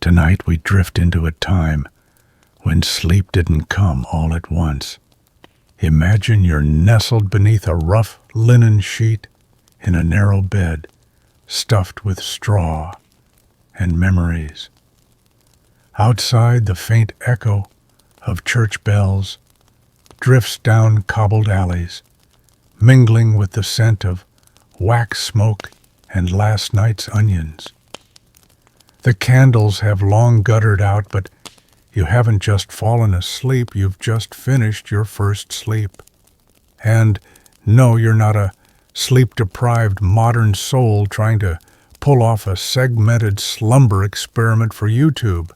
Tonight we drift into a time when sleep didn't come all at once. Imagine you're nestled beneath a rough linen sheet in a narrow bed, stuffed with straw and memories. Outside, the faint echo of church bells drifts down cobbled alleys, mingling with the scent of wax smoke and last night's onions. The candles have long guttered out, but you haven't just fallen asleep, you've just finished your first sleep. And no, you're not a sleep-deprived modern soul trying to pull off a segmented slumber experiment for YouTube.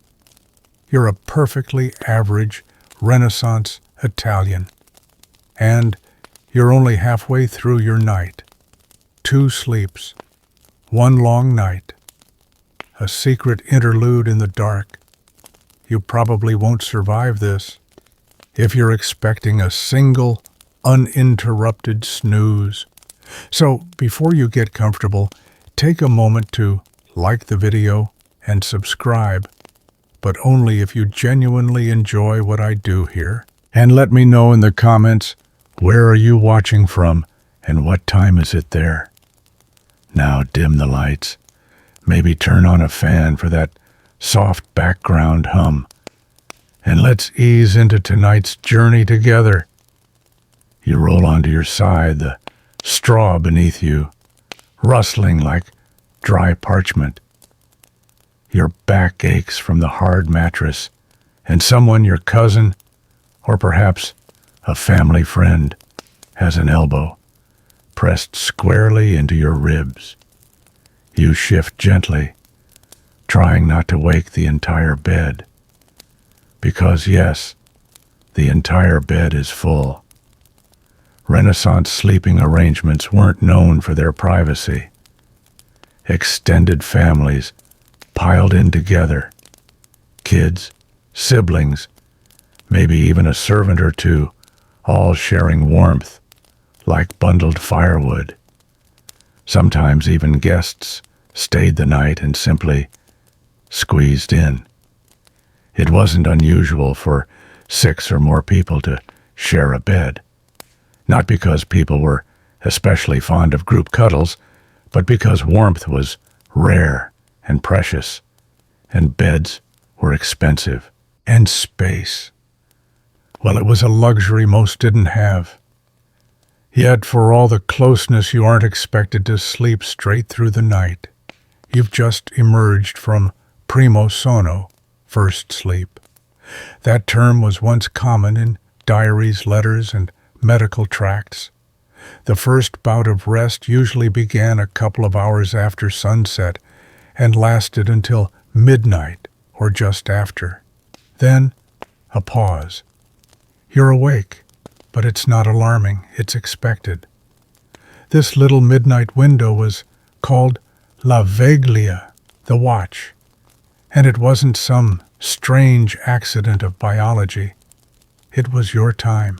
You're a perfectly average Renaissance Italian. And you're only halfway through your night. 2 sleeps, 1 long night, a secret interlude in the dark. You probably won't survive this if you're expecting a single, uninterrupted snooze. So, before you get comfortable, take a moment to like the video and subscribe, but only if you genuinely enjoy what I do here. And let me know in the comments, where are you watching from and what time is it there? Now dim the lights. Maybe turn on a fan for that soft background hum. And let's ease into tonight's journey together. You roll onto your side, the straw beneath you, rustling like dry parchment. Your back aches from the hard mattress, and someone, your cousin, or perhaps a family friend, has an elbow pressed squarely into your ribs. You shift gently, trying not to wake the entire bed. Because yes, the entire bed is full. Renaissance sleeping arrangements weren't known for their privacy. Extended families piled in together. Kids, siblings, maybe even a servant or two, all sharing warmth like bundled firewood. Sometimes even guests stayed the night and simply squeezed in. It wasn't unusual for 6 or more people to share a bed. Not because people were especially fond of group cuddles, but because warmth was rare and precious, and beds were expensive, and space, well, it was a luxury most didn't have. Yet for all the closeness, you aren't expected to sleep straight through the night. You've just emerged from primo sonno, first sleep. That term was once common in diaries, letters, and medical tracts. The first bout of rest usually began a couple of hours after sunset and lasted until midnight or just after. Then, a pause. You're awake, but it's not alarming, it's expected. This little midnight window was called la veglia, the watch, and it wasn't some strange accident of biology. It was your time.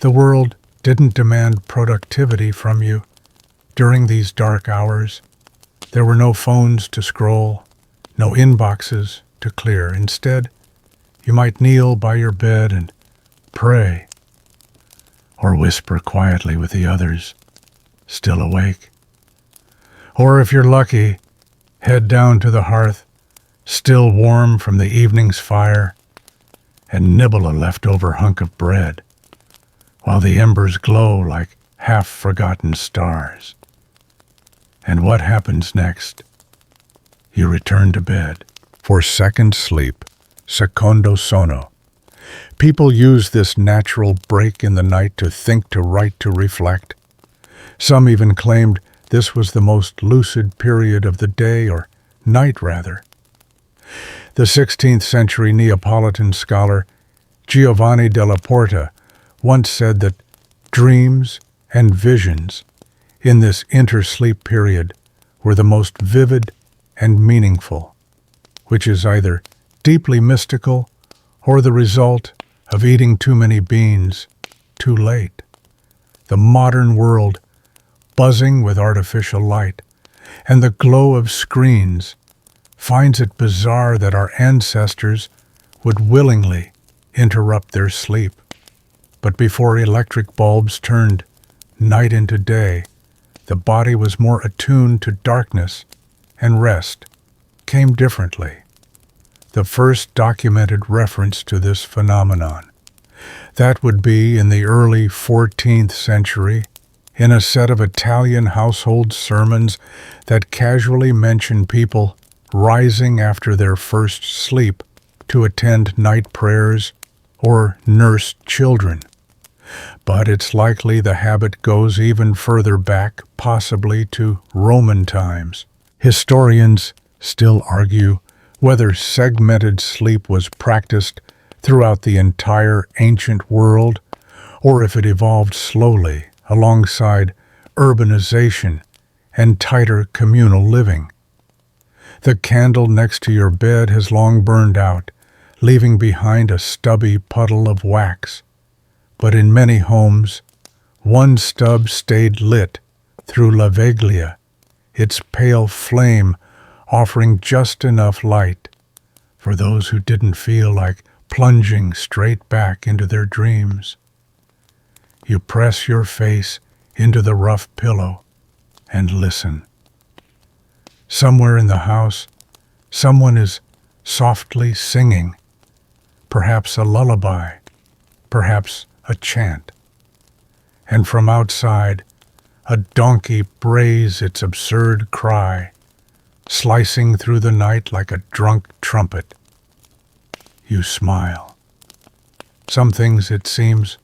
The world didn't demand productivity from you during these dark hours. There were no phones to scroll, no inboxes to clear. Instead, you might kneel by your bed and pray, or whisper quietly with the others, still awake. Or if you're lucky, head down to the hearth, still warm from the evening's fire, and nibble a leftover hunk of bread, while the embers glow like half-forgotten stars. And what happens next? You return to bed for second sleep, secondo sonno. People use this natural break in the night to think, to write, to reflect. Some even claimed this was the most lucid period of the day, or night rather. The 16th century Neapolitan scholar Giovanni della Porta once said that dreams and visions in this intersleep period were the most vivid and meaningful, which is either deeply mystical or the result of eating too many beans too late. The modern world, buzzing with artificial light and the glow of screens, finds it bizarre that our ancestors would willingly interrupt their sleep. But before electric bulbs turned night into day, the body was more attuned to darkness, and rest came differently. The first documented reference to this phenomenon, that would be in the early 14th century, in a set of Italian household sermons that casually mention people rising after their first sleep to attend night prayers or nurse children. But it's likely the habit goes even further back, possibly to Roman times. Historians still argue whether segmented sleep was practiced throughout the entire ancient world, or if it evolved slowly alongside urbanization and tighter communal living. The candle next to your bed has long burned out, leaving behind a stubby puddle of wax. But in many homes, one stub stayed lit through la veglia, its pale flame offering just enough light for those who didn't feel like plunging straight back into their dreams. You press your face into the rough pillow and listen. Somewhere in the house, someone is softly singing, perhaps a lullaby, perhaps a chant. And from outside, a donkey brays its absurd cry, slicing through the night like a drunk trumpet. You smile. Some things, it seems,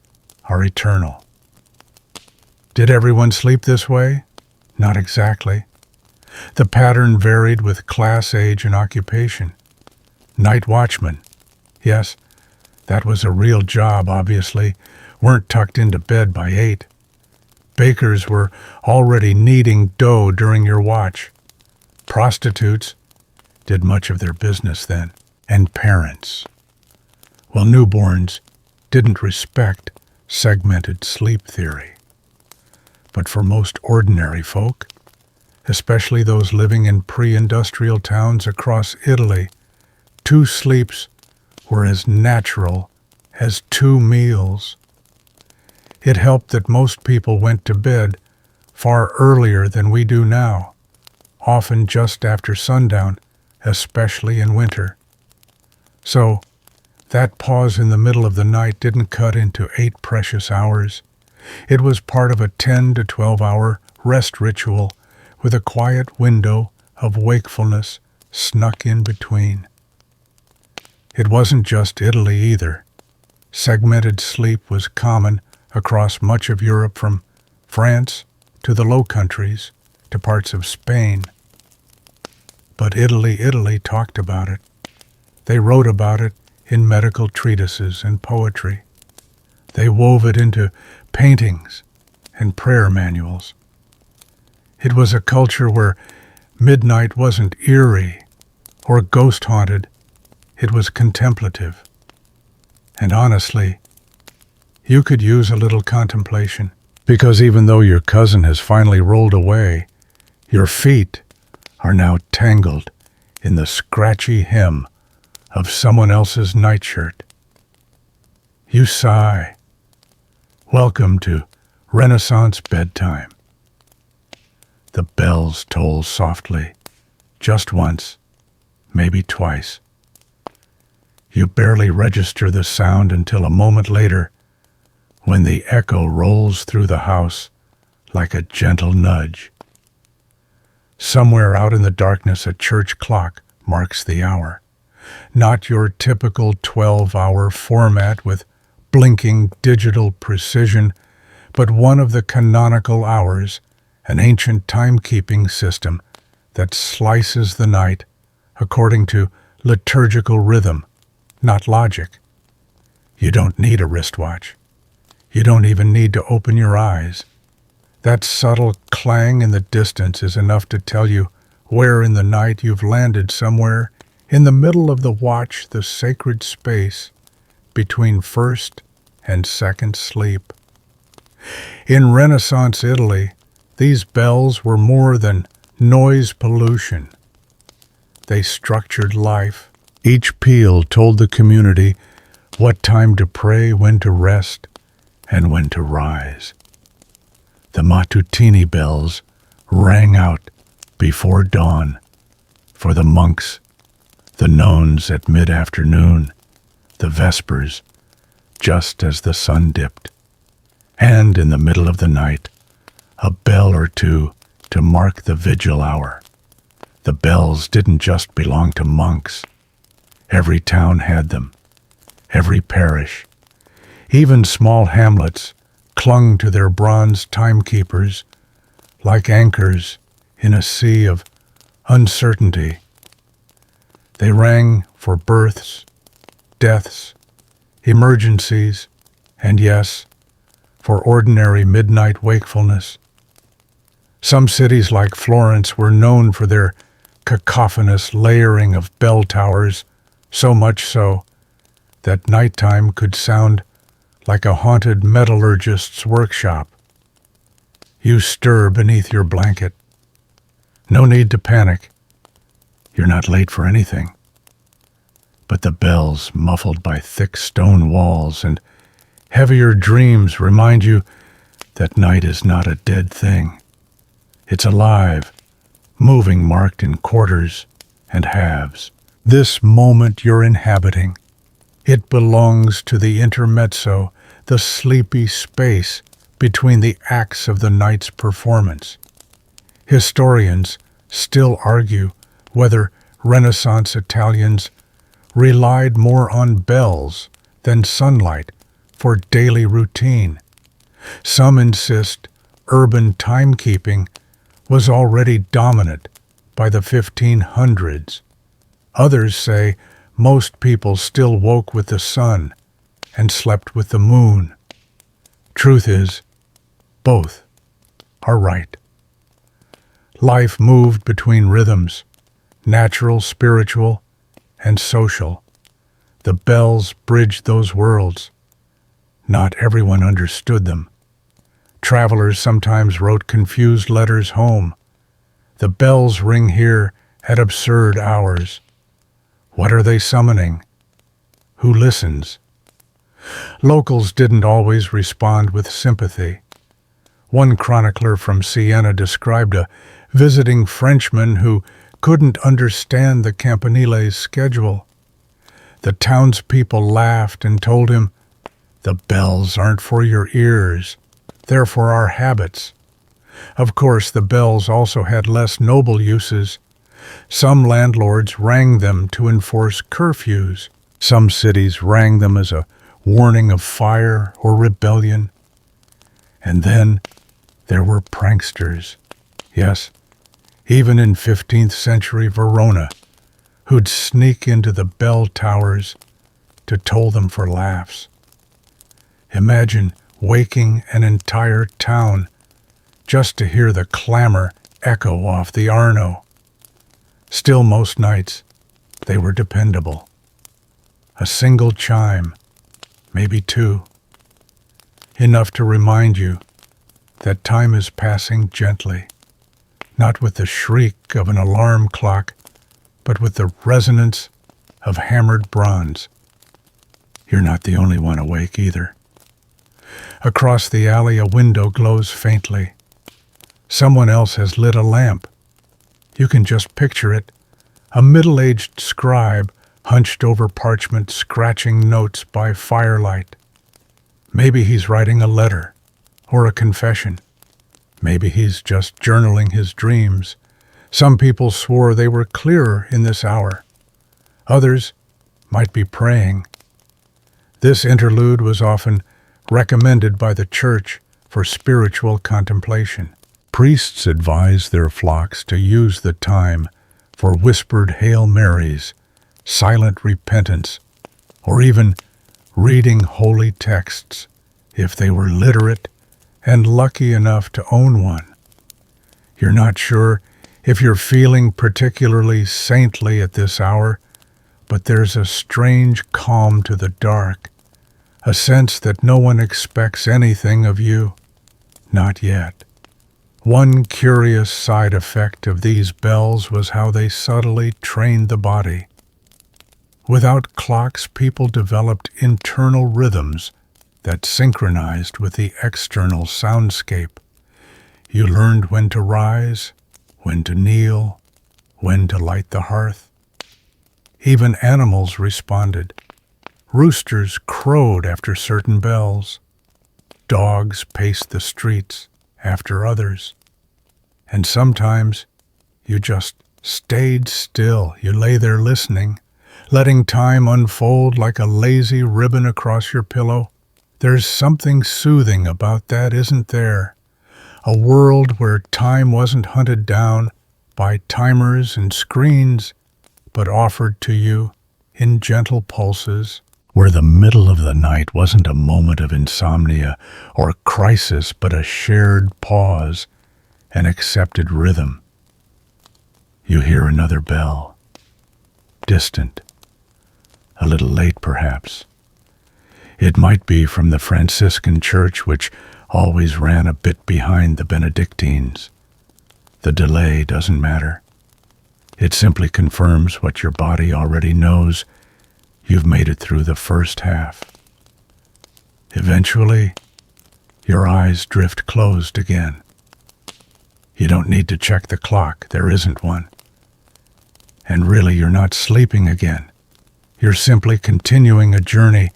are eternal. Did everyone sleep this way? Not exactly. The pattern varied with class, age, and occupation. Night watchmen, yes, that was a real job, obviously, weren't tucked into bed by 8. Bakers were already kneading dough during your watch. Prostitutes did much of their business then. And parents, well, newborns didn't respect segmented sleep theory. But for most ordinary folk, especially those living in pre-industrial towns across Italy, 2 sleeps were as natural as 2 meals. It helped that most people went to bed far earlier than we do now, often just after sundown, especially in winter. So, that pause in the middle of the night didn't cut into 8 precious hours. It was part of a 10 to 12-hour rest ritual with a quiet window of wakefulness snuck in between. It wasn't just Italy either. Segmented sleep was common across much of Europe, from France to the Low Countries to parts of Spain. But Italy talked about it. They wrote about it in medical treatises and poetry. They wove it into paintings and prayer manuals. It was a culture where midnight wasn't eerie or ghost-haunted. It was contemplative. And honestly, you could use a little contemplation, because even though your cousin has finally rolled away, your feet are now tangled in the scratchy hem of someone else's nightshirt. You sigh. Welcome to Renaissance bedtime. The bells toll softly, just once, maybe twice. You barely register the sound until a moment later, when the echo rolls through the house like a gentle nudge. Somewhere out in the darkness, a church clock marks the hour. Not your typical 12-hour format with blinking digital precision, but one of the canonical hours, an ancient timekeeping system that slices the night according to liturgical rhythm, not logic. You don't need a wristwatch. You don't even need to open your eyes. That subtle clang in the distance is enough to tell you where in the night you've landed, somewhere in the middle of the watch, the sacred space between first and second sleep. In Renaissance Italy, these bells were more than noise pollution. they structured life. Each peal told the community what time to pray, when to rest, and when to rise. The mattutini bells rang out before dawn for the monks, the nones at mid-afternoon, the vespers just as the sun dipped, and in the middle of the night, a bell or two to mark the vigil hour. The bells didn't just belong to monks. Every town had them, every parish. Even small hamlets clung to their bronze timekeepers like anchors in a sea of uncertainty. They rang for births, deaths, emergencies, and yes, for ordinary midnight wakefulness. Some cities like Florence were known for their cacophonous layering of bell towers, so much so that nighttime could sound like a haunted metallurgist's workshop. You stir beneath your blanket. No need to panic. You're not late for anything. But the bells, muffled by thick stone walls and heavier dreams, remind you that night is not a dead thing. It's alive, moving, marked in quarters and halves. This moment you're inhabiting, it belongs to the intermezzo, the sleepy space between the acts of the night's performance. Historians still argue whether Renaissance Italians relied more on bells than sunlight for daily routine. Some insist urban timekeeping was already dominant by the 1500s. Others say most people still woke with the sun and slept with the moon. Truth is, both are right. Life moved between rhythms, natural, spiritual, and social. The bells bridged those worlds. Not everyone understood them. Travelers sometimes wrote confused letters home. The bells ring here at absurd hours. What are they summoning? Who listens? Locals didn't always respond with sympathy. One chronicler from Siena described a visiting Frenchman who couldn't understand the Campanile's schedule. The townspeople laughed and told him, "The bells aren't for your ears, they're for our habits." Of course, the bells also had less noble uses. Some landlords rang them to enforce curfews. Some cities rang them as a warning of fire or rebellion. And then there were pranksters. Yes, even in 15th century Verona, who'd sneak into the bell towers to toll them for laughs. Imagine waking an entire town just to hear the clamor echo off the Arno. Still, most nights, they were dependable. A single chime, maybe two, enough to remind you that time is passing gently, not with the shriek of an alarm clock, but with the resonance of hammered bronze. You're not the only one awake either. Across the alley, a window glows faintly. Someone else has lit a lamp. You can just picture it, a middle-aged scribe hunched over parchment, scratching notes by firelight. Maybe he's writing a letter or a confession. Maybe he's just journaling his dreams. Some people swore they were clearer in this hour. Others might be praying. This interlude was often recommended by the church for spiritual contemplation. Priests advised their flocks to use the time for whispered Hail Marys, silent repentance, or even reading holy texts if they were literate and lucky enough to own one. You're not sure if you're feeling particularly saintly at this hour, but there's a strange calm to the dark, a sense that no one expects anything of you. Not yet. One curious side effect of these bells was how they subtly trained the body. Without clocks, people developed internal rhythms that synchronized with the external soundscape. You learned when to rise, when to kneel, when to light the hearth. Even animals responded. Roosters crowed after certain bells. Dogs paced the streets after others. And sometimes you just stayed still. You lay there listening, letting time unfold like a lazy ribbon across your pillow. There's something soothing about that, isn't there? A world where time wasn't hunted down by timers and screens, but offered to you in gentle pulses, where the middle of the night wasn't a moment of insomnia or crisis, but a shared pause, an accepted rhythm. You hear another bell, distant, a little late perhaps. It might be from the Franciscan church, which always ran a bit behind the Benedictines. The delay doesn't matter. It simply confirms what your body already knows. You've made it through the first half. Eventually, your eyes drift closed again. You don't need to check the clock. There isn't one. And really, you're not sleeping again. You're simply continuing a journey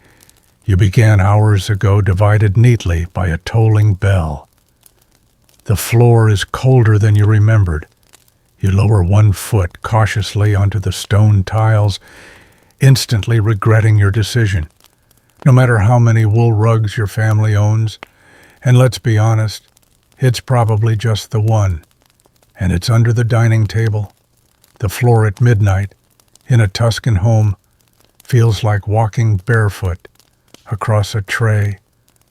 you began hours ago, divided neatly by a tolling bell. The floor is colder than you remembered. You lower one foot cautiously onto the stone tiles, instantly regretting your decision. No matter how many wool rugs your family owns, and let's be honest, it's probably just the one, and it's under the dining table. The floor at midnight, in a Tuscan home, feels like walking barefoot across a tray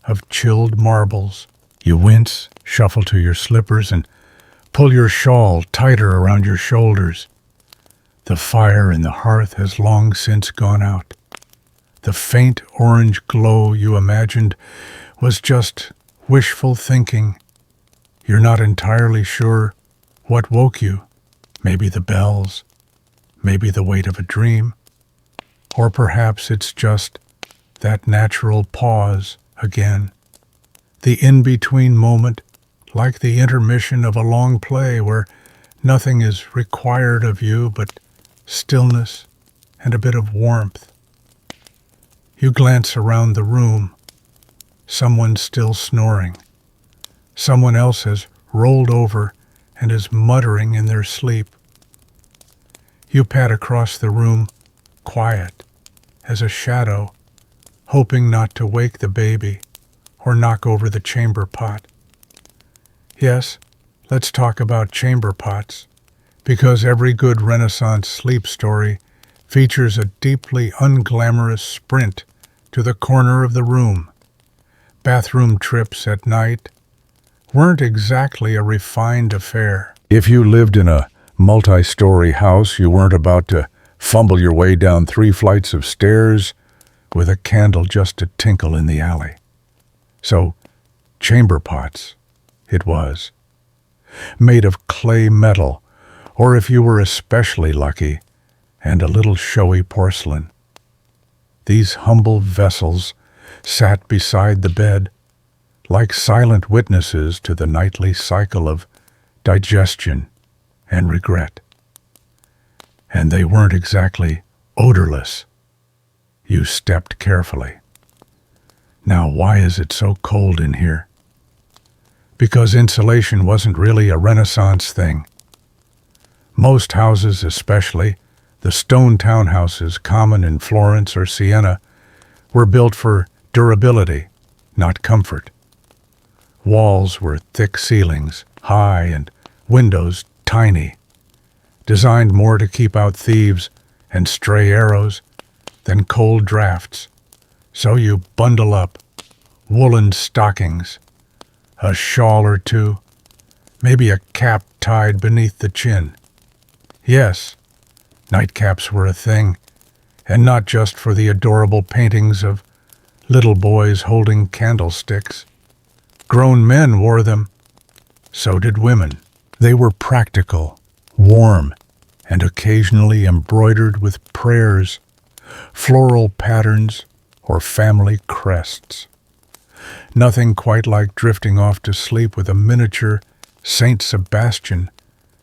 of chilled marbles. You wince, shuffle to your slippers, and pull your shawl tighter around your shoulders. The fire in the hearth has long since gone out. The faint orange glow you imagined was just wishful thinking. You're not entirely sure what woke you. Maybe the bells, maybe the weight of a dream, or perhaps it's just that natural pause again. The in-between moment, like the intermission of a long play where nothing is required of you but stillness and a bit of warmth. You glance around the room. Someone's still snoring. Someone else has rolled over and is muttering in their sleep. You pat across the room, quiet as a shadow, hoping not to wake the baby or knock over the chamber pot. Yes, let's talk about chamber pots, because every good Renaissance sleep story features a deeply unglamorous sprint to the corner of the room. Bathroom trips at night weren't exactly a refined affair. If you lived in a multi-story house, you weren't about to fumble your way down 3 flights of stairs with a candle just to tinkle in the alley. So, chamber pots, it was. Made of clay metal, or if you were especially lucky, and a little showy porcelain. These humble vessels sat beside the bed, like silent witnesses to the nightly cycle of digestion and regret. And they weren't exactly odorless. You stepped carefully. Now, why is it so cold in here? Because insulation wasn't really a Renaissance thing. Most houses, especially the stone townhouses common in Florence or Siena, were built for durability, not comfort. Walls were thick ceilings, high, and windows tiny, designed more to keep out thieves and stray arrows than cold drafts. So you bundle up woolen stockings, a shawl or two, maybe a cap tied beneath the chin. Yes, nightcaps were a thing, and not just for the adorable paintings of little boys holding candlesticks. Grown men wore them. So did women. They were practical, warm, and occasionally embroidered with prayers, floral patterns, or family crests. Nothing quite like drifting off to sleep with a miniature Saint Sebastian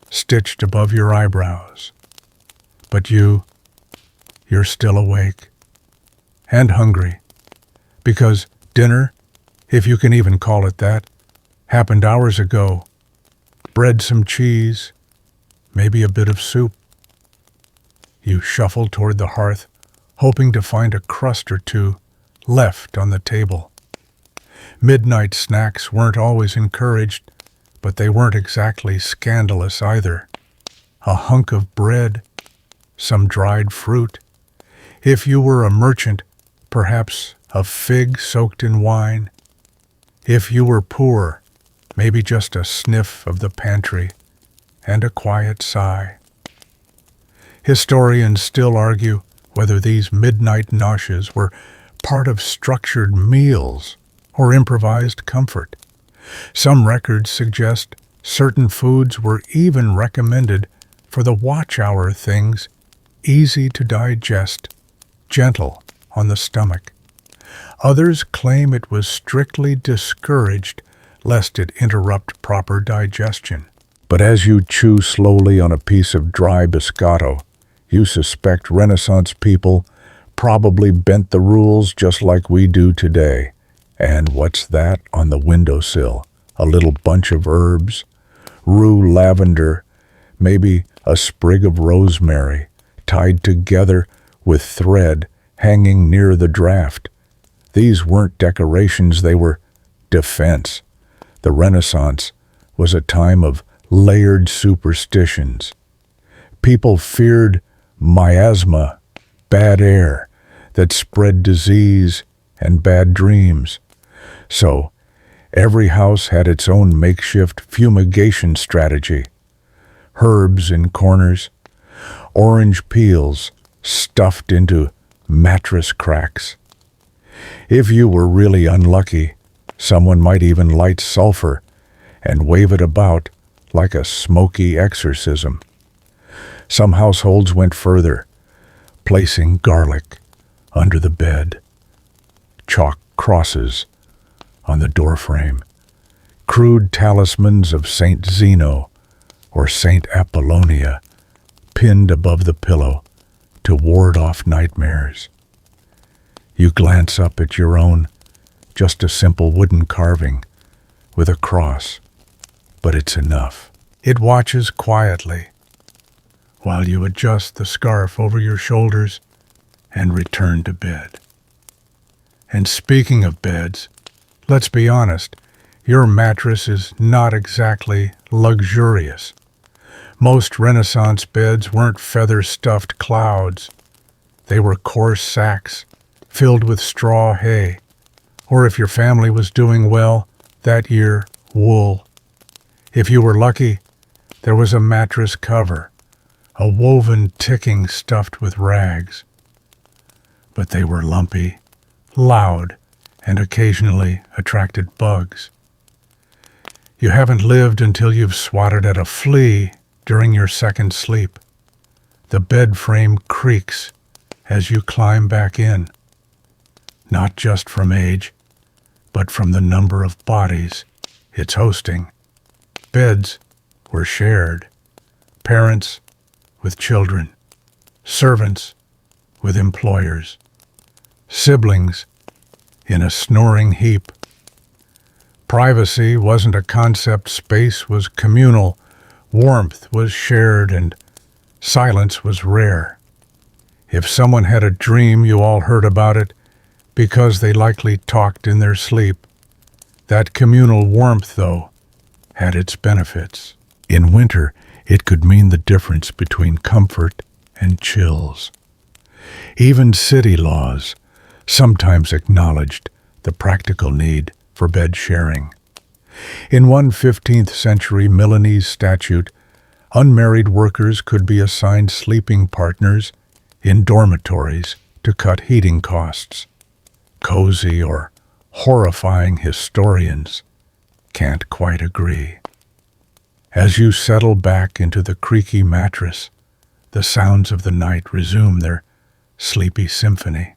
stitched above your eyebrows. But you're still awake and hungry, because dinner, if you can even call it that, happened hours ago. Bread, some cheese, maybe a bit of soup. You shuffle toward the hearth, hoping to find a crust or two left on the table. Midnight snacks weren't always encouraged, but they weren't exactly scandalous either. A hunk of bread, some dried fruit. If you were a merchant, perhaps a fig soaked in wine. If you were poor, maybe just a sniff of the pantry and a quiet sigh. Historians still argue whether these midnight noshes were part of structured meals or improvised comfort. Some records suggest certain foods were even recommended for the watch hour, things easy to digest, gentle on the stomach. Others claim it was strictly discouraged lest it interrupt proper digestion. But as you chew slowly on a piece of dry biscotto, you suspect Renaissance people probably bent the rules just like we do today. And what's that on the windowsill? A little bunch of herbs, rue lavender, maybe a sprig of rosemary, tied together with thread hanging near the draft. These weren't decorations, they were defense. The Renaissance was a time of layered superstitions. People feared miasma, bad air, that spread disease and bad dreams. So, every house had its own makeshift fumigation strategy. Herbs in corners, orange peels stuffed into mattress cracks. If you were really unlucky, someone might even light sulfur and wave it about like a smoky exorcism. Some households went further, placing garlic under the bed, chalk crosses on the doorframe, crude talismans of Saint Zeno or Saint Apollonia pinned above the pillow to ward off nightmares. You glance up at your own, just a simple wooden carving with a cross, but it's enough. It watches quietly while you adjust the scarf over your shoulders and return to bed. And speaking of beds, let's be honest, your mattress is not exactly luxurious. Most Renaissance beds weren't feather-stuffed clouds. They were coarse sacks filled with straw hay, or if your family was doing well that year, wool. If you were lucky, there was a mattress cover, a woven ticking stuffed with rags. But they were lumpy, loud, and occasionally attracted bugs. You haven't lived until you've swatted at a flea during your second sleep. The bed frame creaks as you climb back in, not just from age, but from the number of bodies it's hosting. Beds were shared, parents with children, servants with employers, siblings in a snoring heap. Privacy wasn't a concept, space was communal, warmth was shared, and silence was rare. If someone had a dream, you all heard about it because they likely talked in their sleep. That communal warmth, though, had its benefits. In winter, it could mean the difference between comfort and chills. Even city laws sometimes acknowledged the practical need for bed sharing. In one 15th century Milanese statute, unmarried workers could be assigned sleeping partners in dormitories to cut heating costs. Cozy or horrifying historians can't quite agree. As you settle back into the creaky mattress, the sounds of the night resume their sleepy symphony.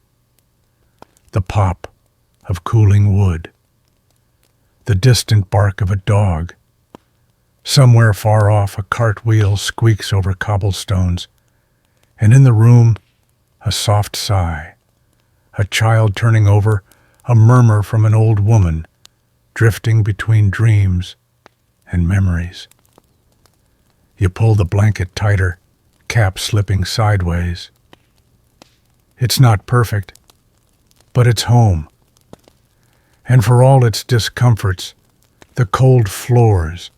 The pop of cooling wood, the distant bark of a dog. Somewhere far off, a cartwheel squeaks over cobblestones, and in the room, a soft sigh, a child turning over, a murmur from an old woman, drifting between dreams and memories. You pull the blanket tighter, cap slipping sideways. It's not perfect, but it's home. And for all its discomforts, the cold floors,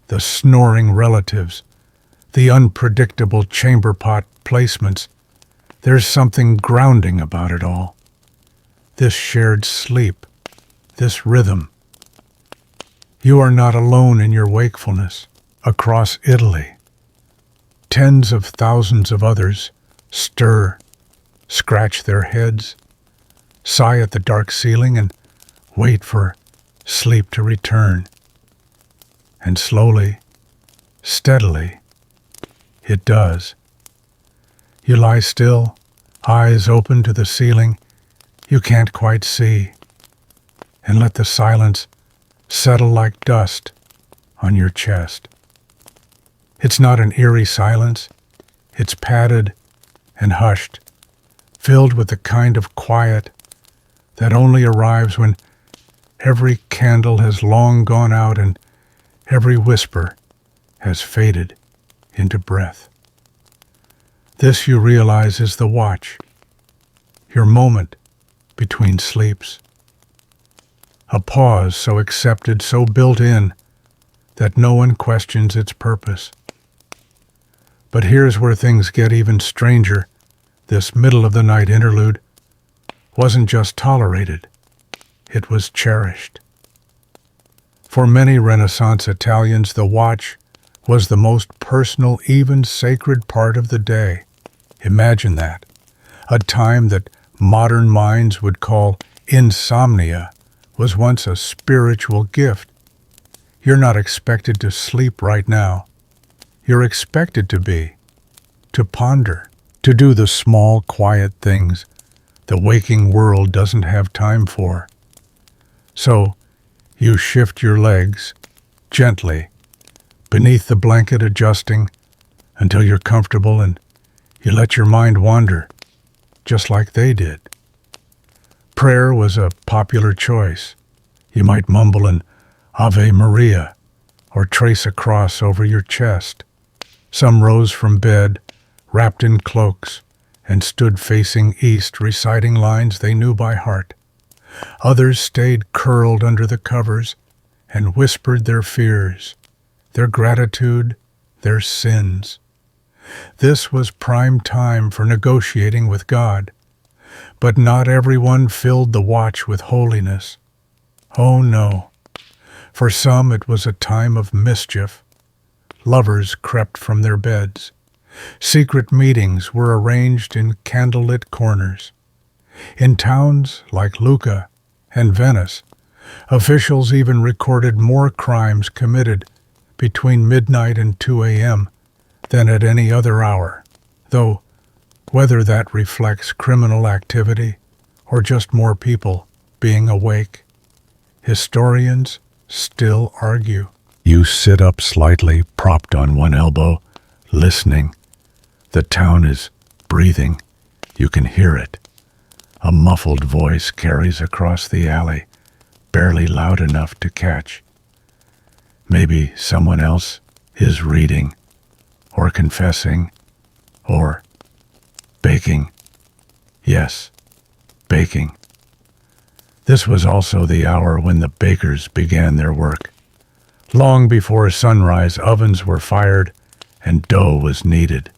the snoring relatives, the unpredictable chamber pot placements, there's something grounding about it all. This shared sleep, this rhythm. You are not alone in your wakefulness. Across Italy, tens of thousands of others stir, scratch their heads, sigh at the dark ceiling, and wait for sleep to return. And slowly, steadily, it does. You lie still, eyes open to the ceiling you can't quite see, and let the silence settle like dust on your chest. It's not an eerie silence. It's padded and hushed, filled with the kind of quiet that only arrives when every candle has long gone out and every whisper has faded into breath. This, you realize, is the watch, your moment between sleeps. A pause so accepted, so built in, that no one questions its purpose. But here's where things get even stranger. This middle-of-the-night interlude wasn't just tolerated, it was cherished. For many Renaissance Italians, the watch was the most personal, even sacred part of the day. Imagine that. A time that modern minds would call insomnia was once a spiritual gift. You're not expected to sleep right now. You're expected to ponder, to do the small, quiet things the waking world doesn't have time for. So, you shift your legs, gently, beneath the blanket, adjusting until you're comfortable, and you let your mind wander, just like they did. Prayer was a popular choice. You might mumble an Ave Maria or trace a cross over your chest. Some rose from bed, wrapped in cloaks, and stood facing east, reciting lines they knew by heart. Others stayed curled under the covers and whispered their fears, their gratitude, their sins. This was prime time for negotiating with God, but not everyone filled the watch with holiness. Oh no. For some it was a time of mischief. Lovers crept from their beds. Secret meetings were arranged in candlelit corners. In towns like Lucca and Venice, officials even recorded more crimes committed between midnight and 2 a.m. than at any other hour, though whether that reflects criminal activity or just more people being awake, historians still argue. You sit up slightly, propped on one elbow, listening. The town is breathing. You can hear it. A muffled voice carries across the alley, barely loud enough to catch. Maybe someone else is reading, or confessing, or baking. Yes, baking. This was also the hour when the bakers began their work. Long before sunrise, ovens were fired and dough was kneaded.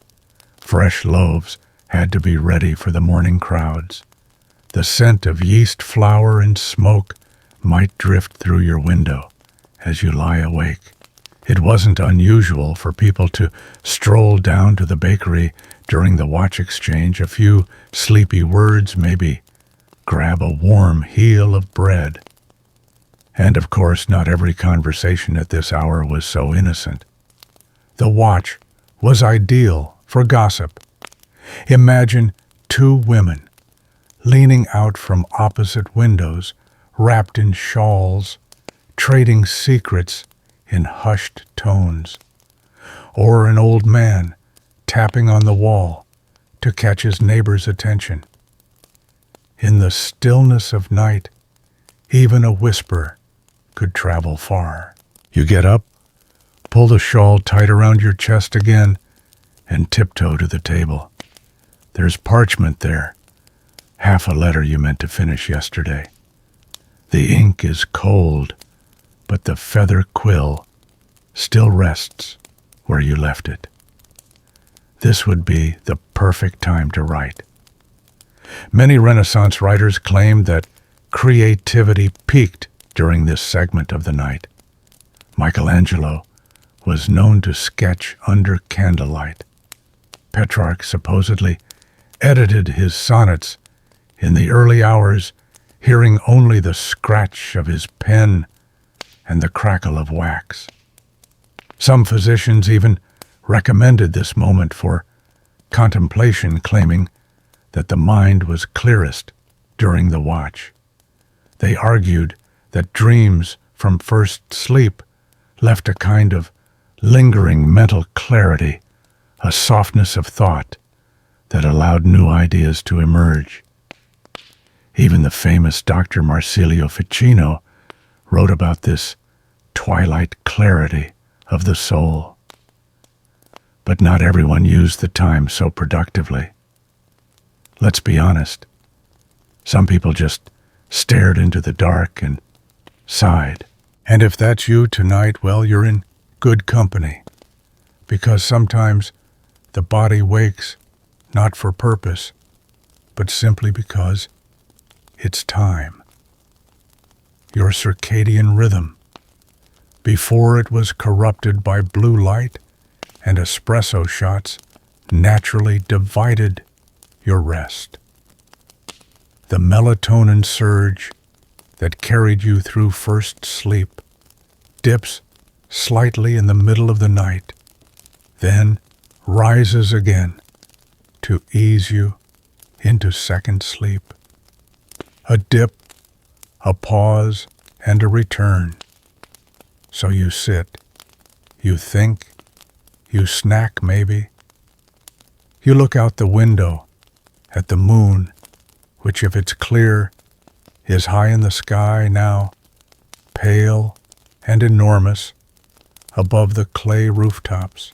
Fresh loaves had to be ready for the morning crowds. The scent of yeast flour and smoke might drift through your window as you lie awake. It wasn't unusual for people to stroll down to the bakery during the watch exchange, a few sleepy words, maybe grab a warm heel of bread. And of course, not every conversation at this hour was so innocent. The watch was ideal for gossip. Imagine two women leaning out from opposite windows, wrapped in shawls, trading secrets in hushed tones. Or an old man tapping on the wall to catch his neighbor's attention. In the stillness of night, even a whisper could travel far. You get up, pull the shawl tight around your chest again, and tiptoe to the table. There's parchment there, half a letter you meant to finish yesterday. The ink is cold, but the feather quill still rests where you left it. This would be the perfect time to write. Many Renaissance writers claim that creativity peaked during this segment of the night. Michelangelo was known to sketch under candlelight. Petrarch supposedly edited his sonnets in the early hours, hearing only the scratch of his pen and the crackle of wax. Some physicians even recommended this moment for contemplation, claiming that the mind was clearest during the watch. They argued that dreams from first sleep left a kind of lingering mental clarity, a softness of thought that allowed new ideas to emerge. Even the famous Dr. Marsilio Ficino wrote about this twilight clarity of the soul. But not everyone used the time so productively. Let's be honest. Some people just stared into the dark and sighed. And if that's you tonight, well, you're in good company. Because sometimes the body wakes not for purpose, but simply because it's time. Your circadian rhythm, before it was corrupted by blue light and espresso shots, naturally divided your rest. The melatonin surge that carried you through first sleep dips slightly in the middle of the night, then rises again to ease you into second sleep. A dip, a pause, and a return. So you sit, you think, you snack maybe. You look out the window at the moon, which if it's clear, is high in the sky now, pale and enormous, above the clay rooftops.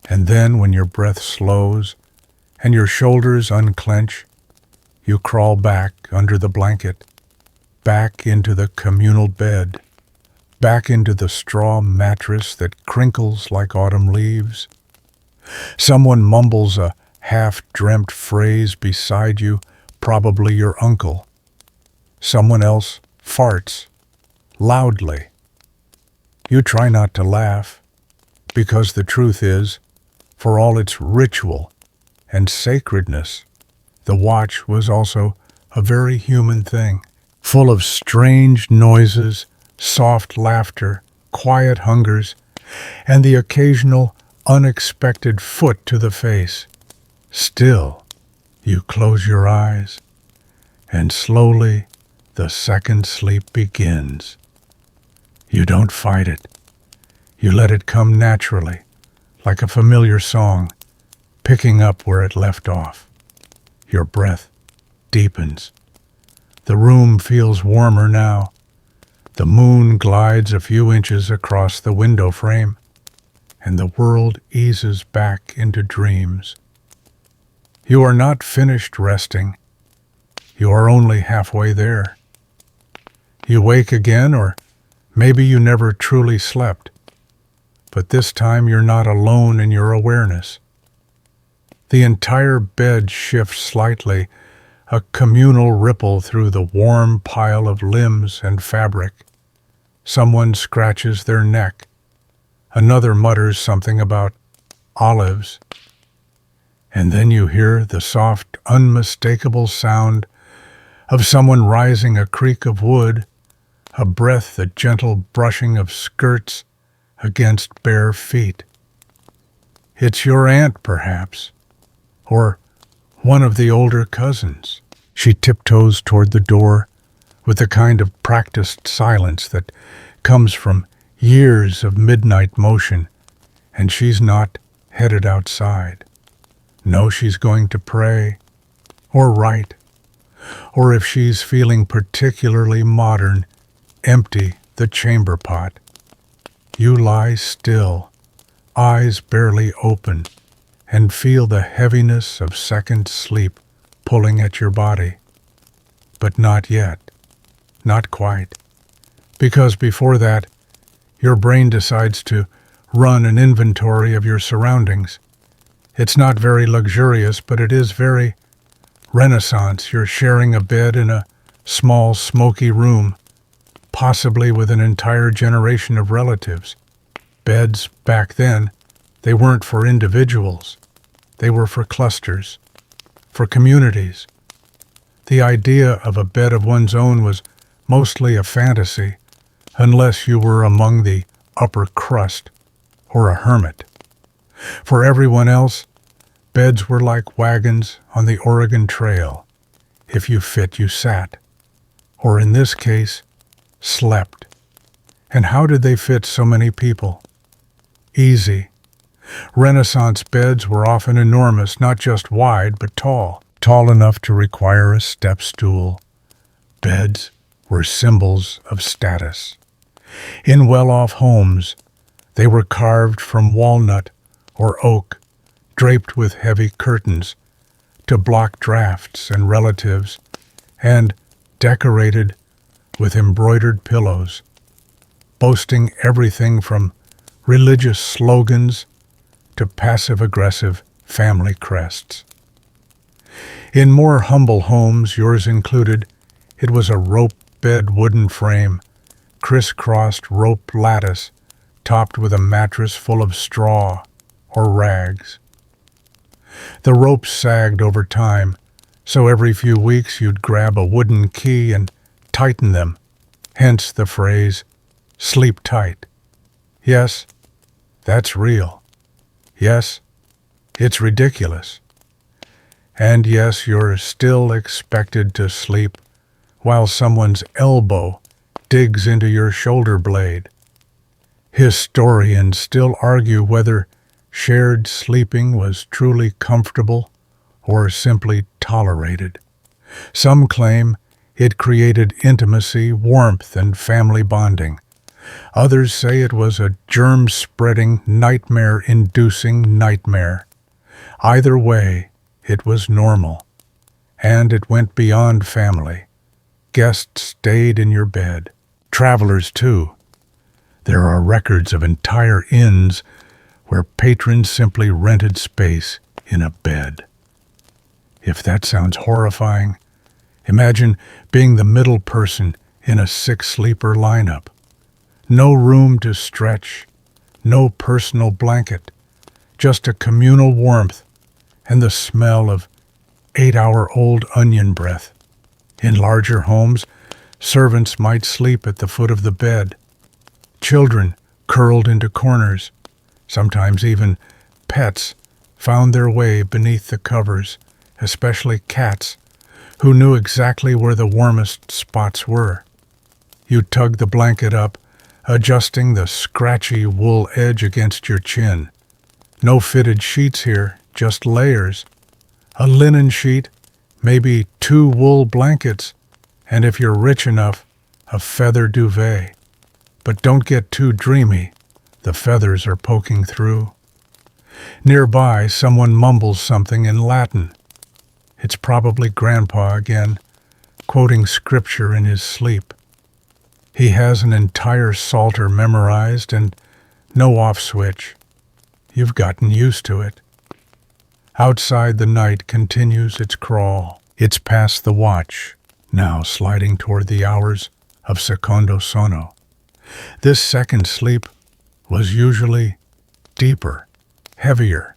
And then when your breath slows and your shoulders unclench, you crawl back under the blanket, back into the communal bed, back into the straw mattress that crinkles like autumn leaves. Someone mumbles a half-dreamt phrase beside you, probably your uncle. Someone else farts loudly. You try not to laugh, because the truth is, for all its ritual and sacredness, the watch was also a very human thing, full of strange noises, soft laughter, quiet hungers, and the occasional unexpected foot to the face. Still, you close your eyes, and slowly the second sleep begins. You don't fight it. You let it come naturally, like a familiar song, picking up where it left off. Your breath deepens. The room feels warmer now. The moon glides a few inches across the window frame, and the world eases back into dreams. You are not finished resting. You are only halfway there. You wake again, or maybe you never truly slept, but this time you're not alone in your awareness. The entire bed shifts slightly, a communal ripple through the warm pile of limbs and fabric. Someone scratches their neck. Another mutters something about olives. And then you hear the soft, unmistakable sound of someone rising a creak of wood, a breath, the gentle brushing of skirts against bare feet. It's your aunt, perhaps, or one of the older cousins. She tiptoes toward the door with the kind of practiced silence that comes from years of midnight motion, and she's not headed outside. No, she's going to pray, or write, or if she's feeling particularly modern, empty the chamber pot. You lie still, eyes barely open, and feel the heaviness of second sleep pulling at your body. But not yet. Not quite. Because before that, your brain decides to run an inventory of your surroundings. It's not very luxurious, but it is very Renaissance. You're sharing a bed in a small, smoky room, possibly with an entire generation of relatives. Beds, back then, they weren't for individuals. They were for clusters, for communities. The idea of a bed of one's own was mostly a fantasy, unless you were among the upper crust or a hermit. For everyone else, beds were like wagons on the Oregon Trail. If you fit, you sat, or in this case, slept. And how did they fit so many people? Easy. Renaissance beds were often enormous, not just wide, but tall. Tall enough to require a step stool. Beds were symbols of status. In well-off homes, they were carved from walnut or oak, draped with heavy curtains to block drafts and relatives, and decorated with embroidered pillows, boasting everything from religious slogans to passive-aggressive family crests. In more humble homes, yours included, it was a rope-bed wooden frame, crisscrossed rope lattice, topped with a mattress full of straw or rags. The ropes sagged over time, so every few weeks you'd grab a wooden key and tighten them, hence the phrase, sleep tight. Yes, that's real. Yes, it's ridiculous. And yes, you're still expected to sleep while someone's elbow digs into your shoulder blade. Historians still argue whether shared sleeping was truly comfortable or simply tolerated. Some claim it created intimacy, warmth, and family bonding. Others say it was a germ-spreading, nightmare-inducing nightmare. Either way, it was normal, and it went beyond family. Guests stayed in your bed. Travelers, too. There are records of entire inns where patrons simply rented space in a bed. If that sounds horrifying, imagine being the middle person in a six-sleeper lineup. No room to stretch, no personal blanket, just a communal warmth and the smell of 8-hour-old onion breath. In larger homes, servants might sleep at the foot of the bed. Children curled into corners. Sometimes even pets found their way beneath the covers, especially cats, who knew exactly where the warmest spots were. You tug the blanket up, adjusting the scratchy wool edge against your chin. No fitted sheets here, just layers. A linen sheet, maybe 2 wool blankets, and if you're rich enough, a feather duvet. But don't get too dreamy. The feathers are poking through. Nearby, someone mumbles something in Latin. It's probably Grandpa again, quoting scripture in his sleep. He has an entire psalter memorized and no off switch. You've gotten used to it. Outside, the night continues its crawl. It's past the watch, now sliding toward the hours of secondo sonno. This second sleep was usually deeper, heavier.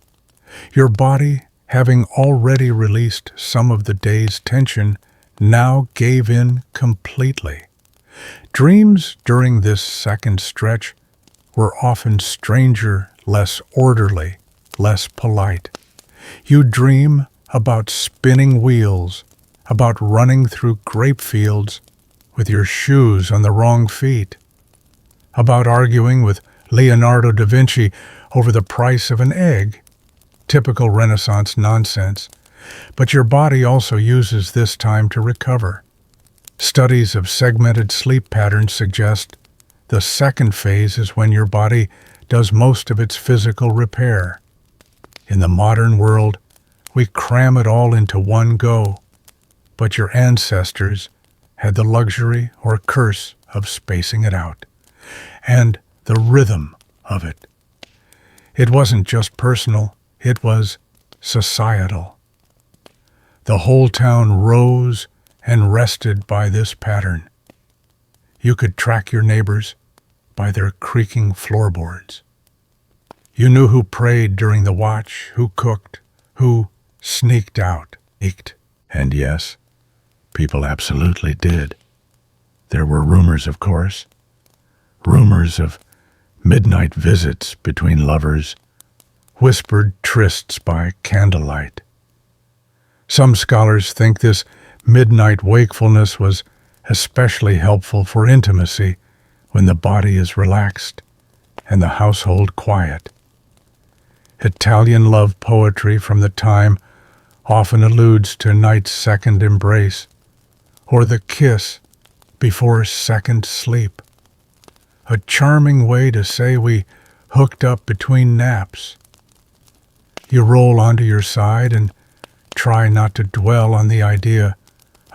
Your body, having already released some of the day's tension, now gave in completely. Dreams during this second stretch were often stranger, less orderly, less polite. You dream about spinning wheels, about running through grape fields with your shoes on the wrong feet, about arguing with Leonardo da Vinci over the price of an egg. Typical Renaissance nonsense. But your body also uses this time to recover. Studies of segmented sleep patterns suggest the second phase is when your body does most of its physical repair. In the modern world, we cram it all into one go, but your ancestors had the luxury or curse of spacing it out, and the rhythm of it. It wasn't just personal, it was societal. The whole town rose and rested by this pattern. You could track your neighbors by their creaking floorboards. You knew who prayed during the watch, who cooked, who sneaked out, eked. And yes, people absolutely did. There were rumors, of course. Rumors of midnight visits between lovers, whispered trysts by candlelight. Some scholars think this midnight wakefulness was especially helpful for intimacy when the body is relaxed and the household quiet. Italian love poetry from the time often alludes to night's second embrace or the kiss before second sleep. A charming way to say we hooked up between naps. You roll onto your side and try not to dwell on the idea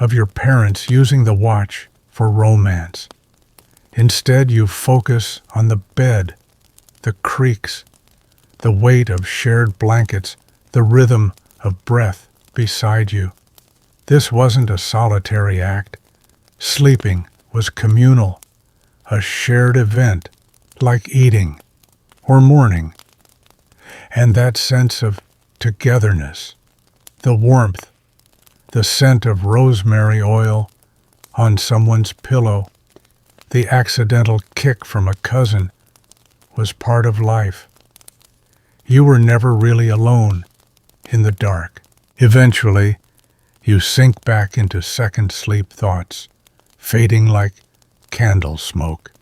of your parents using the watch for romance. Instead, you focus on the bed, the creaks, the weight of shared blankets, the rhythm of breath beside you. This wasn't a solitary act. Sleeping was communal, a shared event like eating or mourning. And that sense of togetherness, the warmth, the scent of rosemary oil on someone's pillow, the accidental kick from a cousin was part of life. You were never really alone in the dark. Eventually, you sink back into second sleep thoughts, fading like candle smoke.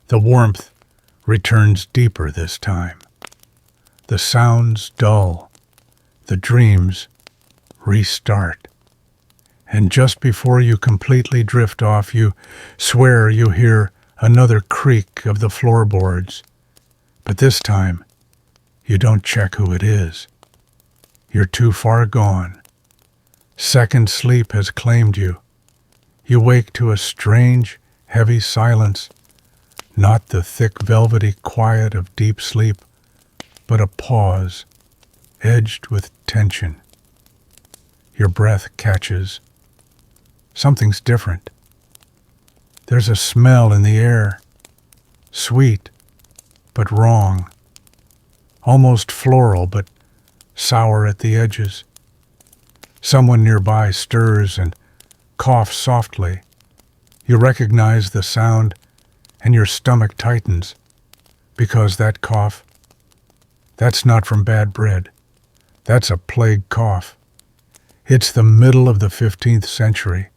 The warmth returns deeper this time. The sounds dull. The dreams restart. And just before you completely drift off, you swear you hear another creak of the floorboards. But this time, you don't check who it is. You're too far gone. Second sleep has claimed you. You wake to a strange, heavy silence, not the thick, velvety quiet of deep sleep, but a pause, edged with tension. Your breath catches. Something's different. There's a smell in the air, sweet, but wrong, almost floral, but sour at the edges. Someone nearby stirs and coughs softly. You recognize the sound, and your stomach tightens, because that cough, that's not from bad bread. That's a plague cough. It's the middle of the 15th century,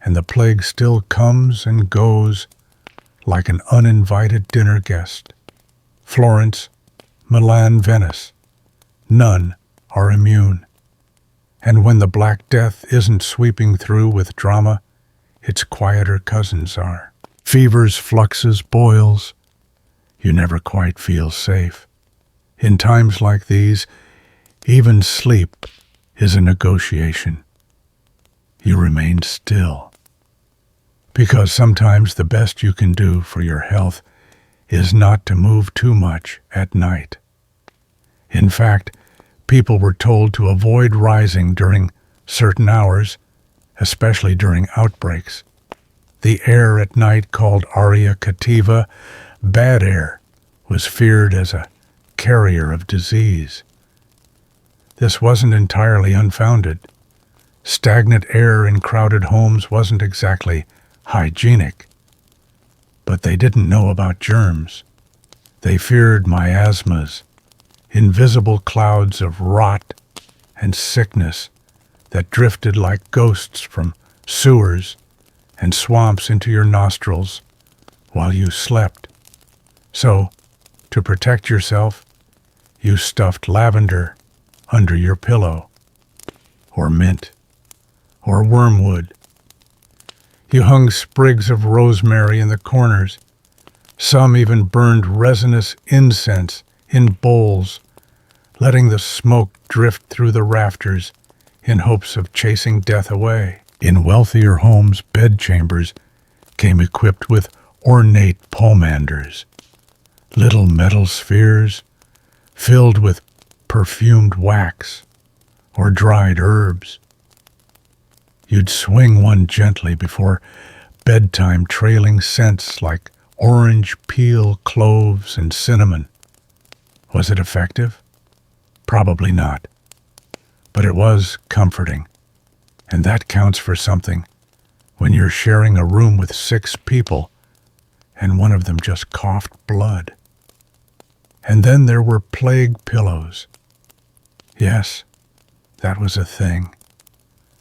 and the plague still comes and goes like an uninvited dinner guest. Florence, Milan, Venice, none are immune. And when the Black Death isn't sweeping through with drama, its quieter cousins are. Fevers, fluxes, boils. You never quite feel safe. In times like these, even sleep is a negotiation. You remain still. Because sometimes the best you can do for your health is not to move too much at night. In fact, people were told to avoid rising during certain hours, especially during outbreaks. The air at night, called aria cativa, bad air, was feared as a carrier of disease. This wasn't entirely unfounded. Stagnant air in crowded homes wasn't exactly hygienic. But they didn't know about germs. They feared miasmas, invisible clouds of rot and sickness that drifted like ghosts from sewers and swamps into your nostrils while you slept. So, to protect yourself, you stuffed lavender under your pillow, or mint, or wormwood. You hung sprigs of rosemary in the corners. Some even burned resinous incense in bowls, letting the smoke drift through the rafters in hopes of chasing death away. In wealthier homes, bedchambers came equipped with ornate pomanders, little metal spheres filled with perfumed wax or dried herbs. You'd swing one gently before bedtime, trailing scents like orange peel, cloves, and cinnamon. Was it effective? Probably not. But it was comforting, and that counts for something when you're sharing a room with 6 people and one of them just coughed blood. And then there were plague pillows. Yes, that was a thing.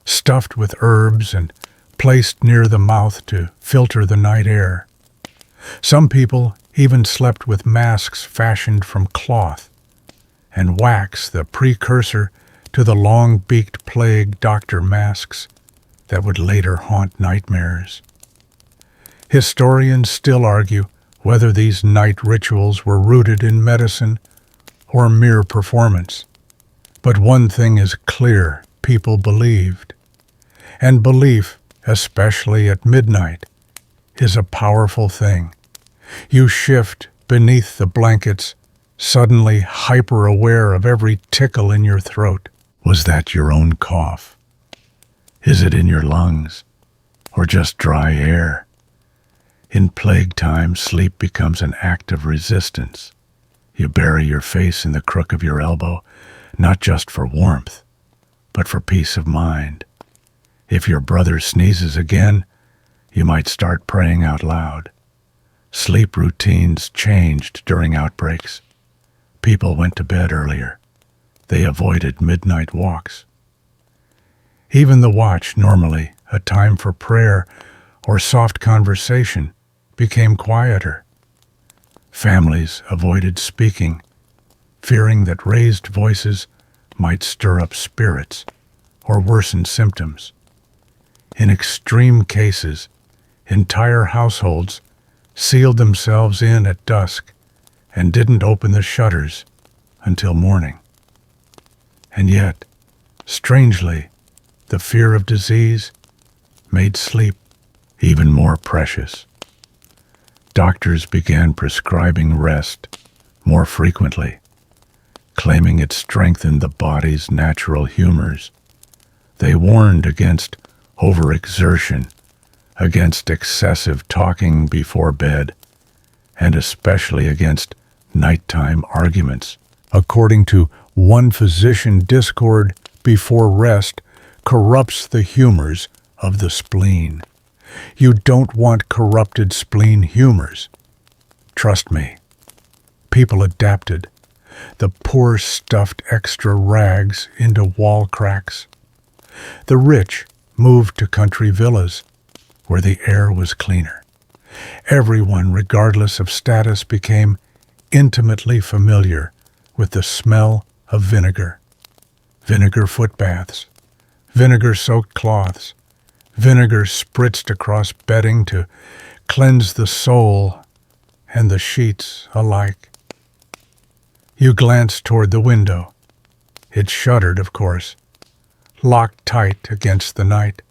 Stuffed with herbs and placed near the mouth to filter the night air. Some people even slept with masks fashioned from cloth and wax, the precursor to the long-beaked plague doctor masks that would later haunt nightmares. Historians still argue whether these night rituals were rooted in medicine or mere performance. But one thing is clear: people believed. And belief, especially at midnight, is a powerful thing. You shift beneath the blankets, suddenly hyper-aware of every tickle in your throat. Was that your own cough? Is it in your lungs? Or just dry air? In plague time, sleep becomes an act of resistance. You bury your face in the crook of your elbow, not just for warmth, but for peace of mind. If your brother sneezes again, you might start praying out loud. Sleep routines changed during outbreaks. People went to bed earlier. They avoided midnight walks. Even the watch, normally a time for prayer or soft conversation, became quieter. Families avoided speaking, fearing that raised voices might stir up spirits or worsen symptoms. In extreme cases, entire households sealed themselves in at dusk and didn't open the shutters until morning. And yet, strangely, the fear of disease made sleep even more precious. Doctors began prescribing rest more frequently, claiming it strengthened the body's natural humors. They warned against overexertion, against excessive talking before bed, and especially against nighttime arguments. According to one physician, discord before rest corrupts the humors of the spleen. You don't want corrupted spleen humors. Trust me, people adapted. The poor stuffed extra rags into wall cracks. The rich moved to country villas where the air was cleaner. Everyone, regardless of status, became intimately familiar with the smell of vinegar. Vinegar foot baths, vinegar-soaked cloths, vinegar spritzed across bedding to cleanse the soul and the sheets alike. You glanced toward the window. It shuttered, of course, locked tight against the night.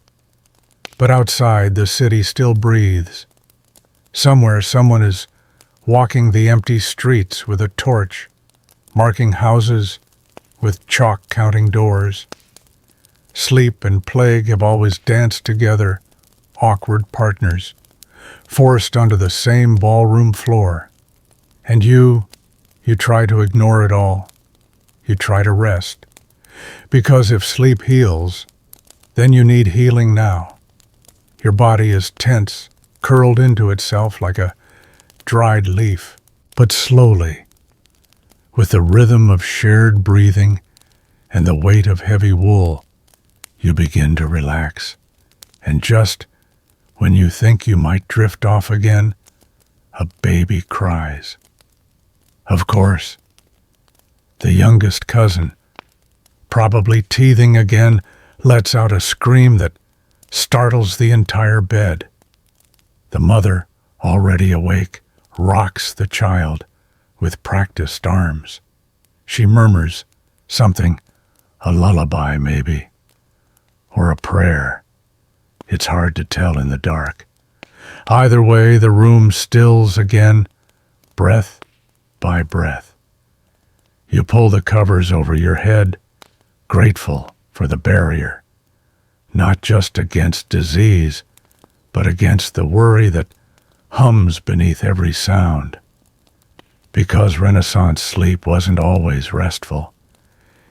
But outside, the city still breathes. Somewhere, someone is walking the empty streets with a torch, marking houses with chalk counting doors. Sleep and plague have always danced together, awkward partners, forced onto the same ballroom floor. And you try to ignore it all. You try to rest. Because if sleep heals, then you need healing now. Your body is tense, curled into itself like a dried leaf. But slowly, with the rhythm of shared breathing and the weight of heavy wool, you begin to relax. And just when you think you might drift off again, a baby cries. Of course, the youngest cousin, probably teething again, lets out a scream that startles the entire bed. The mother, already awake, rocks the child with practiced arms. She murmurs something, a lullaby maybe, or a prayer. It's hard to tell in the dark. Either way, the room stills again, breath by breath. You pull the covers over your head, grateful for the barrier, not just against disease, but against the worry that hums beneath every sound. Because Renaissance sleep wasn't always restful.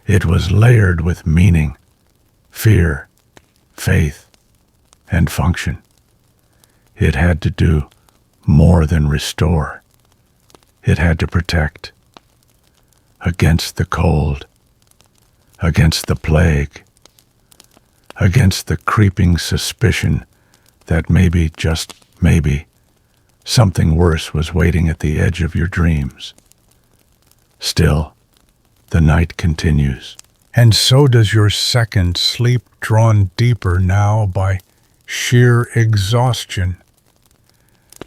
It was layered with meaning, fear, faith, and function. It had to do more than restore. It had to protect against the cold, against the plague, against the creeping suspicion that maybe, just maybe, something worse was waiting at the edge of your dreams. Still, the night continues. And so does your second sleep, drawn deeper now by sheer exhaustion.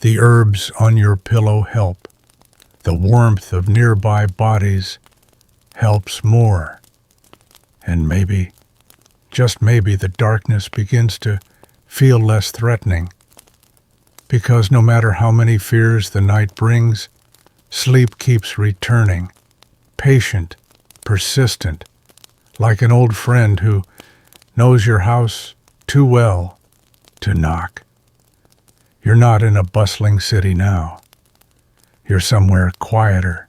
The herbs on your pillow help. The warmth of nearby bodies helps more. And maybe, just maybe, the darkness begins to feel less threatening. Because no matter how many fears the night brings, sleep keeps returning, patient, persistent, like an old friend who knows your house too well to knock. You're not in a bustling city now. You're somewhere quieter.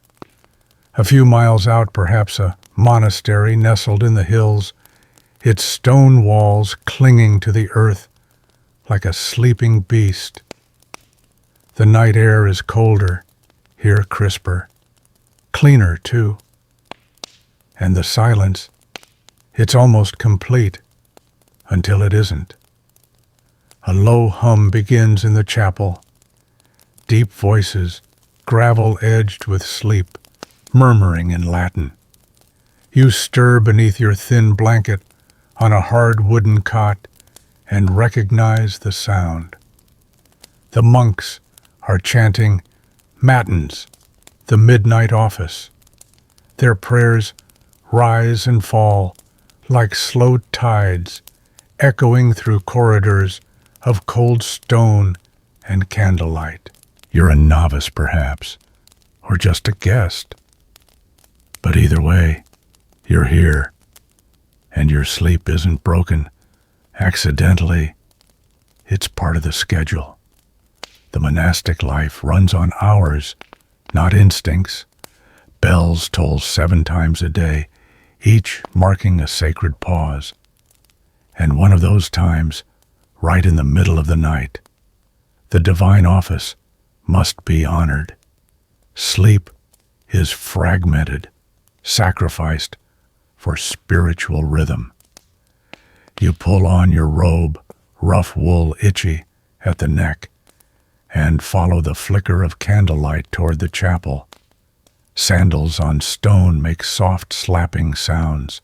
A few miles out, perhaps a monastery nestled in the hills, its stone walls clinging to the earth like a sleeping beast. The night air is colder, here crisper, cleaner too. And the silence, it's almost complete, until it isn't. A low hum begins in the chapel. Deep voices, gravel-edged with sleep, murmuring in Latin. You stir beneath your thin blanket on a hard wooden cot and recognize the sound. The monks are chanting matins, the midnight office. Their prayers rise and fall like slow tides, echoing through corridors of cold stone and candlelight. You're a novice, perhaps, or just a guest. But either way, you're here, and your sleep isn't broken accidentally. It's part of the schedule. The monastic life runs on hours, not instincts. Bells toll 7 times a day, each marking a sacred pause. And one of those times, right in the middle of the night, the divine office must be honored. Sleep is fragmented, sacrificed for spiritual rhythm. You pull on your robe, rough wool itchy at the neck, and follow the flicker of candlelight toward the chapel. Sandals on stone make soft slapping sounds.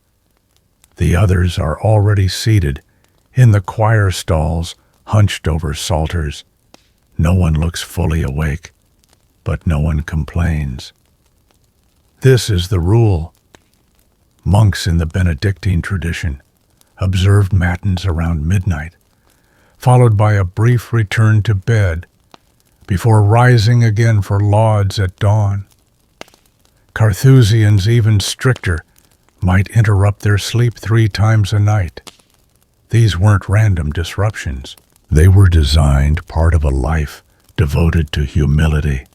The others are already seated in the choir stalls, hunched over psalters. No one looks fully awake, but no one complains. This is the rule. Monks in the Benedictine tradition observed matins around midnight, followed by a brief return to bed before rising again for lauds at dawn. Carthusians, even stricter, might interrupt their sleep 3 times a night. These weren't random disruptions. They were designed part of a life devoted to humility,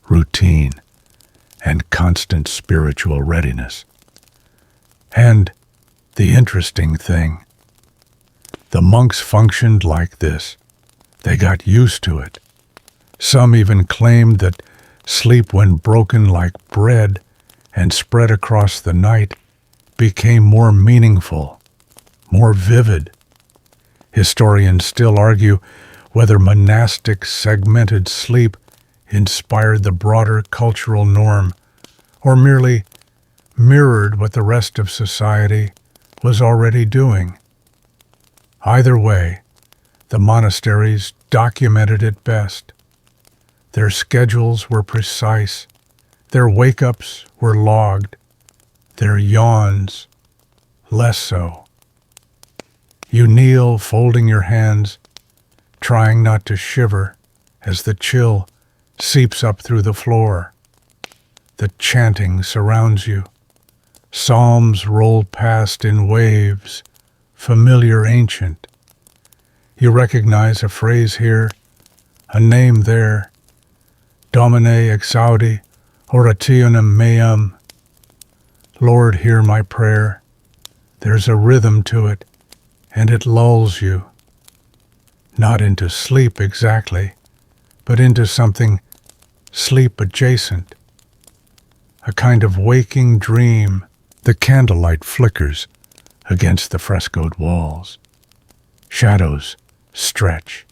routine, and constant spiritual readiness. And the interesting thing, the monks functioned like this. They got used to it. Some even claimed that sleep, when broken like bread and spread across the night, became more meaningful, more vivid. Historians still argue whether monastic segmented sleep inspired the broader cultural norm or merely mirrored what the rest of society was already doing. Either way, the monasteries documented it best. Their schedules were precise, their wake-ups were logged, their yawns less so. You kneel, folding your hands, trying not to shiver as the chill seeps up through the floor. The chanting surrounds you. Psalms roll past in waves, familiar, ancient. You recognize a phrase here, a name there. Domine exaudi orationem meam. Lord, hear my prayer. There's a rhythm to it, and it lulls you. Not into sleep exactly, but into something sleep adjacent. A kind of waking dream. The candlelight flickers against the frescoed walls. Shadows stretch.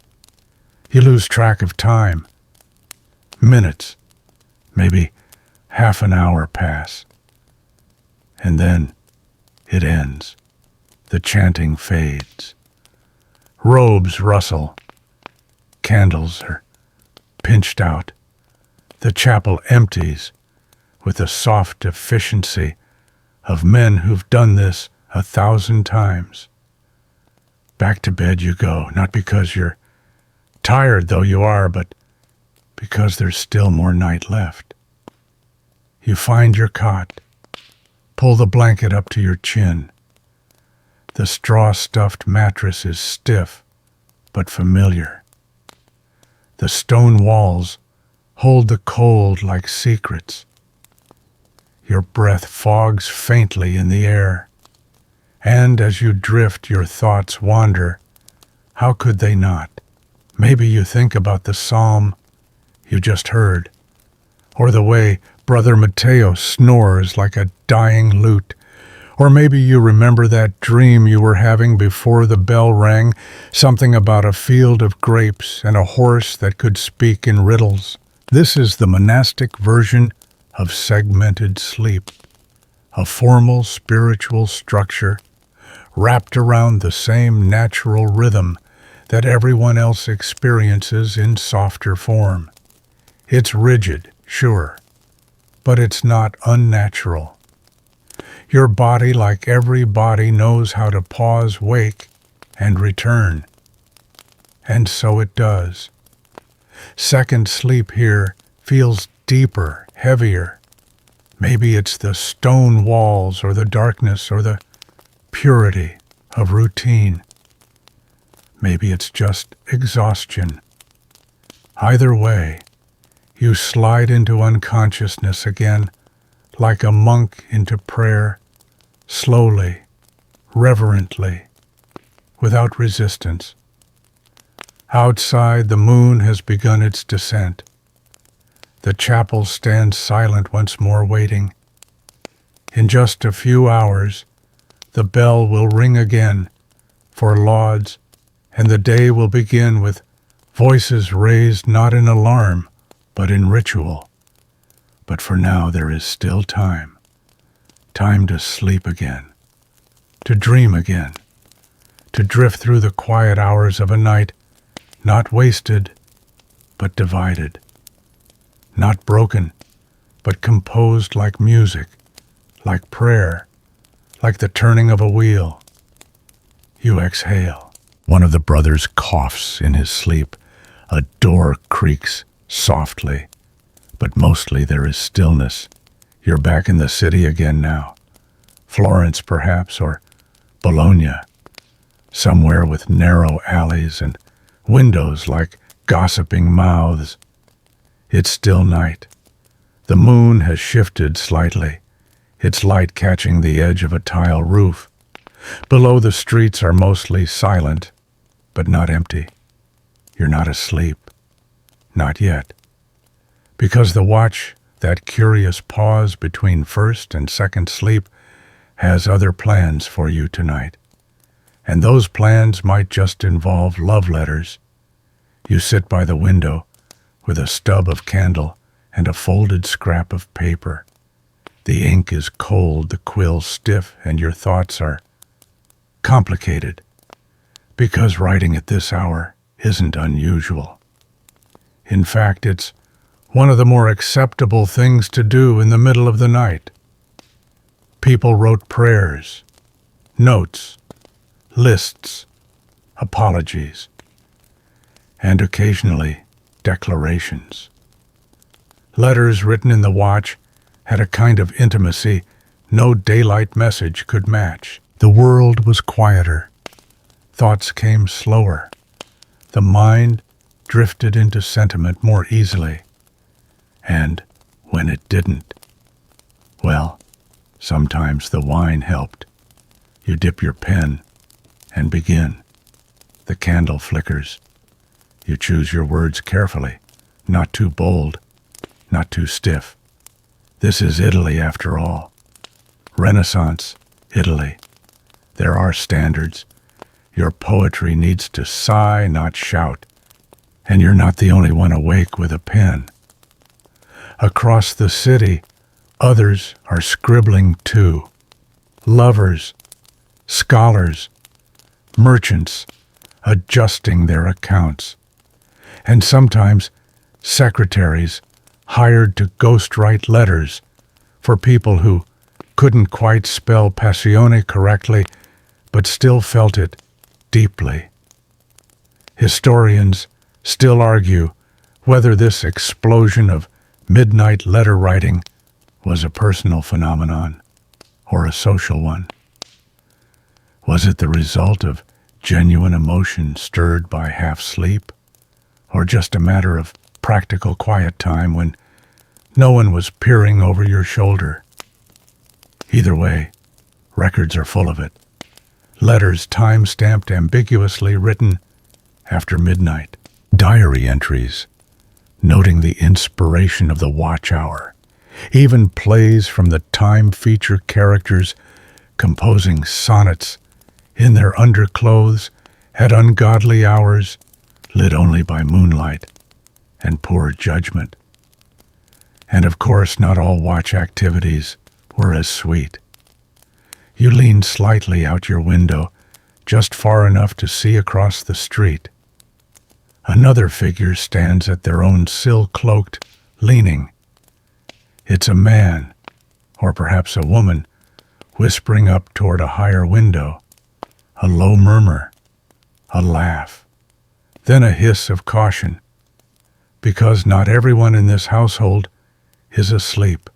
You lose track of time. Minutes, maybe half an hour pass. And then it ends. The chanting fades. Robes rustle. Candles are pinched out. The chapel empties with the soft efficiency of men who've done this 1,000 times. Back to bed you go, not because you're tired, though you are, but because there's still more night left. You find your cot, pull the blanket up to your chin. The straw-stuffed mattress is stiff, but familiar. The stone walls hold the cold like secrets. Your breath fogs faintly in the air, and as you drift, your thoughts wander. How could they not? Maybe you think about the psalm you just heard, or the way Brother Mateo snores like a dying lute, or maybe you remember that dream you were having before the bell rang, something about a field of grapes and a horse that could speak in riddles. This is the monastic version of segmented sleep, a formal spiritual structure wrapped around the same natural rhythm that everyone else experiences in softer form. It's rigid, sure, but it's not unnatural. Your body, like every body, knows how to pause, wake, and return. And so it does. Second sleep here feels deeper, heavier. Maybe it's the stone walls or the darkness or the purity of routine. Maybe it's just exhaustion. Either way, you slide into unconsciousness again, like a monk into prayer, slowly, reverently, without resistance. Outside, the moon has begun its descent. The chapel stands silent once more, waiting. In just a few hours, the bell will ring again for lauds, and the day will begin with voices raised not in alarm, but in ritual. But for now there is still time. Time to sleep again, to dream again, to drift through the quiet hours of a night, not wasted, but divided. Not broken, but composed like music, like prayer, like the turning of a wheel. You exhale. One of the brothers coughs in his sleep. A door creaks softly, but mostly there is stillness. You're back in the city again now. Florence, perhaps, or Bologna. Somewhere with narrow alleys and windows like gossiping mouths. It's still night. The moon has shifted slightly, its light catching the edge of a tile roof. Below, the streets are mostly silent, but not empty. You're not asleep. Not yet. Because the watch, that curious pause between first and second sleep, has other plans for you tonight. And those plans might just involve love letters. You sit by the window with a stub of candle and a folded scrap of paper. The ink is cold, the quill stiff, and your thoughts are complicated, because writing at this hour isn't unusual. In fact, it's one of the more acceptable things to do in the middle of the night. People wrote prayers, notes, lists, apologies, and occasionally declarations. Letters written in the watch had a kind of intimacy no daylight message could match. The world was quieter. Thoughts came slower. The mind drifted into sentiment more easily. And when it didn't, well, sometimes the wine helped. You dip your pen and begin. The candle flickers. You choose your words carefully, not too bold, not too stiff. This is Italy after all. Renaissance Italy. There are standards. Your poetry needs to sigh, not shout. And you're not the only one awake with a pen. Across the city, others are scribbling too. Lovers, scholars, merchants adjusting their accounts. And sometimes secretaries hired to ghostwrite letters for people who couldn't quite spell passione correctly, but still felt it deeply. Historians still argue whether this explosion of midnight letter writing was a personal phenomenon or a social one. Was it the result of genuine emotion stirred by half sleep, or just a matter of practical quiet time when no one was peering over your shoulder? Either way, records are full of it. Letters time-stamped ambiguously written after midnight. Diary entries noting the inspiration of the watch hour. Even plays from the time feature characters composing sonnets in their underclothes at ungodly hours, lit only by moonlight and poor judgment. And of course, not all watch activities were as sweet. You lean slightly out your window, just far enough to see across the street. Another figure stands at their own sill-cloaked, leaning. It's a man, or perhaps a woman, whispering up toward a higher window. A low murmur, a laugh, then a hiss of caution, because not everyone in this household is asleep,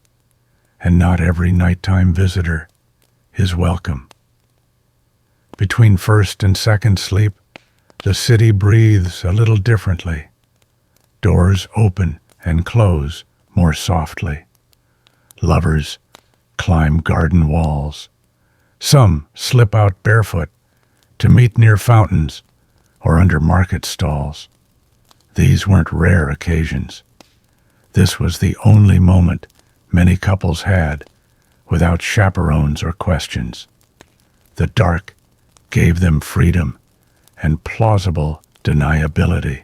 and not every nighttime visitor is welcome. Between first and second sleep, the city breathes a little differently. Doors open and close more softly. Lovers climb garden walls. Some slip out barefoot to meet near fountains or under market stalls. These weren't rare occasions. This was the only moment many couples had without chaperones or questions. The dark gave them freedom and plausible deniability.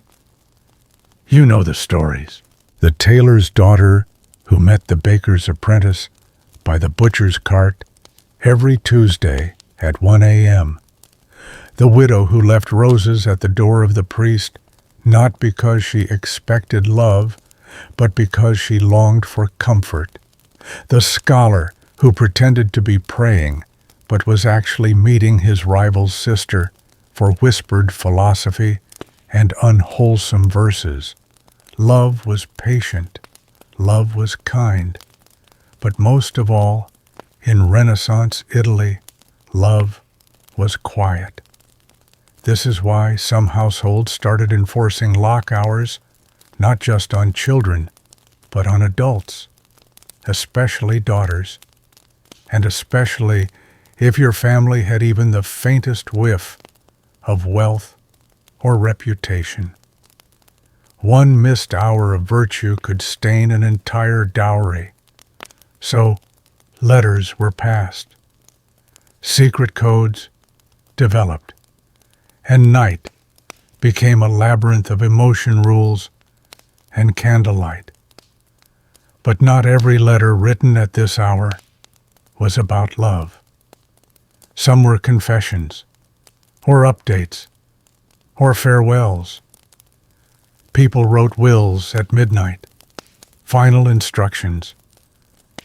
You know the stories. The tailor's daughter who met the baker's apprentice by the butcher's cart every Tuesday at 1 a.m. The widow who left roses at the door of the priest, not because she expected love, but because she longed for comfort. The scholar who pretended to be praying, but was actually meeting his rival's sister for whispered philosophy and unwholesome verses. Love was patient. Love was kind. But most of all, in Renaissance Italy, love was quiet. This is why some households started enforcing lock hours, not just on children, but on adults, especially daughters, and especially if your family had even the faintest whiff of wealth or reputation. One missed hour of virtue could stain an entire dowry. So, letters were passed. Secret codes developed. And night became a labyrinth of emotion rules and candlelight. But not every letter written at this hour was about love. Some were confessions, or updates, or farewells. People wrote wills at midnight, final instructions,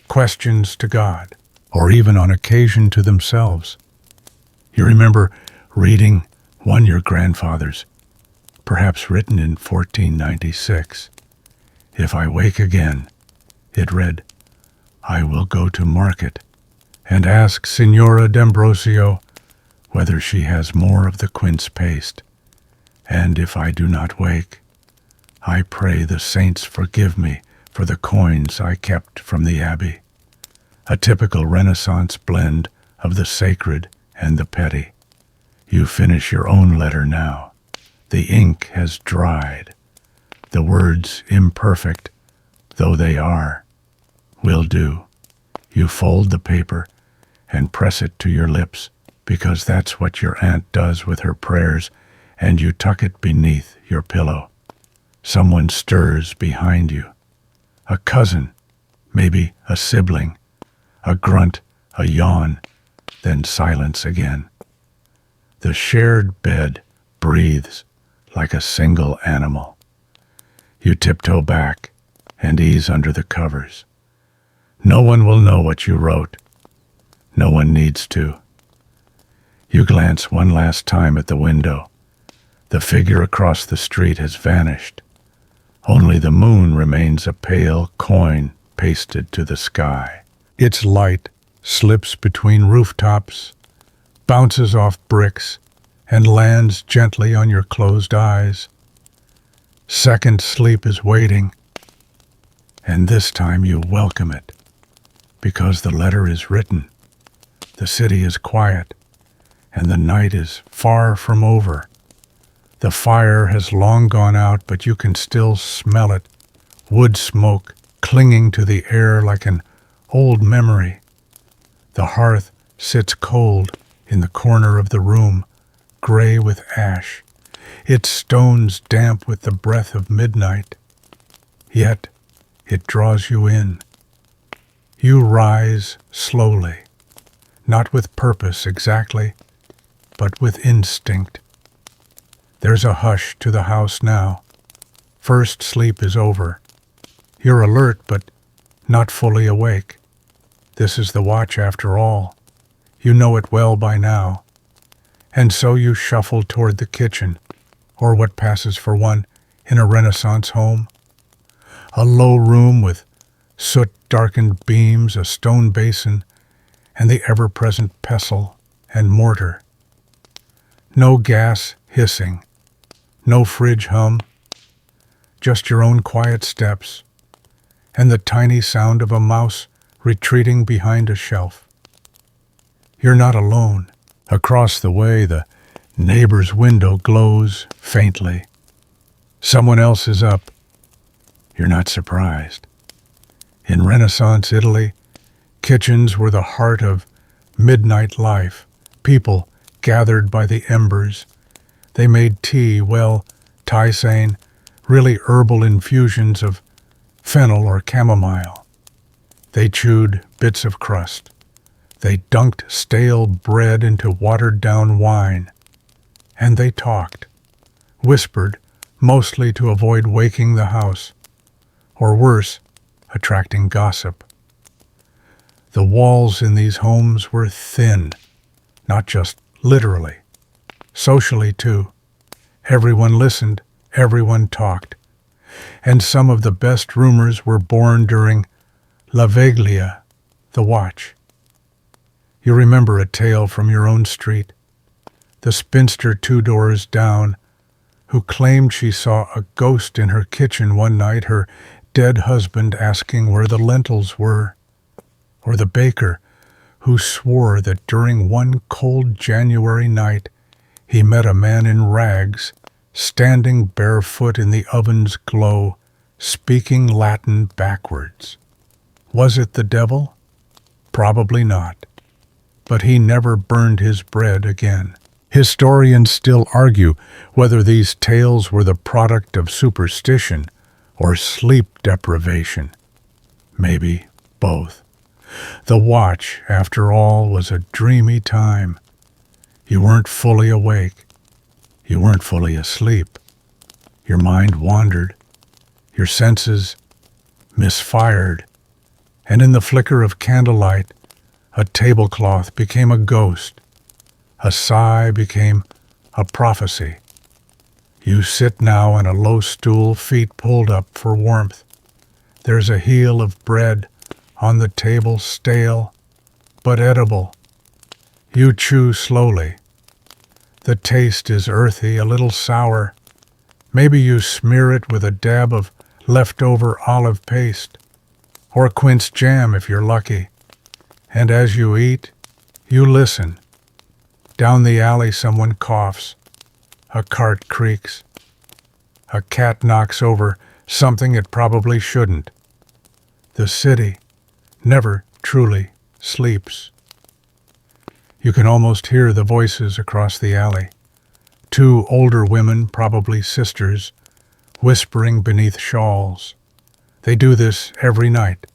questions to God, or even on occasion to themselves. You remember reading one your grandfather's, perhaps written in 1496. If I wake again, it read, I will go to market and ask Signora D'Ambrosio whether she has more of the quince paste. And if I do not wake, I pray the saints forgive me for the coins I kept from the abbey. A typical Renaissance blend of the sacred and the petty. You finish your own letter now. The ink has dried. The words, imperfect though they are, will do. You fold the paper and press it to your lips, because that's what your aunt does with her prayers, and you tuck it beneath your pillow. Someone stirs behind you. A cousin, maybe a sibling, a grunt, a yawn, then silence again. The shared bed breathes like a single animal. You tiptoe back and ease under the covers. No one will know what you wrote. No one needs to. You glance one last time at the window. The figure across the street has vanished. Only the moon remains a pale coin pasted to the sky. Its light slips between rooftops, bounces off bricks, and lands gently on your closed eyes. Second sleep is waiting, and this time you welcome it, because the letter is written. The city is quiet, and the night is far from over. The fire has long gone out, but you can still smell it, wood smoke clinging to the air like an old memory. The hearth sits cold in the corner of the room, gray with ash, its stones damp with the breath of midnight. Yet it draws you in. You rise slowly, not with purpose exactly, but with instinct. There's a hush to the house now. First sleep is over. You're alert, but not fully awake. This is the watch after all. You know it well by now. And so you shuffle toward the kitchen, or what passes for one in a Renaissance home. A low room with soot-darkened beams, a stone basin, and the ever-present pestle and mortar. No gas hissing, no fridge hum, just your own quiet steps, and the tiny sound of a mouse retreating behind a shelf. You're not alone. Across the way, the neighbor's window glows faintly. Someone else is up. You're not surprised. In Renaissance Italy, kitchens were the heart of midnight life. People gathered by the embers. They made tea, well, tisane, really herbal infusions of fennel or chamomile. They chewed bits of crust. They dunked stale bread into watered-down wine. And they talked, whispered, mostly to avoid waking the house, or worse, attracting gossip. The walls in these homes were thin, not just literally, socially too. Everyone listened, everyone talked, and some of the best rumors were born during la veglia, the watch. You remember a tale from your own street, the spinster 2 doors down, who claimed she saw a ghost in her kitchen one night, her dead husband asking where the lentils were, or the baker who swore that during one cold January night he met a man in rags standing barefoot in the oven's glow, speaking Latin backwards. Was it the devil? Probably not. But he never burned his bread again. Historians still argue whether these tales were the product of superstition or sleep deprivation. Maybe both. The watch, after all, was a dreamy time. You weren't fully awake. You weren't fully asleep. Your mind wandered. Your senses misfired. And in the flicker of candlelight, a tablecloth became a ghost. A sigh became a prophecy. You sit now on a low stool, feet pulled up for warmth. There's a heel of bread on the table, stale but edible. You chew slowly. The taste is earthy, a little sour. Maybe you smear it with a dab of leftover olive paste, or quince jam if you're lucky. And as you eat, you listen. Down the alley someone coughs. A cart creaks. A cat knocks over something it probably shouldn't. The city never truly sleeps. You can almost hear the voices across the alley. Two older women, probably sisters, whispering beneath shawls. They do this every night.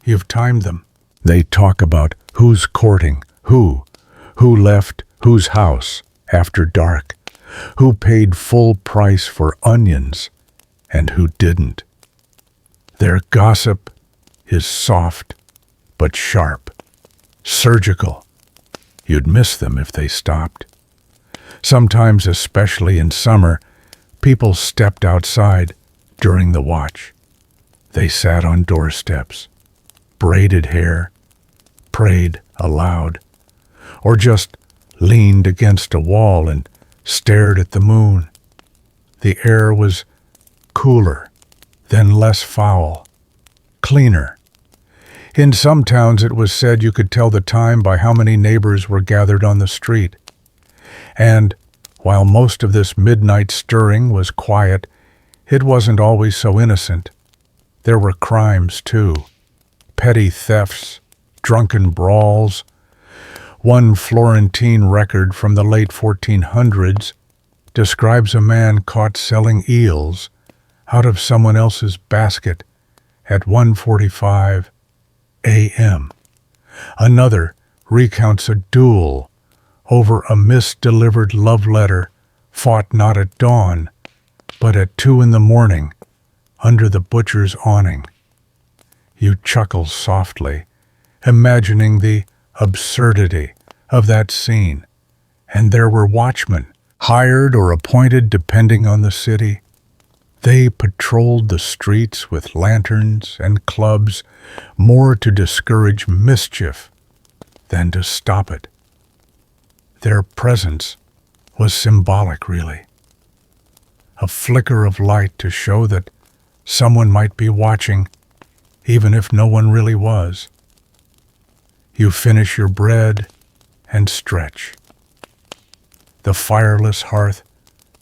You've timed them. They talk about who's courting who left whose house after dark, who paid full price for onions and who didn't. Their gossip is soft but sharp, surgical. You'd miss them if they stopped. Sometimes, especially in summer, people stepped outside during the watch. They sat on doorsteps, braided hair, prayed aloud, or just leaned against a wall and stared at the moon. The air was cooler, then less foul, cleaner. In some towns it was said you could tell the time by how many neighbors were gathered on the street. And while most of this midnight stirring was quiet, it wasn't always so innocent. There were crimes, too. Petty thefts, drunken brawls. One Florentine record from the late 1400s describes a man caught selling eels out of someone else's basket at 1:45 a.m. Another recounts a duel over a misdelivered love letter fought not at dawn, but at 2 a.m. under the butcher's awning. You chuckle softly, imagining the absurdity of that scene. And there were watchmen, hired or appointed depending on the city. They patrolled the streets with lanterns and clubs, more to discourage mischief than to stop it. Their presence was symbolic, really. A flicker of light to show that someone might be watching, even if no one really was. You finish your bread and stretch. The fireless hearth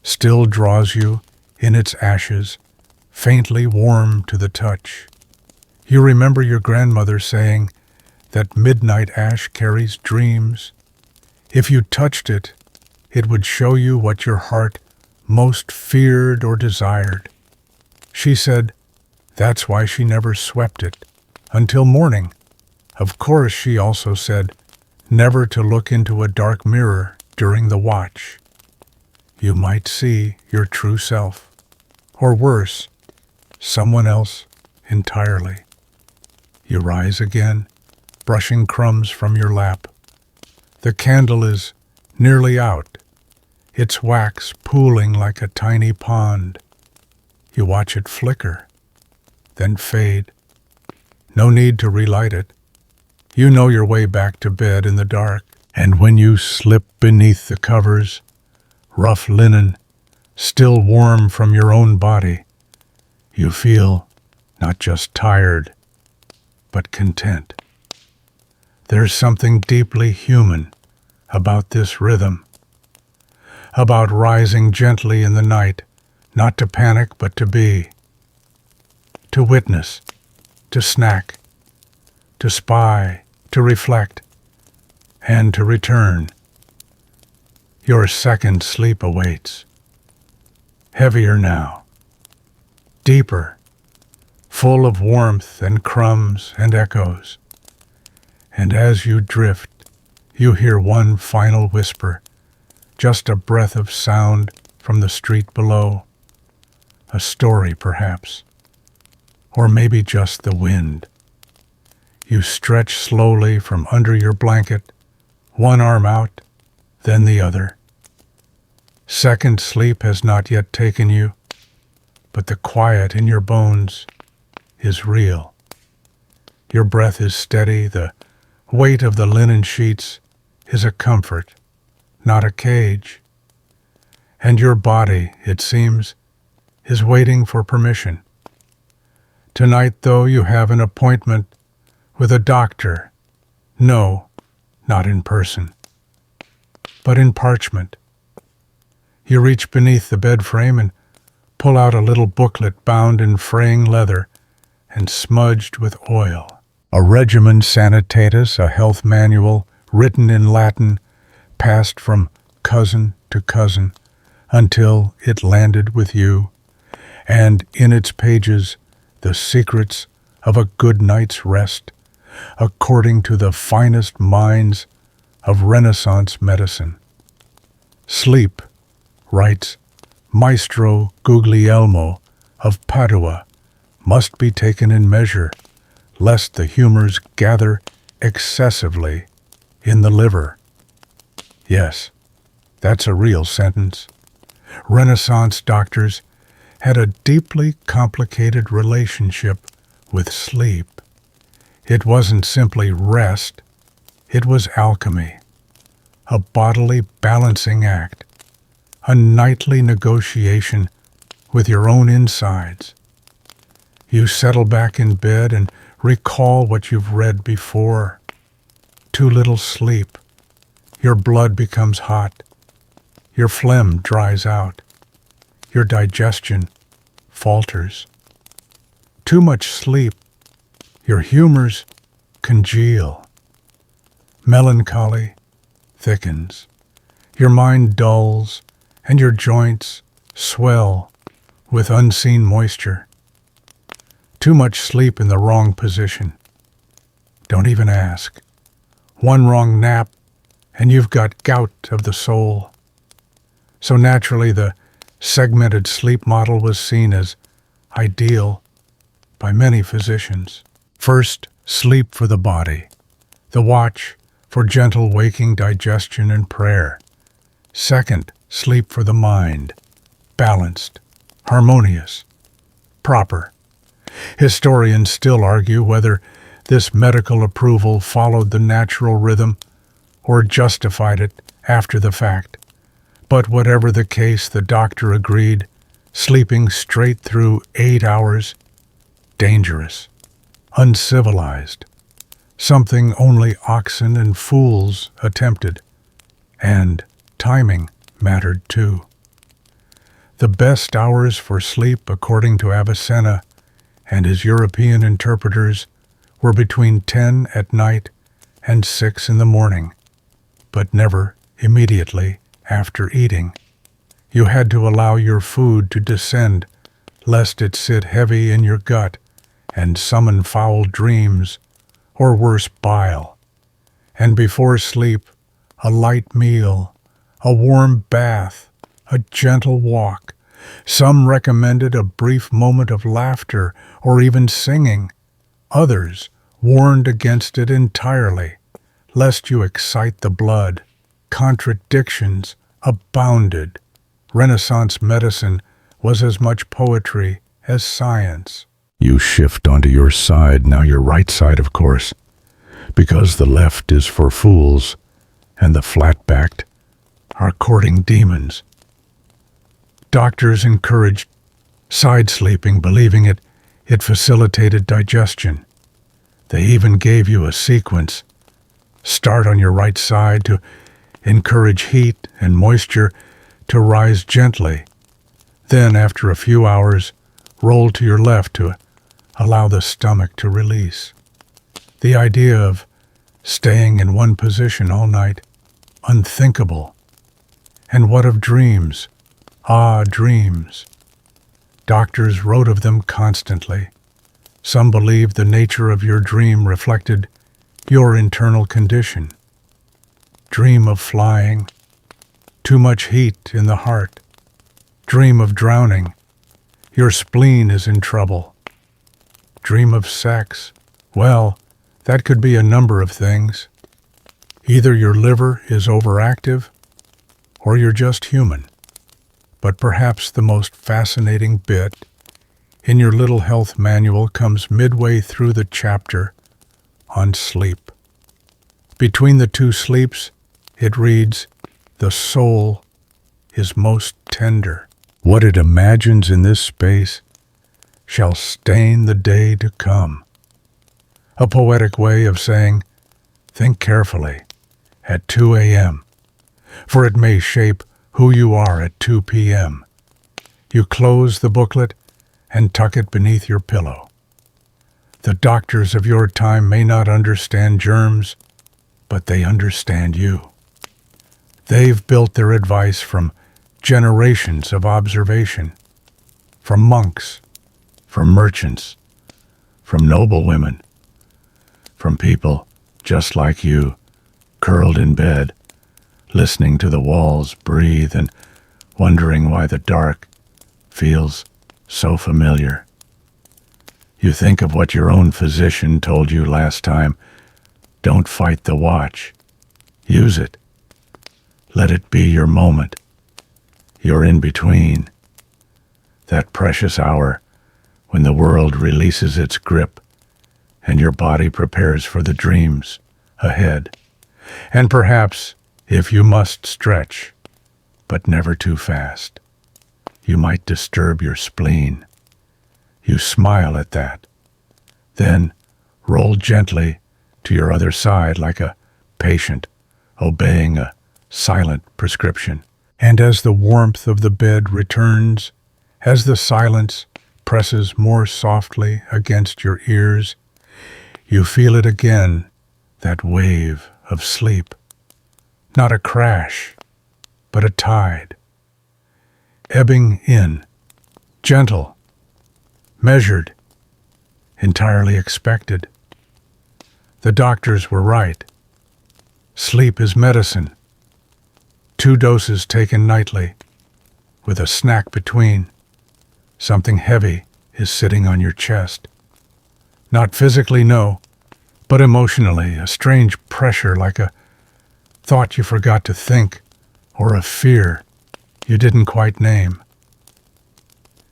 still draws you in its ashes, faintly warm to the touch. You remember your grandmother saying that midnight ash carries dreams. If you touched it, it would show you what your heart most feared or desired. She said that's why she never swept it until morning. Of course, she also said never to look into a dark mirror during the watch. You might see your true self, or worse, someone else entirely. You rise again, brushing crumbs from your lap. The candle is nearly out, its wax pooling like a tiny pond. You watch it flicker, then fade. No need to relight it. You know your way back to bed in the dark, and when you slip beneath the covers, rough linen, still warm from your own body, you feel not just tired, but content. There's something deeply human about this rhythm. about rising gently in the night, not to panic but to be, to witness, to snack, to spy, to reflect, and to return. Your second sleep awaits. Heavier now, deeper, full of warmth and crumbs and echoes. And as you drift, you hear one final whisper, just a breath of sound from the street below. A story, perhaps, or maybe just the wind. You stretch slowly from under your blanket, one arm out, then the other. Second sleep has not yet taken you, but the quiet in your bones is real. Your breath is steady, the weight of the linen sheets is a comfort, not a cage. And your body, it seems, is waiting for permission. Tonight, though, you have an appointment with a doctor. No, not in person, but in parchment. You reach beneath the bed frame and pull out a little booklet bound in fraying leather and smudged with oil. A regimen sanitatis, a health manual written in Latin, passed from cousin to cousin until it landed with you, and in its pages the secrets of a good night's rest, according to the finest minds of Renaissance medicine. Sleep, writes Maestro Guglielmo of Padua, must be taken in measure, lest the humors gather excessively in the liver. Yes, that's a real sentence. Renaissance doctors had a deeply complicated relationship with sleep. It wasn't simply rest, it was alchemy, a bodily balancing act, a nightly negotiation with your own insides. You settle back in bed and recall what you've read before. Too little sleep. Your blood becomes hot. Your phlegm dries out. Your digestion falters. Too much sleep. Your humors congeal. Melancholy thickens. Your mind dulls, and your joints swell with unseen moisture. Too much sleep in the wrong position. Don't even ask. One wrong nap, and you've got gout of the soul. So naturally, the segmented sleep model was seen as ideal by many physicians. First, sleep for the body, the watch for gentle waking digestion and prayer. Second, sleep for the mind, balanced, harmonious, proper. Historians still argue whether this medical approval followed the natural rhythm or justified it after the fact. But whatever the case, the doctor agreed, sleeping straight through 8 hours, dangerous, uncivilized, something only oxen and fools attempted, and timing mattered too. The best hours for sleep, according to Avicenna and his European interpreters, were between 10 at night and 6 in the morning, but never immediately after eating. You had to allow your food to descend, lest it sit heavy in your gut and summon foul dreams, or worse, bile. And before sleep, a light meal, a warm bath, a gentle walk. Some recommended a brief moment of laughter or even singing. Others warned against it entirely, lest you excite the blood. Contradictions abounded. Renaissance medicine was as much poetry as science. You shift onto your side, now your right side, of course, because the left is for fools, and the flat-backed are courting demons. Doctors encouraged side sleeping, believing it facilitated digestion. They even gave you a sequence. Start on your right side to encourage heat and moisture, to rise gently. Then, after a few hours, roll to your left to allow the stomach to release. The idea of staying in one position all night, unthinkable. And what of dreams? Ah, dreams. Doctors wrote of them constantly. Some believed the nature of your dream reflected your internal condition. Dream of flying, too much heat in the heart. Dream of drowning, your spleen is in trouble. Dream of sex, well, that could be a number of things. Either your liver is overactive, or you're just human. But perhaps the most fascinating bit in your little health manual comes midway through the chapter on sleep. Between the two sleeps, it reads, "The soul is most tender. What it imagines in this space shall stain the day to come." A poetic way of saying, think carefully at 2 a.m., for it may shape who you are at 2 p.m. You close the booklet and tuck it beneath your pillow. The doctors of your time may not understand germs, but they understand you. They've built their advice from generations of observation, from monks, from merchants, from noble women, from people just like you, curled in bed, listening to the walls breathe and wondering why the dark feels so familiar. You think of what your own physician told you last time. Don't fight the watch. Use it. Let it be your moment. Your in-between. That precious hour when the world releases its grip and your body prepares for the dreams ahead. And perhaps, if you must stretch, but never too fast, you might disturb your spleen. You smile at that. Then roll gently to your other side like a patient obeying a silent prescription. And as the warmth of the bed returns, as the silence presses more softly against your ears, you feel it again, that wave of sleep. Not a crash, but a tide. Ebbing in, gentle, measured, entirely expected. The doctors were right. Sleep is medicine. 2 doses taken nightly, with a snack between. Something heavy is sitting on your chest. Not physically, no, but emotionally, a strange pressure like a thought you forgot to think, or a fear you didn't quite name.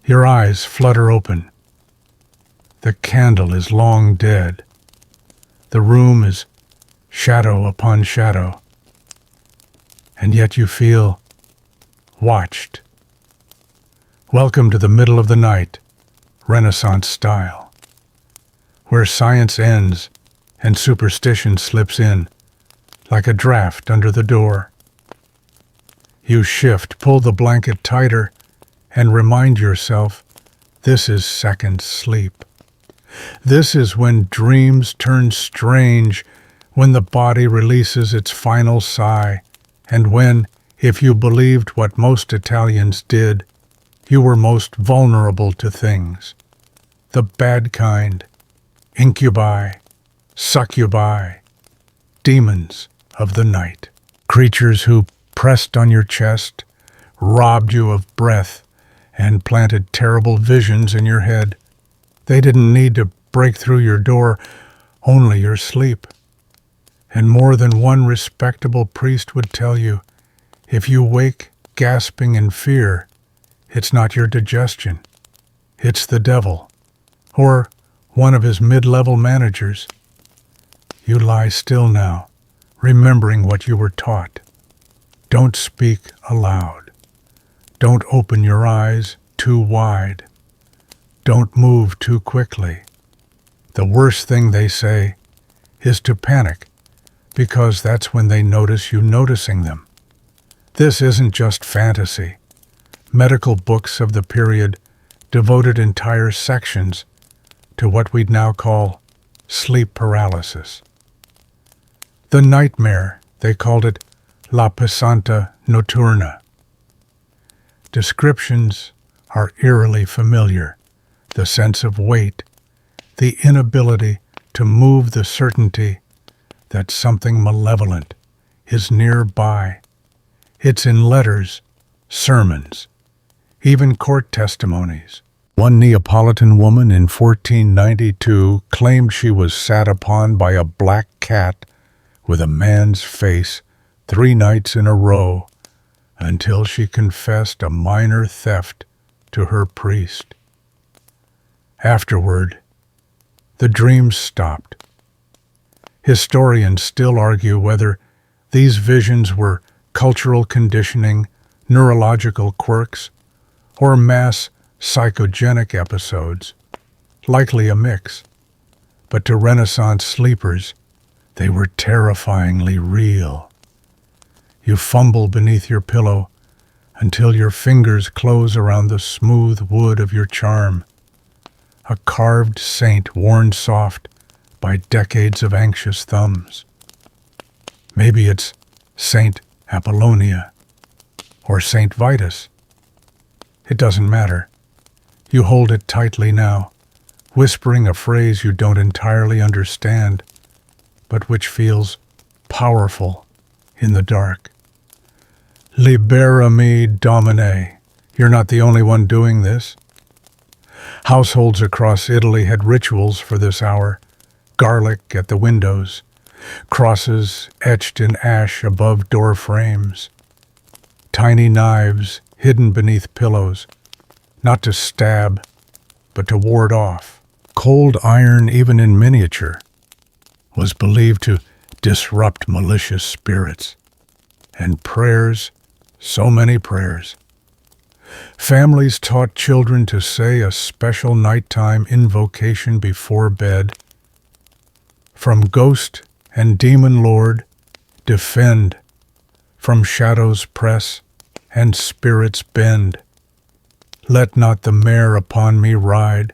Your eyes flutter open. The candle is long dead. The room is shadow upon shadow. And yet you feel watched. Welcome to the middle of the night, Renaissance style, where science ends and superstition slips in like a draft under the door. You shift, pull the blanket tighter, and remind yourself this is second sleep. This is when dreams turn strange, when the body releases its final sigh, and when, if you believed what most Italians did, you were most vulnerable to things. The bad kind, incubi, succubi, demons of the night. Creatures who pressed on your chest, robbed you of breath, and planted terrible visions in your head. They didn't need to break through your door, only your sleep. And more than one respectable priest would tell you, if you wake gasping in fear, it's not your digestion, it's the devil, or one of his mid-level managers. You lie still now, remembering what you were taught. Don't speak aloud. Don't open your eyes too wide. Don't move too quickly. The worst thing they say is to panic, because that's when they notice you noticing them. This isn't just fantasy. Medical books of the period devoted entire sections to what we'd now call sleep paralysis. The nightmare, they called it la pesanta notturna. Descriptions are eerily familiar. The sense of weight, the inability to move, the certainty that something malevolent is nearby. It's in letters, sermons, even court testimonies. One Neapolitan woman in 1492 claimed she was sat upon by a black cat with a man's face 3 nights in a row until she confessed a minor theft to her priest. Afterward, the dreams stopped. Historians still argue whether these visions were cultural conditioning, neurological quirks, or mass psychogenic episodes, likely a mix. But to Renaissance sleepers, they were terrifyingly real. You fumble beneath your pillow until your fingers close around the smooth wood of your charm, a carved saint worn soft by decades of anxious thumbs. Maybe it's Saint Apollonia or Saint Vitus. It doesn't matter. You hold it tightly now, whispering a phrase you don't entirely understand, but which feels powerful in the dark. Libera me, Domine. You're not the only one doing this. Households across Italy had rituals for this hour. Garlic at the windows, crosses etched in ash above door frames, tiny knives hidden beneath pillows, not to stab, but to ward off. Cold iron, even in miniature, was believed to disrupt malicious spirits. And prayers, so many prayers. Families taught children to say a special nighttime invocation before bed. From ghost and demon lord, defend. From shadows press and spirits bend. Let not the mare upon me ride.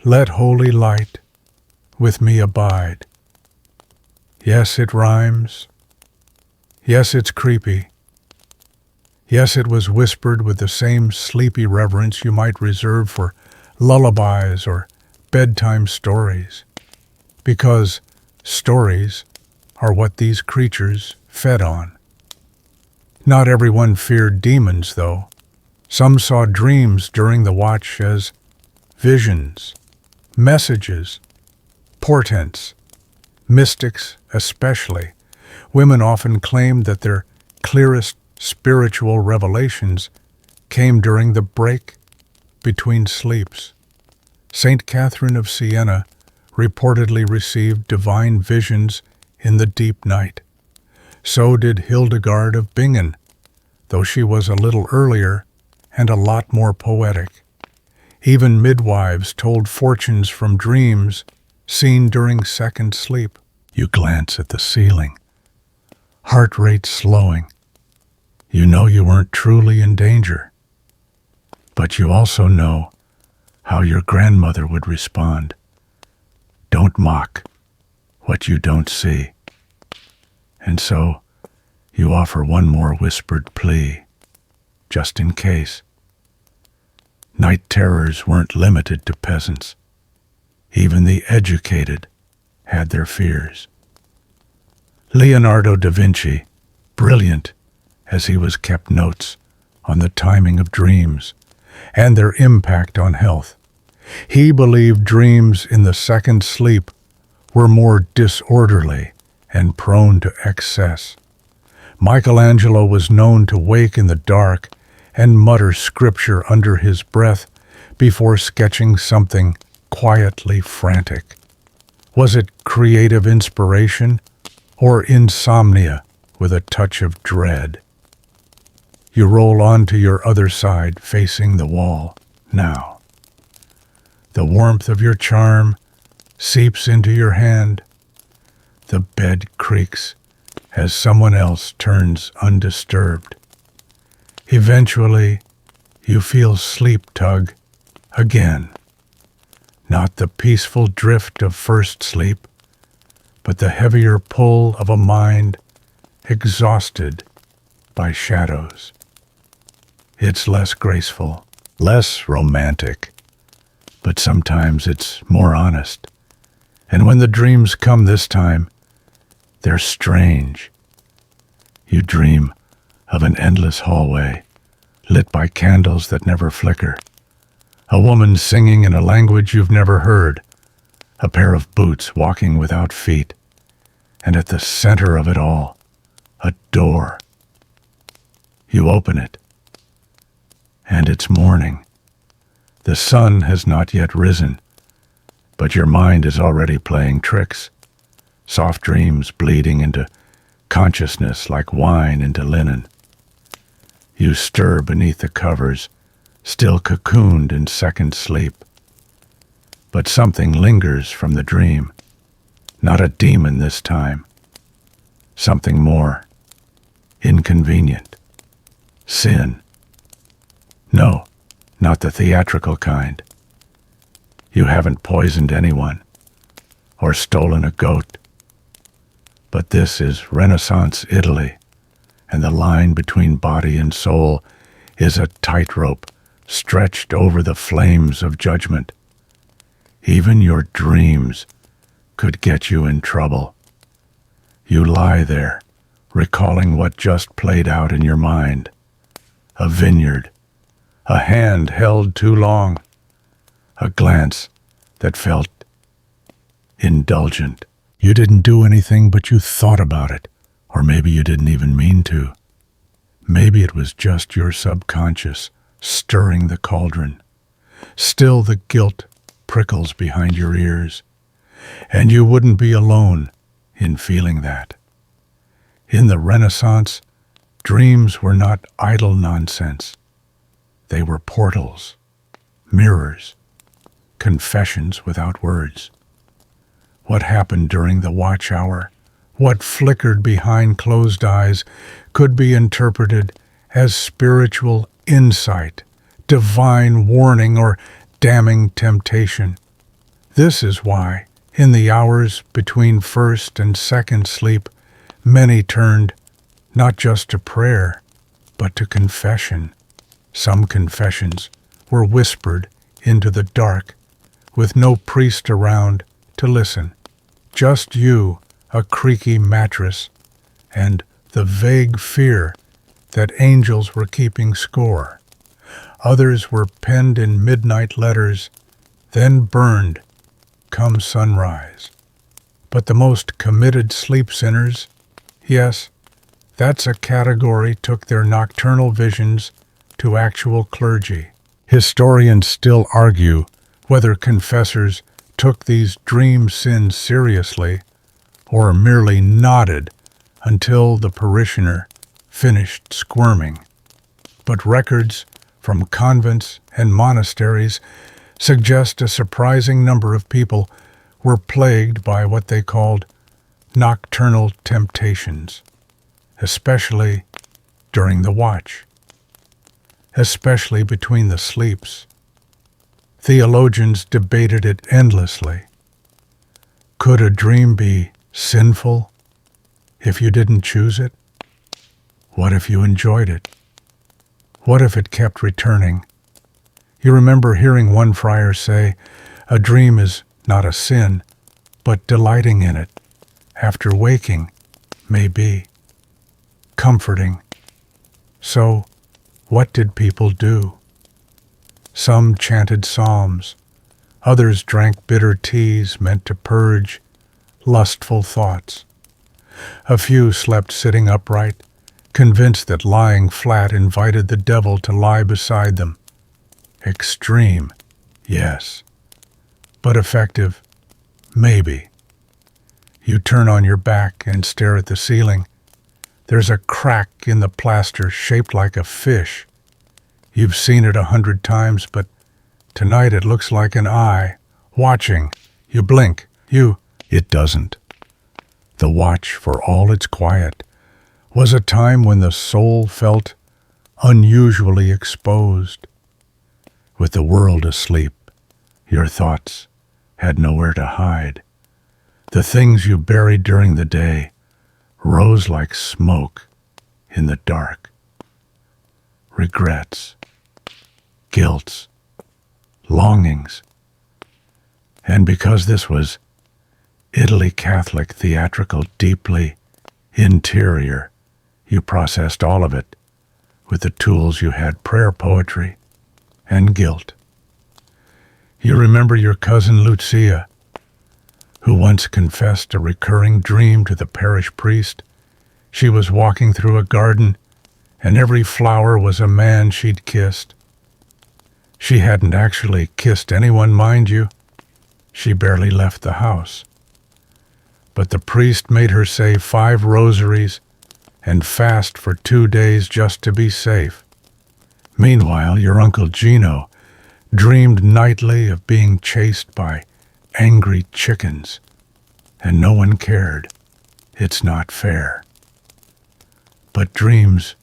Let holy light with me abide. Yes, it rhymes. Yes, it's creepy. Yes, it was whispered with the same sleepy reverence you might reserve for lullabies or bedtime stories. Because stories are what these creatures fed on. Not everyone feared demons, though. Some saw dreams during the watch as visions, messages, portents. Mystics especially. Women often claimed that their clearest spiritual revelations came during the break between sleeps. Saint Catherine of Siena reportedly received divine visions in the deep night. So did Hildegard of Bingen, though she was a little earlier and a lot more poetic. Even midwives told fortunes from dreams seen during second sleep. You glance at the ceiling, heart rate slowing. You know you weren't truly in danger. But you also know how your grandmother would respond. Don't mock what you don't see. And so you offer one more whispered plea, just in case. Night terrors weren't limited to peasants. Even the educated had their fears. Leonardo da Vinci, brilliant as he was, kept notes on the timing of dreams and their impact on health. He believed dreams in the second sleep were more disorderly and prone to excess. Michelangelo was known to wake in the dark and mutter scripture under his breath before sketching something quietly frantic. Was it creative inspiration or insomnia with a touch of dread? You roll on to your other side, facing the wall now. The warmth of your charm seeps into your hand. The bed creaks as someone else turns undisturbed. Eventually, you feel sleep tug again. Not the peaceful drift of first sleep, but the heavier pull of a mind exhausted by shadows. It's less graceful, less romantic, but sometimes it's more honest. And when the dreams come this time, they're strange. You dream of an endless hallway, lit by candles that never flicker, a woman singing in a language you've never heard, a pair of boots walking without feet, and at the center of it all, a door. You open it, and it's morning. The sun has not yet risen, but your mind is already playing tricks, soft dreams bleeding into consciousness like wine into linen. You stir beneath the covers, still cocooned in second sleep. But something lingers from the dream, not a demon this time. Something more inconvenient. Sin. No, not the theatrical kind. You haven't poisoned anyone or stolen a goat. But this is Renaissance Italy, and the line between body and soul is a tightrope stretched over the flames of judgment. Even your dreams could get you in trouble. You lie there, recalling what just played out in your mind. A vineyard, a hand held too long, a glance that felt indulgent. You didn't do anything, but you thought about it, or maybe you didn't even mean to. Maybe it was just your subconscious stirring the cauldron. Still, the guilt prickles behind your ears, and you wouldn't be alone in feeling that. In the Renaissance, dreams were not idle nonsense. They were portals, mirrors, confessions without words. What happened during the watch hour, what flickered behind closed eyes, could be interpreted as spiritual insight, divine warning, or damning temptation. This is why, in the hours between first and second sleep, many turned not just to prayer, but to confession. Some confessions were whispered into the dark, with no priest around to listen. Just you, a creaky mattress, and the vague fear that angels were keeping score. Others were penned in midnight letters, then burned come sunrise. But the most committed sleep sinners, yes, that's a category, took their nocturnal visions to actual clergy. Historians still argue whether confessors took these dream sins seriously or merely nodded until the parishioner finished squirming. But records from convents and monasteries suggest a surprising number of people were plagued by what they called nocturnal temptations, especially during the watch, especially between the sleeps. Theologians debated it endlessly. Could a dream be sinful if you didn't choose it? What if you enjoyed it? What if it kept returning? You remember hearing one friar say, a dream is not a sin, but delighting in it, after waking, may be comforting. So, what did people do? Some chanted psalms, others drank bitter teas meant to purge lustful thoughts. A few slept sitting upright, convinced that lying flat invited the devil to lie beside them. Extreme, yes, but effective, maybe. You turn on your back and stare at the ceiling. There's a crack in the plaster shaped like a fish. You've seen it 100 times, but tonight it looks like an eye, watching. You blink. It doesn't. The watch, for all its quiet, was a time when the soul felt unusually exposed. With the world asleep, your thoughts had nowhere to hide. The things you buried during the day rose like smoke in the dark. Regrets, guilts, longings. And because this was Italy Catholic theatrical, deeply interior, you processed all of it with the tools you had: prayer, poetry, and guilt. You remember your cousin Lucia, who once confessed a recurring dream to the parish priest. She was walking through a garden, and every flower was a man she'd kissed. She hadn't actually kissed anyone, mind you. She barely left the house. But the priest made her say 5 rosaries and fast for 2 days just to be safe. Meanwhile, your Uncle Gino dreamed nightly of being chased by angry chickens, and no one cared. It's not fair. But dreams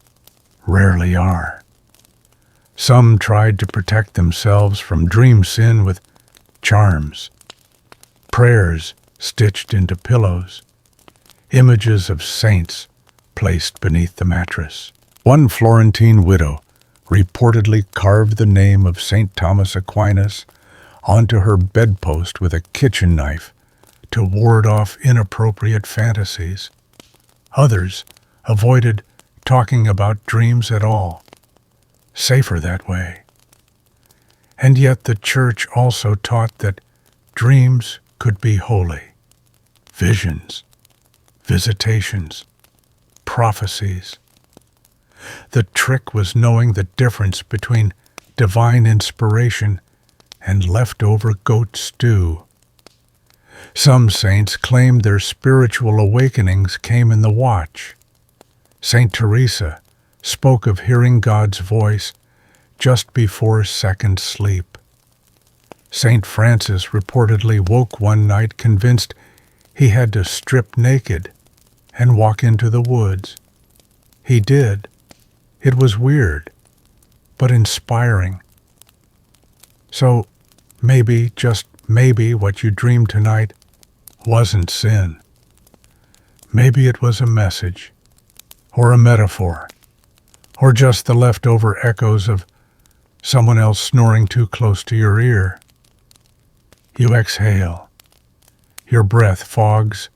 rarely are. Some tried to protect themselves from dream sin with charms, prayers stitched into pillows, images of saints placed beneath the mattress. One Florentine widow reportedly carved the name of St. Thomas Aquinas onto her bedpost with a kitchen knife to ward off inappropriate fantasies. Others avoided talking about dreams at all. Safer that way. And yet the Church also taught that dreams could be holy. Visions, visitations, prophecies. The trick was knowing the difference between divine inspiration and leftover goat stew. Some saints claimed their spiritual awakenings came in the watch. Saint Teresa spoke of hearing God's voice just before second sleep. Saint Francis reportedly woke one night convinced he had to strip naked and walk into the woods. He did. It was weird, but inspiring. So maybe, just maybe, what you dreamed tonight wasn't sin. Maybe it was a message, or a metaphor, or just the leftover echoes of someone else snoring too close to your ear. You exhale. Your breath fogs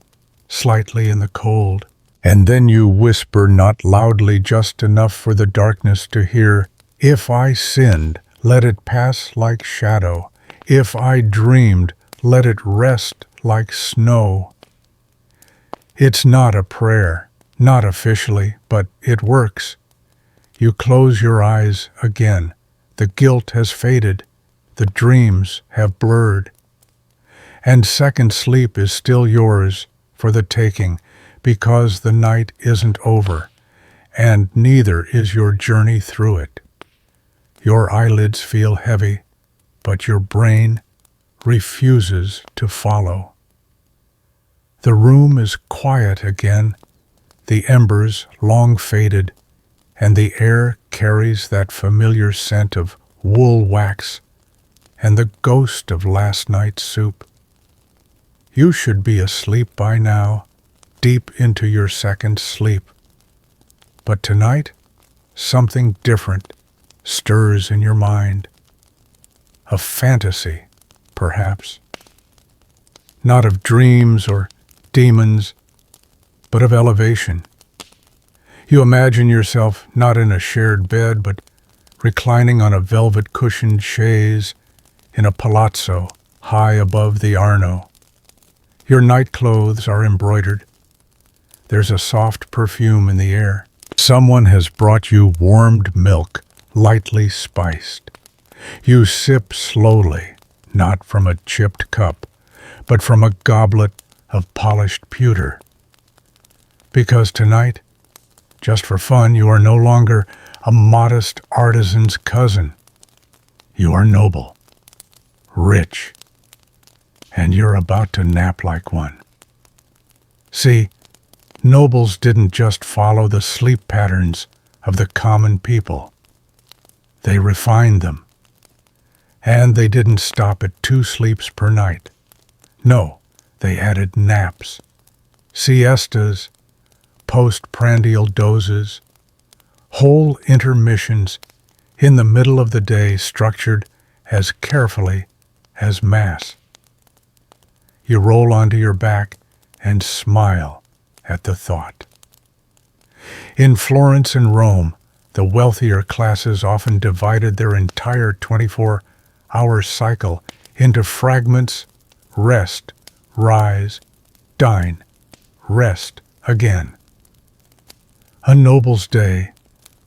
slightly in the cold, and then you whisper, not loudly, just enough for the darkness to hear, "If I sinned, let it pass like shadow. If I dreamed, let it rest like snow." It's not a prayer, not officially, but it works. You close your eyes again. The guilt has faded. The dreams have blurred. And second sleep is still yours for the taking, because the night isn't over, and neither is your journey through it. Your eyelids feel heavy, but your brain refuses to follow. The room is quiet again, the embers long faded, and the air carries that familiar scent of wool wax and the ghost of last night's soup. You should be asleep by now, deep into your second sleep. But tonight, something different stirs in your mind. A fantasy, perhaps. Not of dreams or demons, but of elevation. You imagine yourself not in a shared bed, but reclining on a velvet-cushioned chaise in a palazzo high above the Arno. Your nightclothes are embroidered. There's a soft perfume in the air. Someone has brought you warmed milk, lightly spiced. You sip slowly, not from a chipped cup, but from a goblet of polished pewter. Because tonight, just for fun, you are no longer a modest artisan's cousin. You are noble, rich, and you're about to nap like one. See, nobles didn't just follow the sleep patterns of the common people. They refined them. And they didn't stop at 2 sleeps per night. No, they added naps, siestas, postprandial dozes, whole intermissions in the middle of the day structured as carefully as Mass. You roll onto your back and smile at the thought. In Florence and Rome, the wealthier classes often divided their entire 24-hour cycle into fragments: rest, rise, dine, rest again. A noble's day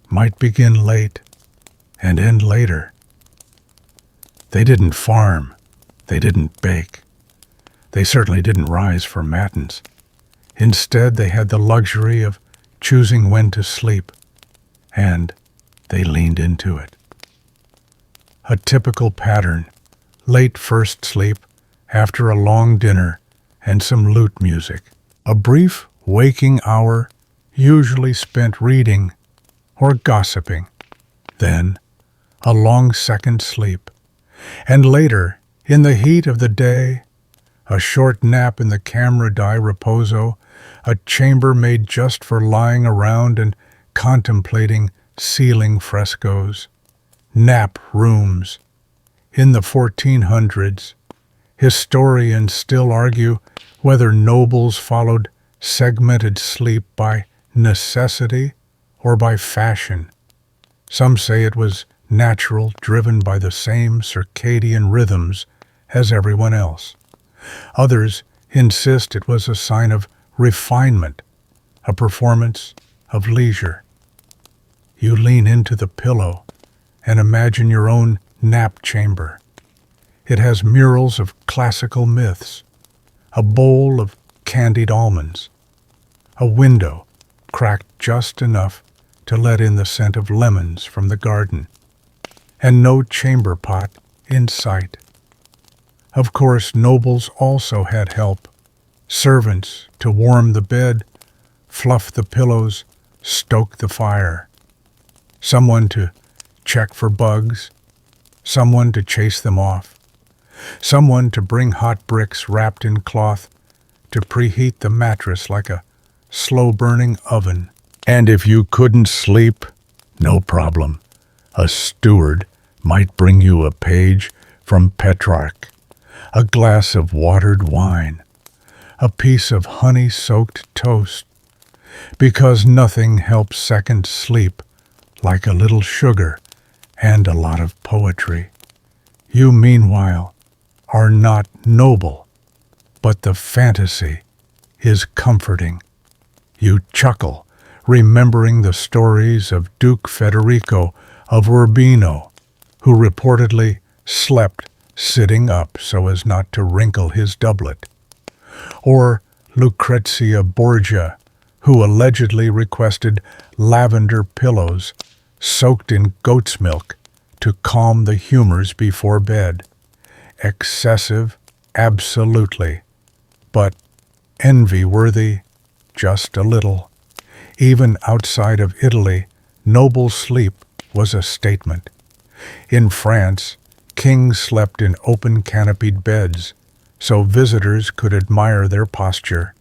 might begin late and end later. They didn't farm, they didn't bake. They certainly didn't rise for matins. Instead, they had the luxury of choosing when to sleep, and they leaned into it. A typical pattern: late first sleep after a long dinner and some lute music. A brief waking hour, usually spent reading or gossiping. Then a long second sleep. And later, in the heat of the day, a short nap in the camera di riposo, a chamber made just for lying around and contemplating ceiling frescoes. Nap rooms. In the 1400s, historians still argue whether nobles followed segmented sleep by necessity or by fashion. Some say it was natural, driven by the same circadian rhythms as everyone else. Others insist it was a sign of refinement, a performance of leisure. You lean into the pillow and imagine your own nap chamber. It has murals of classical myths, a bowl of candied almonds, a window cracked just enough to let in the scent of lemons from the garden, and no chamber pot in sight. Of course, nobles also had help: servants to warm the bed, fluff the pillows, stoke the fire, someone to check for bugs, someone to chase them off, someone to bring hot bricks wrapped in cloth to preheat the mattress like a slow-burning oven. And if you couldn't sleep, no problem. A steward might bring you a page from Petrarch, a glass of watered wine, a piece of honey-soaked toast, because nothing helps second sleep like a little sugar and a lot of poetry. You, meanwhile, are not noble, but the fantasy is comforting. You chuckle, remembering the stories of Duke Federico of Urbino, who reportedly slept sitting up so as not to wrinkle his doublet, or Lucrezia Borgia, who allegedly requested lavender pillows soaked in goat's milk to calm the humors before bed. Excessive, absolutely, but envy-worthy just a little. Even outside of Italy, noble sleep was a statement. In France, kings slept in open-canopied beds, so visitors could admire their posture.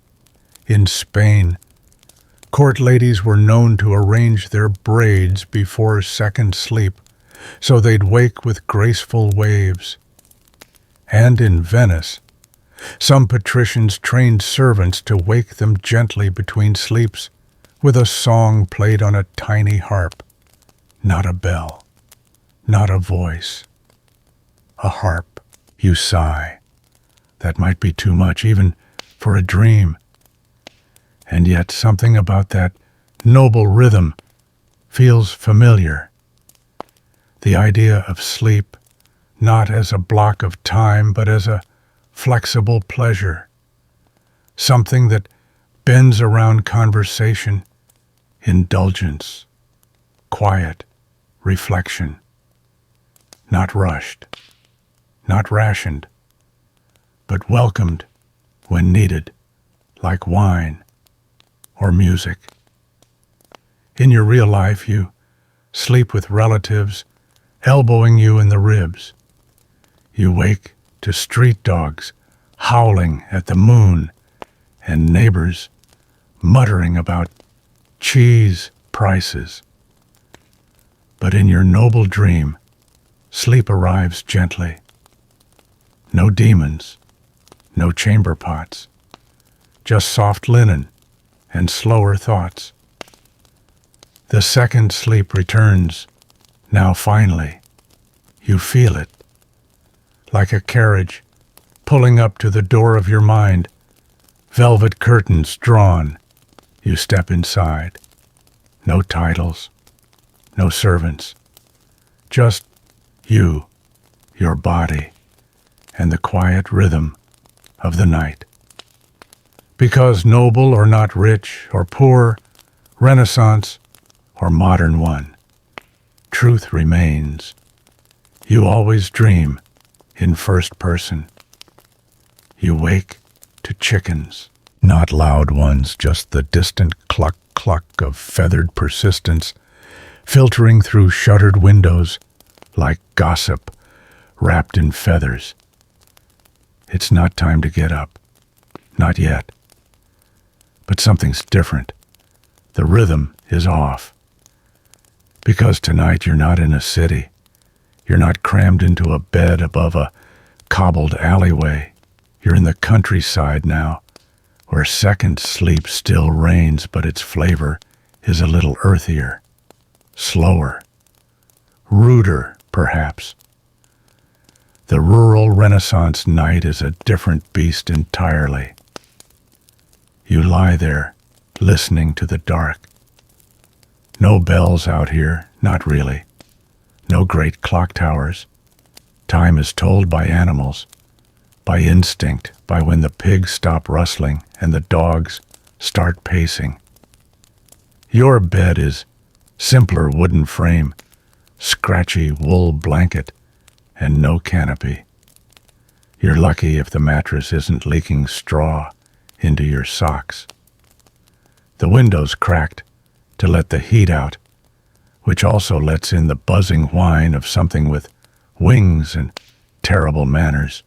In Spain, court ladies were known to arrange their braids before second sleep, so they'd wake with graceful waves. And in Venice, some patricians trained servants to wake them gently between sleeps with a song played on a tiny harp. Not a bell, not a voice. A harp. You sigh. That might be too much, even for a dream. And yet something about that noble rhythm feels familiar. The idea of sleep, not as a block of time, but as a flexible pleasure. Something that bends around conversation, indulgence, quiet, reflection. Not rushed, not rationed, but welcomed when needed, like wine or music. In your real life, you sleep with relatives elbowing you in the ribs. You wake to street dogs howling at the moon and neighbors muttering about cheese prices. But in your noble dream, sleep arrives gently. No demons, no chamber pots, just soft linen and slower thoughts. The second sleep returns. Now finally, you feel it, like a carriage pulling up to the door of your mind, velvet curtains drawn. You step inside. No titles, no servants, just you, your body, and the quiet rhythm of the night. Because noble or not rich or poor, Renaissance or modern one, truth remains. You always dream in first person. You wake to chickens, not loud ones, just the distant cluck-cluck of feathered persistence filtering through shuttered windows like gossip wrapped in feathers. It's not time to get up. Not yet. But something's different. The rhythm is off. Because tonight you're not in a city. You're not crammed into a bed above a cobbled alleyway. You're in the countryside now, where second sleep still reigns, but its flavor is a little earthier, slower, ruder, perhaps. The rural Renaissance night is a different beast entirely. You lie there, listening to the dark. No bells out here, not really. No great clock towers. Time is told by animals, by instinct, by when the pigs stop rustling and the dogs start pacing. Your bed is simpler wooden frame, scratchy wool blanket, and no canopy. You're lucky if the mattress isn't leaking straw into your socks. The window's cracked to let the heat out, which also lets in the buzzing whine of something with wings and terrible manners.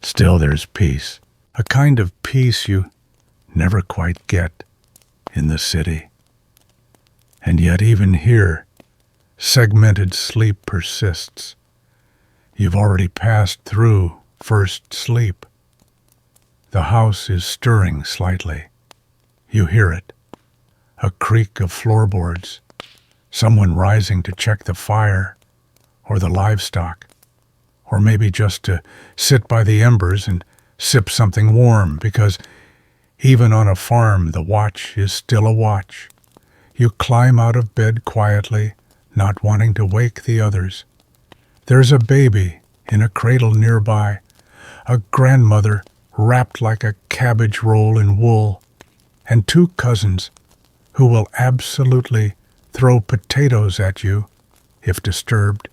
Still there's peace, a kind of peace you never quite get in the city. And yet even here, segmented sleep persists. You've already passed through first sleep. The house is stirring slightly. You hear it, a creak of floorboards, someone rising to check the fire or the livestock, or maybe just to sit by the embers and sip something warm, because even on a farm the watch is still a watch. You climb out of bed quietly, not wanting to wake the others. There's a baby in a cradle nearby, a grandmother wrapped like a cabbage roll in wool, and two cousins who will absolutely throw potatoes at you if disturbed.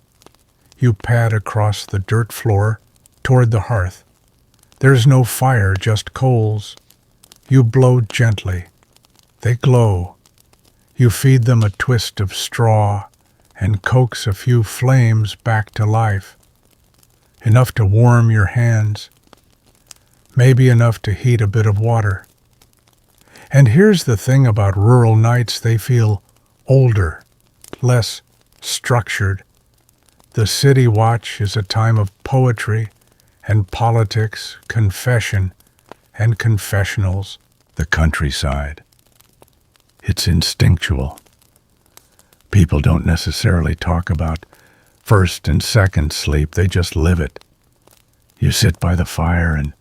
You pad across the dirt floor toward the hearth. There's no fire, just coals. You blow gently. They glow. You feed them a twist of straw and coax a few flames back to life. Enough to warm your hands. Maybe enough to heat a bit of water. And here's the thing about rural nights, they feel older, less structured. The city watch is a time of poetry and politics, confession and confessionals. The countryside, it's instinctual. People don't necessarily talk about first and second sleep, they just live it. You sit by the fire and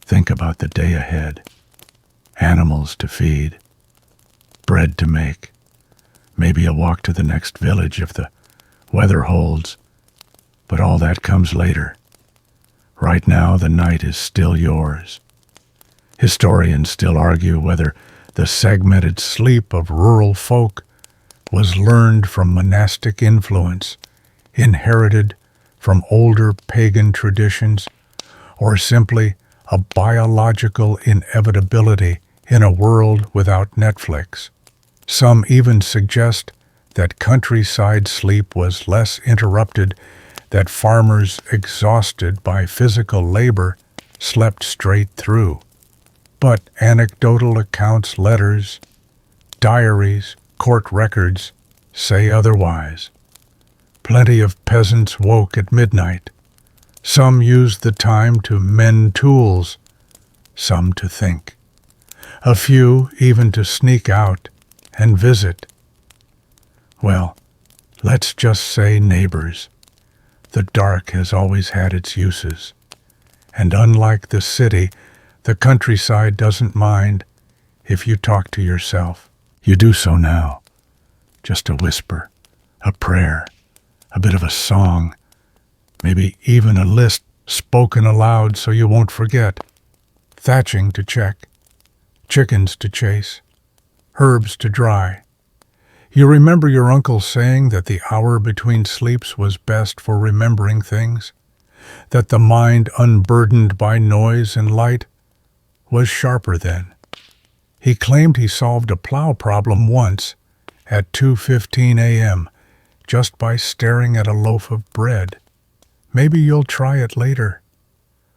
think about the day ahead. Animals to feed, bread to make, maybe a walk to the next village if the weather holds. But all that comes later. Right now, the night is still yours. Historians still argue whether the segmented sleep of rural folk was learned from monastic influence, inherited from older pagan traditions, or simply a biological inevitability in a world without Netflix. Some even suggest that countryside sleep was less interrupted, that farmers exhausted by physical labor slept straight through. But anecdotal accounts, letters, diaries, court records say otherwise. Plenty of peasants woke at midnight. Some used the time to mend tools, some to think. A few even to sneak out and visit. Well, let's just say neighbors. The dark has always had its uses. And unlike the city, the countryside doesn't mind if you talk to yourself. You do so now. Just a whisper, a prayer, a bit of a song, maybe even a list spoken aloud so you won't forget. Thatching to check, chickens to chase, herbs to dry. You remember your uncle saying that the hour between sleeps was best for remembering things, that the mind unburdened by noise and light was sharper then. He claimed he solved a plow problem once at 2:15 a.m. just by staring at a loaf of bread. Maybe you'll try it later.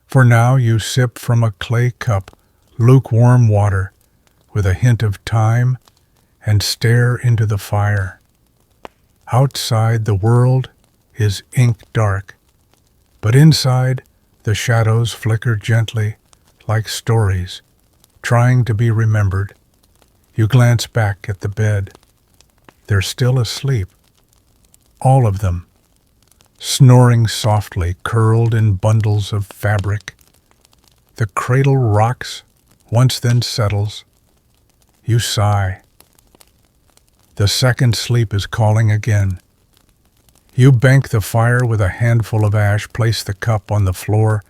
For now you sip from a clay cup, lukewarm water, with a hint of thyme, and stare into the fire. Outside the world is ink dark, but inside the shadows flicker gently like stories, trying to be remembered. You glance back at the bed. They're still asleep, all of them, snoring softly, curled in bundles of fabric. The cradle rocks, once then settles. You sigh. The second sleep is calling again. You bank the fire with a handful of ash, place the cup on the floor,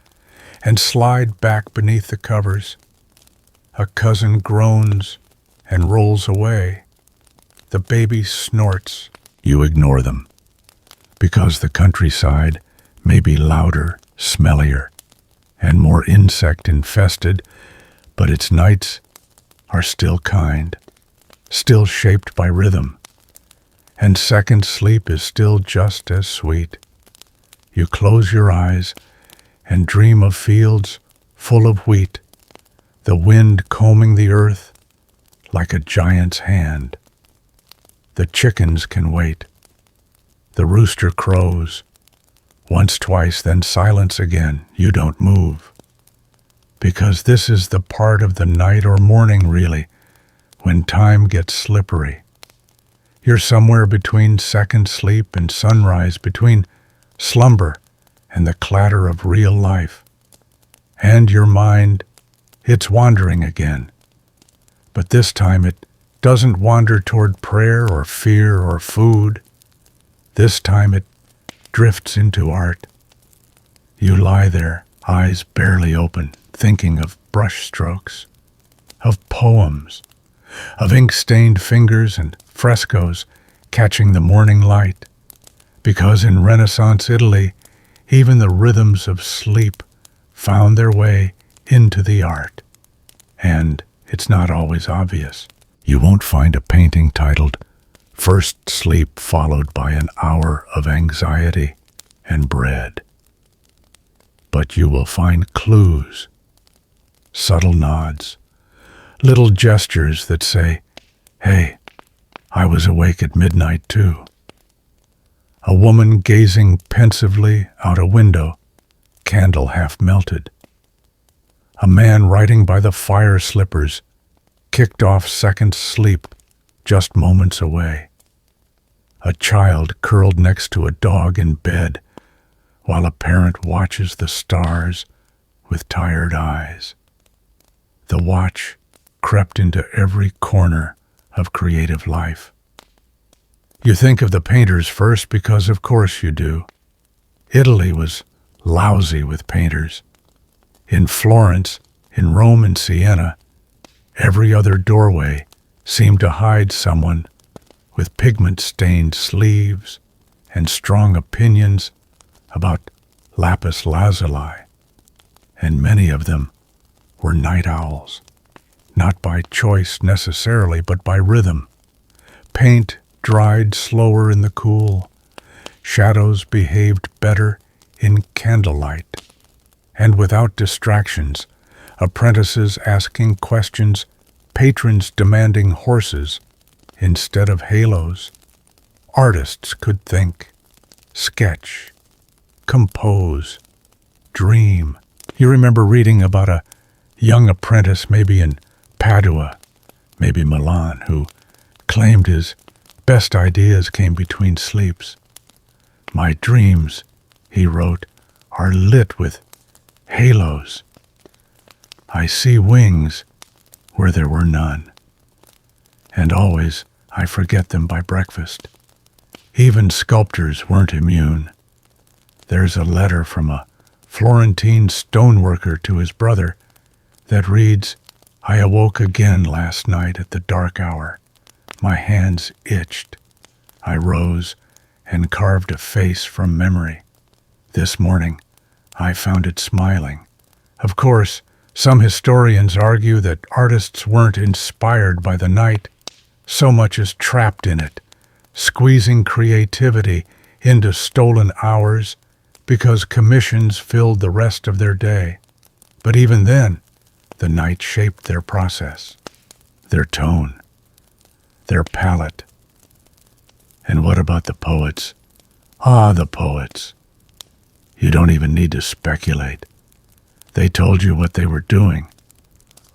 and slide back beneath the covers. A cousin groans and rolls away. The baby snorts. You ignore them, because the countryside may be louder, smellier, and more insect-infested, but its nights are still kind, still shaped by rhythm, and second sleep is still just as sweet. You close your eyes and dream of fields full of wheat, the wind combing the earth like a giant's hand. The chickens can wait. The rooster crows. Once, twice, then silence again. You don't move. Because this is the part of the night or morning, really, when time gets slippery. You're somewhere between second sleep and sunrise, between slumber and the clatter of real life. And your mind, it's wandering again. But this time it doesn't wander toward prayer or fear or food. This time it drifts into art. You lie there, eyes barely open, thinking of brush strokes, of poems, of ink-stained fingers and frescoes catching the morning light. Because in Renaissance Italy, even the rhythms of sleep found their way into the art. And it's not always obvious. You won't find a painting titled First Sleep followed by an hour of anxiety and bread. But you will find clues, subtle nods, little gestures that say, "Hey, I was awake at midnight too." A woman gazing pensively out a window, candle half melted. A man writing by the fire slippers, kicked off second sleep just moments away. A child curled next to a dog in bed, while a parent watches the stars with tired eyes. The watch crept into every corner of creative life. You think of the painters first because of course you do. Italy was lousy with painters. In Florence, in Rome and Siena, every other doorway seemed to hide someone with pigment-stained sleeves and strong opinions about lapis lazuli, and many of them were night owls, not by choice necessarily, but by rhythm. Paint dried slower in the cool. Shadows behaved better in candlelight. And without distractions, apprentices asking questions, patrons demanding horses instead of halos. Artists could think, sketch, compose, dream. You remember reading about a young apprentice, maybe in Padua, maybe Milan, who claimed his best ideas came between sleeps. My dreams, he wrote, are lit with halos. I see wings where there were none. And always I forget them by breakfast. Even sculptors weren't immune. There's a letter from a Florentine stoneworker to his brother that reads, I awoke again last night at the dark hour. My hands itched. I rose and carved a face from memory. This morning, I found it smiling. Of course, some historians argue that artists weren't inspired by the night, so much as trapped in it, squeezing creativity into stolen hours because commissions filled the rest of their day. But even then, the night shaped their process, their tone, their palette. And what about the poets? Ah, the poets. You don't even need to speculate. They told you what they were doing.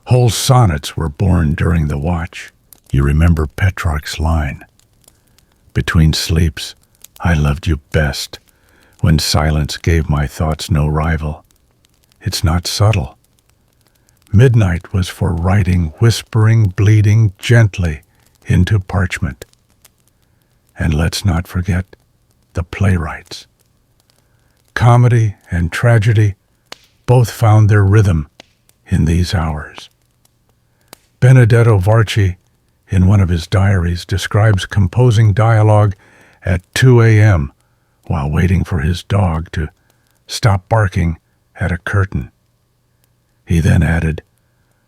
Whole sonnets were born during the watch. You remember Petrarch's line, between sleeps, I loved you best, when silence gave my thoughts no rival. It's not subtle. Midnight was for writing, whispering, bleeding gently into parchment. And let's not forget the playwrights. Comedy and tragedy both found their rhythm in these hours. Benedetto Varchi, in one of his diaries, describes composing dialogue at 2 a.m. while waiting for his dog to stop barking at a curtain. He then added,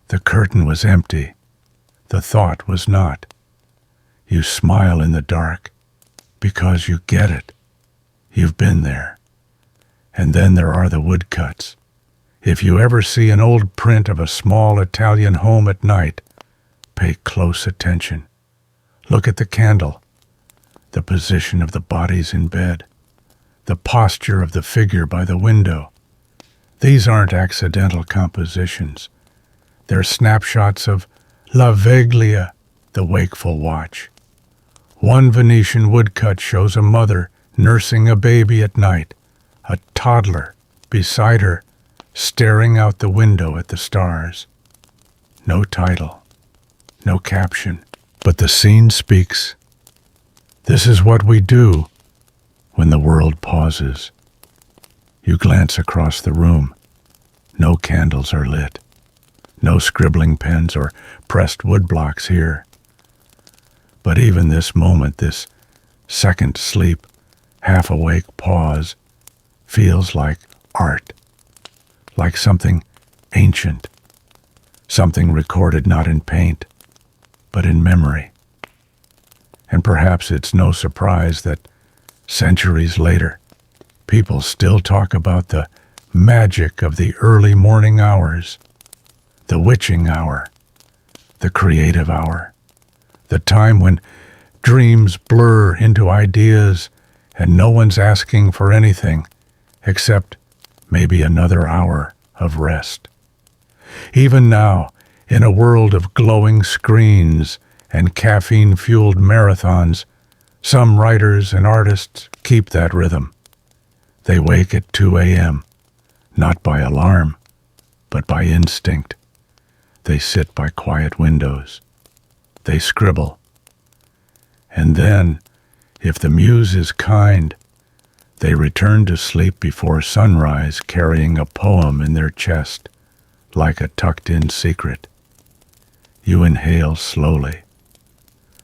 the curtain was empty. The thought was not. You smile in the dark because you get it. You've been there. And then there are the woodcuts. If you ever see an old print of a small Italian home at night, pay close attention. Look at the candle, the position of the bodies in bed, the posture of the figure by the window. These aren't accidental compositions. They're snapshots of la veglia, the wakeful watch. One Venetian woodcut shows a mother nursing a baby at night, a toddler beside her, staring out the window at the stars. No title, no caption, but the scene speaks. This is what we do when the world pauses. You glance across the room. No candles are lit. No scribbling pens or pressed wood blocks here. But even this moment, this second sleep, half-awake pause, feels like art, like something ancient, something recorded not in paint, but in memory. And perhaps it's no surprise that centuries later, people still talk about the magic of the early morning hours, the witching hour, the creative hour, the time when dreams blur into ideas and no one's asking for anything except maybe another hour of rest. Even now, in a world of glowing screens and caffeine-fueled marathons, some writers and artists keep that rhythm. They wake at 2 a.m., not by alarm, but by instinct. They sit by quiet windows. They scribble. And then, if the muse is kind, they return to sleep before sunrise carrying a poem in their chest, like a tucked-in secret. You inhale slowly.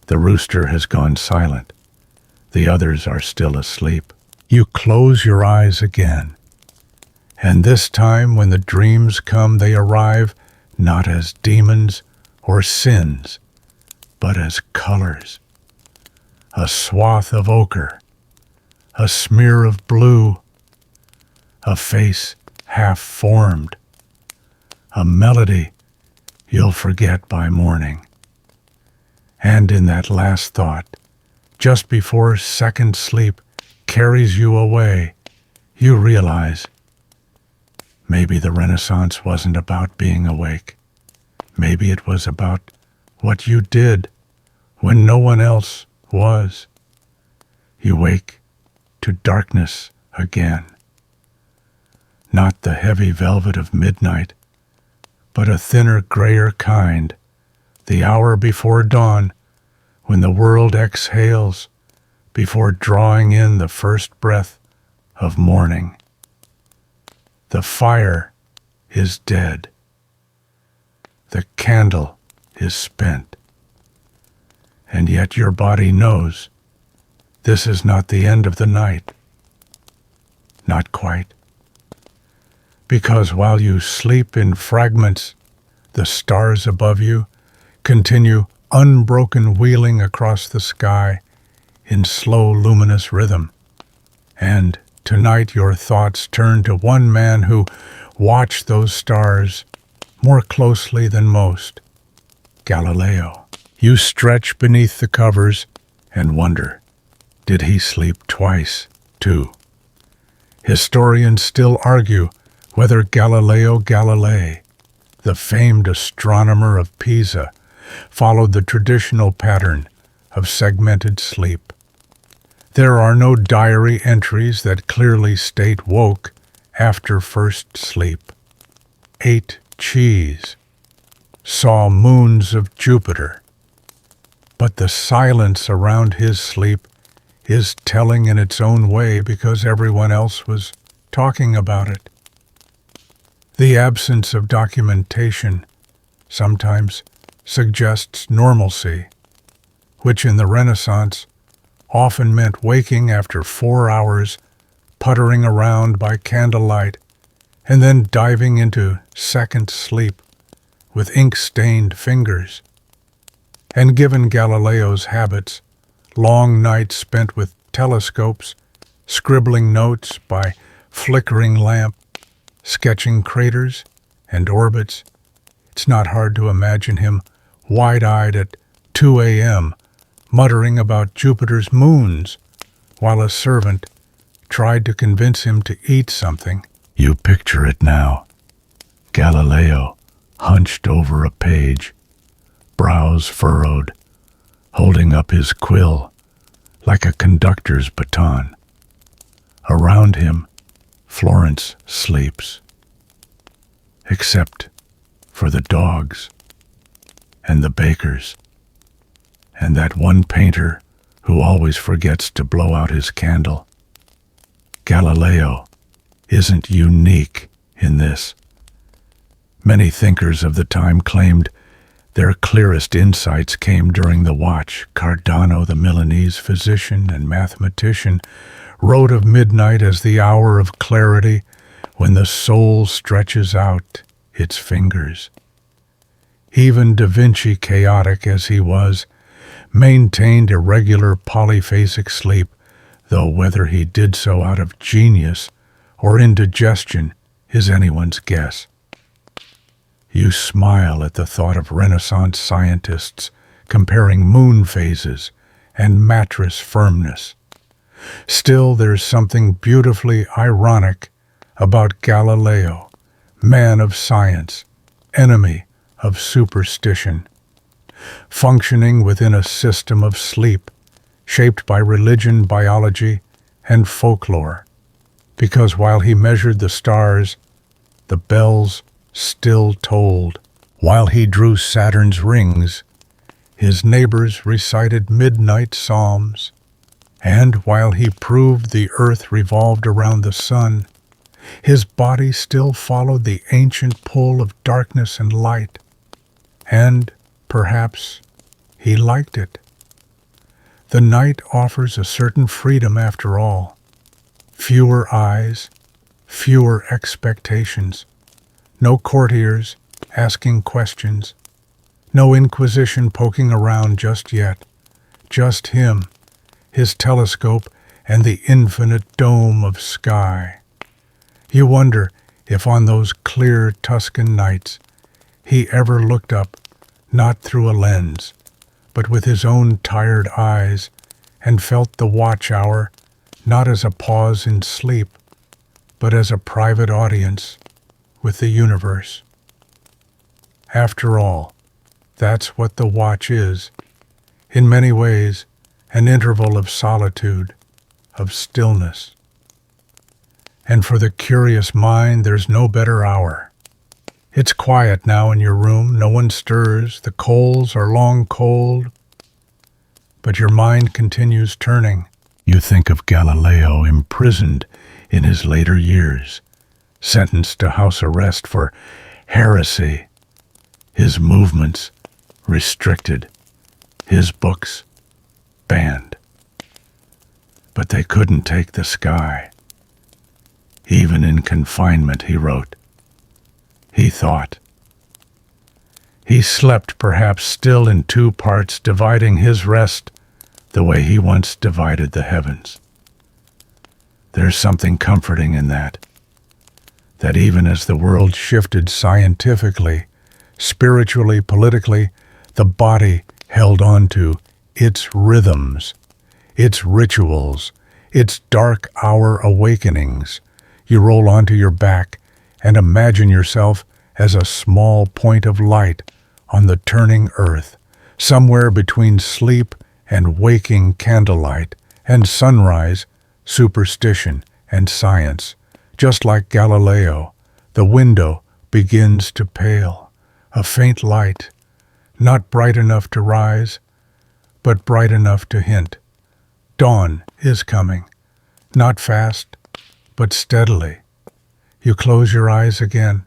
The rooster has gone silent. The others are still asleep. You close your eyes again. And this time, when the dreams come, they arrive not as demons or sins, but as colors. a swath of ochre, a smear of blue, a face half-formed, a melody you'll forget by morning. And in that last thought, just before second sleep carries you away, you realize maybe the Renaissance wasn't about being awake. Maybe it was about what you did when no one else was. You wake to darkness again. Not the heavy velvet of midnight, but a thinner, grayer kind, the hour before dawn, when the world exhales before drawing in the first breath of morning. The fire is dead. The candle is spent. And yet your body knows this is not the end of the night. Not quite. Because while you sleep in fragments, the stars above you continue unbroken wheeling across the sky in slow luminous rhythm. And tonight your thoughts turn to one man who watched those stars more closely than most, Galileo. You stretch beneath the covers and wonder, did he sleep twice, too? Historians still argue whether Galileo Galilei, the famed astronomer of Pisa, followed the traditional pattern of segmented sleep. There are no diary entries that clearly state woke after first sleep. Ate cheese. Saw moons of Jupiter. But the silence around his sleep is telling in its own way because everyone else was talking about it. The absence of documentation sometimes suggests normalcy, which in the Renaissance often meant waking after 4 hours, puttering around by candlelight, and then diving into second sleep with ink-stained fingers. And given Galileo's habits, long nights spent with telescopes, scribbling notes by flickering lamp, sketching craters and orbits, it's not hard to imagine him wide-eyed at 2 a.m., muttering about Jupiter's moons, while a servant tried to convince him to eat something. You picture it now. Galileo, hunched over a page, brows furrowed, holding up his quill like a conductor's baton. Around him, Florence sleeps, except for the dogs and the bakers and that one painter who always forgets to blow out his candle. Galileo isn't unique in this. Many thinkers of the time claimed their clearest insights came during the watch. Cardano, the Milanese physician and mathematician, wrote of midnight as the hour of clarity when the soul stretches out its fingers. Even Da Vinci, chaotic as he was, maintained irregular polyphasic sleep, though whether he did so out of genius or indigestion is anyone's guess. You smile at the thought of Renaissance scientists comparing moon phases and mattress firmness. Still, there's something beautifully ironic about Galileo, man of science, enemy of superstition, functioning within a system of sleep shaped by religion, biology, and folklore, because while he measured the stars, the bells still tolled. While he drew Saturn's rings, his neighbors recited midnight psalms, and while he proved the earth revolved around the sun, his body still followed the ancient pull of darkness and light, and perhaps he liked it. The night offers a certain freedom after all. Fewer eyes, fewer expectations, no courtiers asking questions, no inquisition poking around just yet, just him his telescope, and the infinite dome of sky. You wonder if on those clear Tuscan nights he ever looked up, not through a lens, but with his own tired eyes, and felt the watch hour not as a pause in sleep, but as a private audience with the universe. After all, that's what the watch is, in many ways, an interval of solitude, of stillness. And for the curious mind, there's no better hour. It's quiet now in your room, no one stirs, the coals are long cold, but your mind continues turning. You think of Galileo imprisoned in his later years, sentenced to house arrest for heresy, his movements restricted, his books banned. But they couldn't take the sky. Even in confinement, he wrote. He thought. He slept perhaps still in two parts, dividing his rest the way he once divided the heavens. There's something comforting in that even as the world shifted scientifically, spiritually, politically, the body held on to its rhythms, its rituals, its dark hour awakenings. You roll onto your back and imagine yourself as a small point of light on the turning earth, somewhere between sleep and waking candlelight and sunrise, superstition and science. Just like Galileo, the window begins to pale, a faint light, not bright enough to rise, but bright enough to hint. Dawn is coming, not fast, but steadily. You close your eyes again.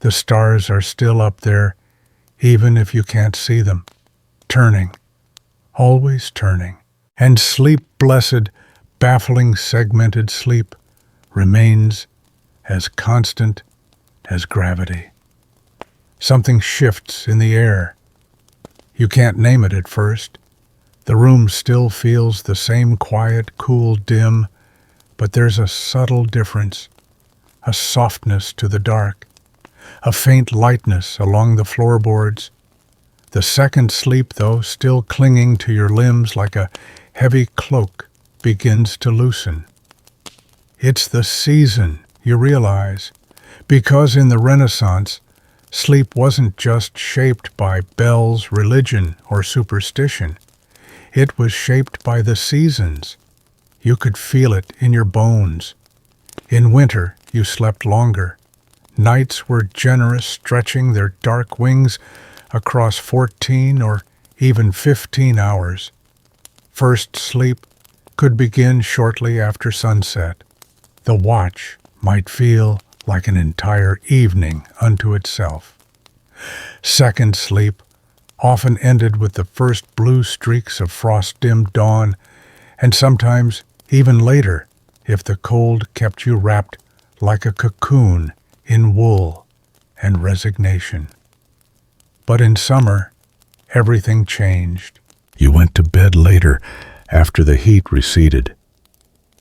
The stars are still up there, even if you can't see them, turning, always turning. And sleep, blessed, baffling, segmented sleep, remains as constant as gravity. Something shifts in the air. You can't name it at first. The room still feels the same quiet, cool, dim, but there's a subtle difference, a softness to the dark, a faint lightness along the floorboards. The second sleep, though, still clinging to your limbs like a heavy cloak, begins to loosen. It's the season, you realize, because in the Renaissance, sleep wasn't just shaped by bells, religion, or superstition. It was shaped by the seasons. You could feel it in your bones. In winter, you slept longer. Nights were generous, stretching their dark wings across 14 or even 15 hours. First sleep could begin shortly after sunset. The watch might feel like an entire evening unto itself. Second sleep often ended with the first blue streaks of frost-dimmed dawn, and sometimes even later if the cold kept you wrapped like a cocoon in wool and resignation. But in summer, everything changed. You went to bed later after the heat receded,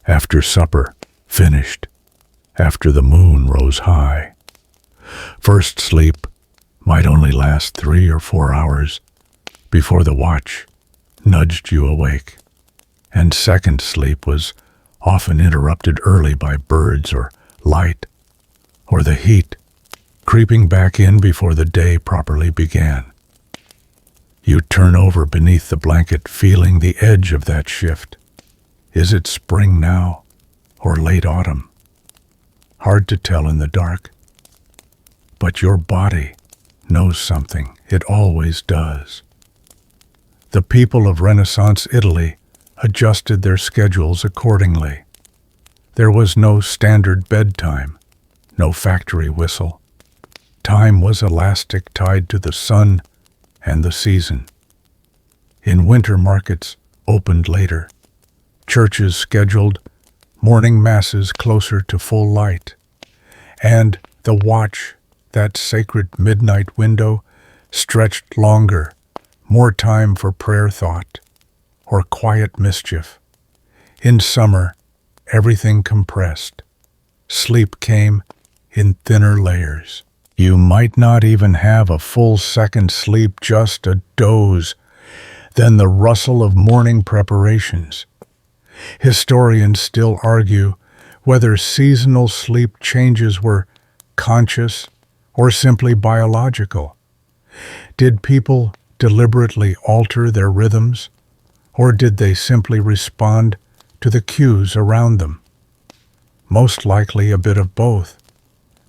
after supper finished, after the moon rose high. First sleep might only last 3 or 4 hours before the watch nudged you awake, and second sleep was often interrupted early by birds or light or the heat creeping back in before the day properly began. You turn over beneath the blanket, feeling the edge of that shift. Is it spring now or late autumn? Hard to tell in the dark. But your body knows something. It always does. The people of Renaissance Italy adjusted their schedules accordingly. There was no standard bedtime, no factory whistle. Time was elastic, tied to the sun and the season. In winter, markets opened later. Churches scheduled morning masses closer to full light. And the watch, that sacred midnight window, stretched longer, more time for prayer thought or quiet mischief. In summer, everything compressed. Sleep came in thinner layers. You might not even have a full second sleep, just a doze, then the rustle of morning preparations. Historians still argue whether seasonal sleep changes were conscious or simply biological. Did people deliberately alter their rhythms, or did they simply respond to the cues around them? Most likely a bit of both.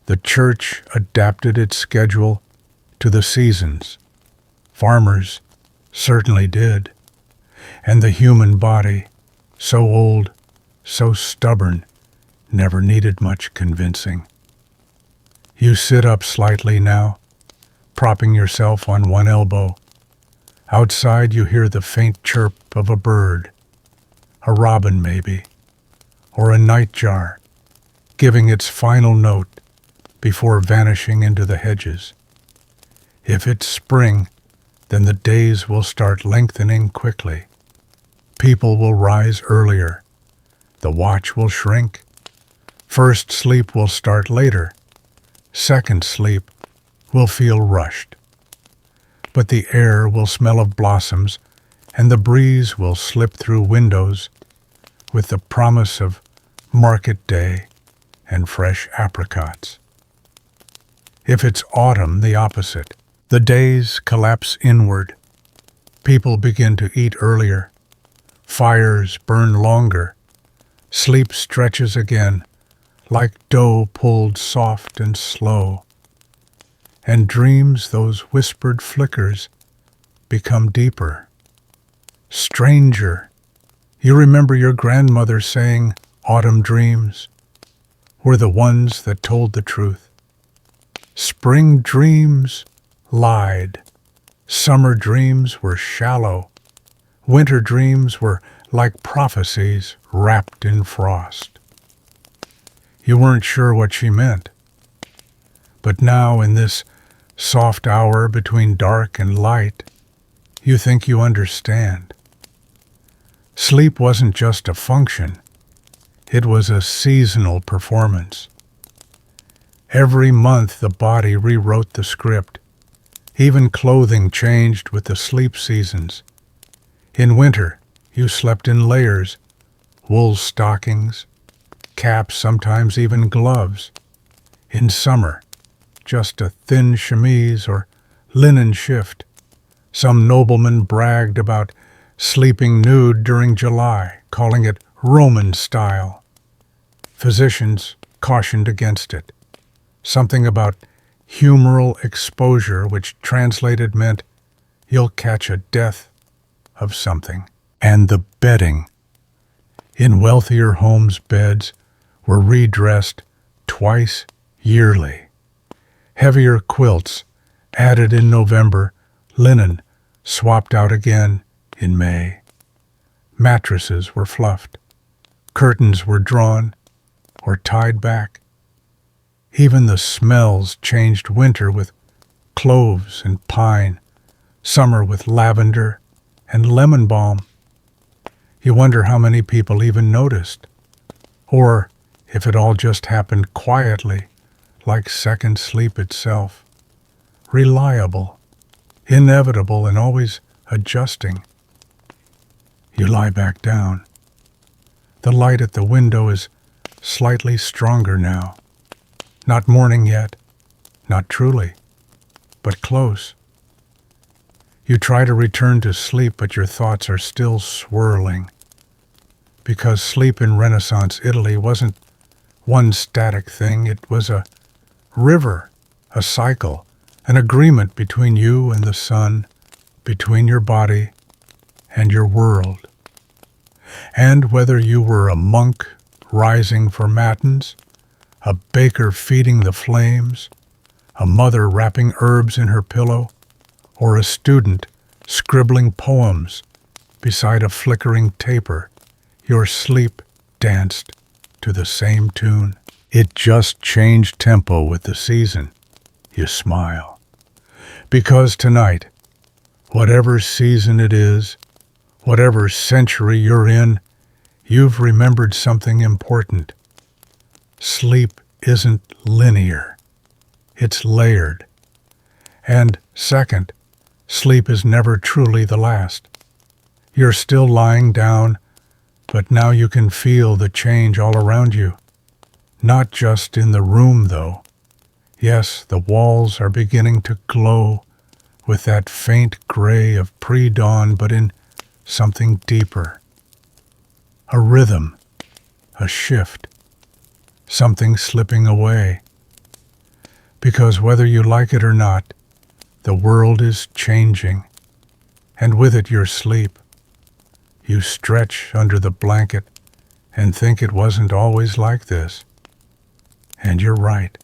The church adapted its schedule to the seasons. Farmers certainly did. And the human body, so old, so stubborn, never needed much convincing. You sit up slightly now, propping yourself on one elbow. Outside you hear the faint chirp of a bird, a robin maybe, or a nightjar, giving its final note before vanishing into the hedges. If it's spring, then the days will start lengthening quickly. People will rise earlier. The watch will shrink. First sleep will start later. Second sleep will feel rushed. But the air will smell of blossoms, and the breeze will slip through windows with the promise of market day and fresh apricots. If it's autumn, the opposite. The days collapse inward. People begin to eat earlier. Fires burn longer. Sleep stretches again, like dough pulled soft and slow. And dreams, those whispered flickers, become deeper, stranger. You remember your grandmother saying autumn dreams were the ones that told the truth. Spring dreams lied. Summer dreams were shallow. Winter dreams were like prophecies wrapped in frost. You weren't sure what she meant. But now, in this soft hour between dark and light, you think you understand. Sleep wasn't just a function. It was a seasonal performance. Every month the body rewrote the script. Even clothing changed with the sleep seasons. In winter, you slept in layers, wool stockings, caps, sometimes even gloves. In summer, just a thin chemise or linen shift. Some nobleman bragged about sleeping nude during July, calling it Roman style. Physicians cautioned against it. Something about humoral exposure, which translated meant you'll catch a death of something. And the bedding. In wealthier homes, beds were redressed twice yearly. Heavier quilts added in November, linen swapped out again in May. Mattresses were fluffed. Curtains were drawn or tied back. Even the smells changed: winter with cloves and pine, summer with lavender and lemon balm. You wonder how many people even noticed, or if it all just happened quietly, like second sleep itself. Reliable, inevitable, and always adjusting. You lie back down. The light at the window is slightly stronger now. Not morning yet, not truly, but close. You try to return to sleep, but your thoughts are still swirling. Because sleep in Renaissance Italy wasn't one static thing, it was a river, a cycle, an agreement between you and the sun, between your body and your world. And whether you were a monk rising for matins, a baker feeding the flames, a mother wrapping herbs in her pillow, or a student scribbling poems beside a flickering taper, your sleep danced to the same tune. It just changed tempo with the season. You smile. Because tonight, whatever season it is, whatever century you're in, you've remembered something important. Sleep isn't linear. It's layered. And second, sleep is never truly the last. You're still lying down, but now you can feel the change all around you. Not just in the room, though. Yes, the walls are beginning to glow with that faint gray of pre-dawn, but in something deeper. A rhythm, a shift, something slipping away. Because whether you like it or not, the world is changing, and with it your sleep. You stretch under the blanket and think it wasn't always like this. And you're right,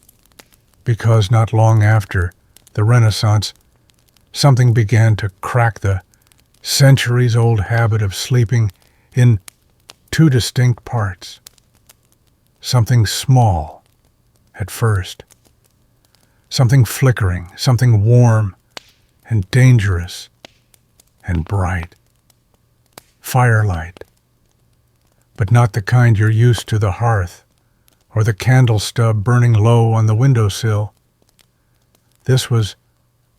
because not long after the Renaissance, something began to crack the centuries-old habit of sleeping in two distinct parts. Something small at first, something flickering, something warm and dangerous and bright. Firelight, but not the kind you're used to, the hearth or the candle stub burning low on the windowsill. This was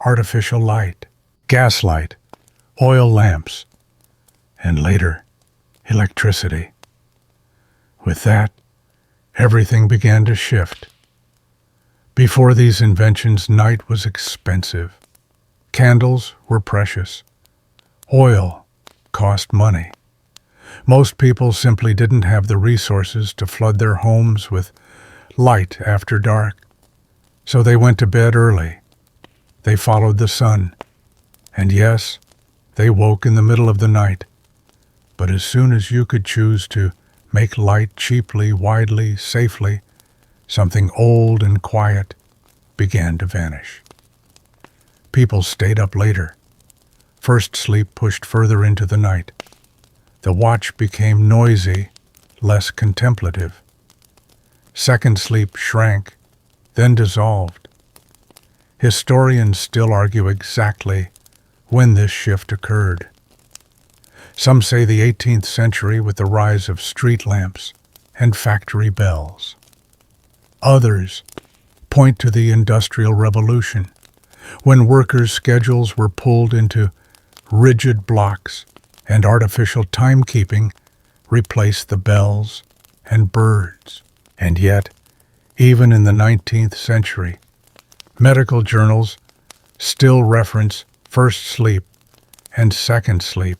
artificial light, gaslight, oil lamps, and later, electricity. With that, everything began to shift. Before these inventions, night was expensive. Candles were precious. Oil cost money. Most people simply didn't have the resources to flood their homes with light after dark. So they went to bed early. They followed the sun. And yes, they woke in the middle of the night. But as soon as you could choose to make light cheaply, widely, safely, something old and quiet began to vanish. People stayed up later. First sleep pushed further into the night. The watch became noisy, less contemplative. Second sleep shrank, then dissolved. Historians still argue exactly when this shift occurred. Some say the 18th century with the rise of street lamps and factory bells. Others point to the Industrial Revolution, when workers' schedules were pulled into rigid blocks and artificial timekeeping replaced the bells and birds. And yet, even in the 19th century, medical journals still reference first sleep and second sleep.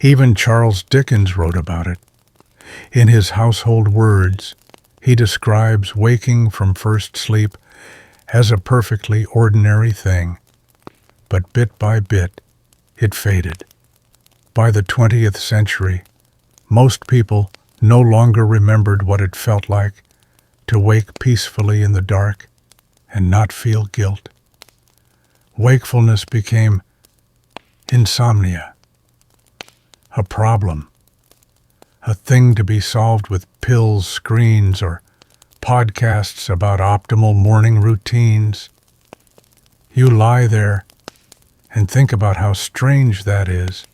Even Charles Dickens wrote about it. In his Household Words, he describes waking from first sleep as a perfectly ordinary thing, but bit by bit, it faded. By the 20th century, most people no longer remembered what it felt like to wake peacefully in the dark and not feel guilt. Wakefulness became insomnia, a problem, a thing to be solved with pills, screens, or podcasts about optimal morning routines. You lie there and think about how strange that is.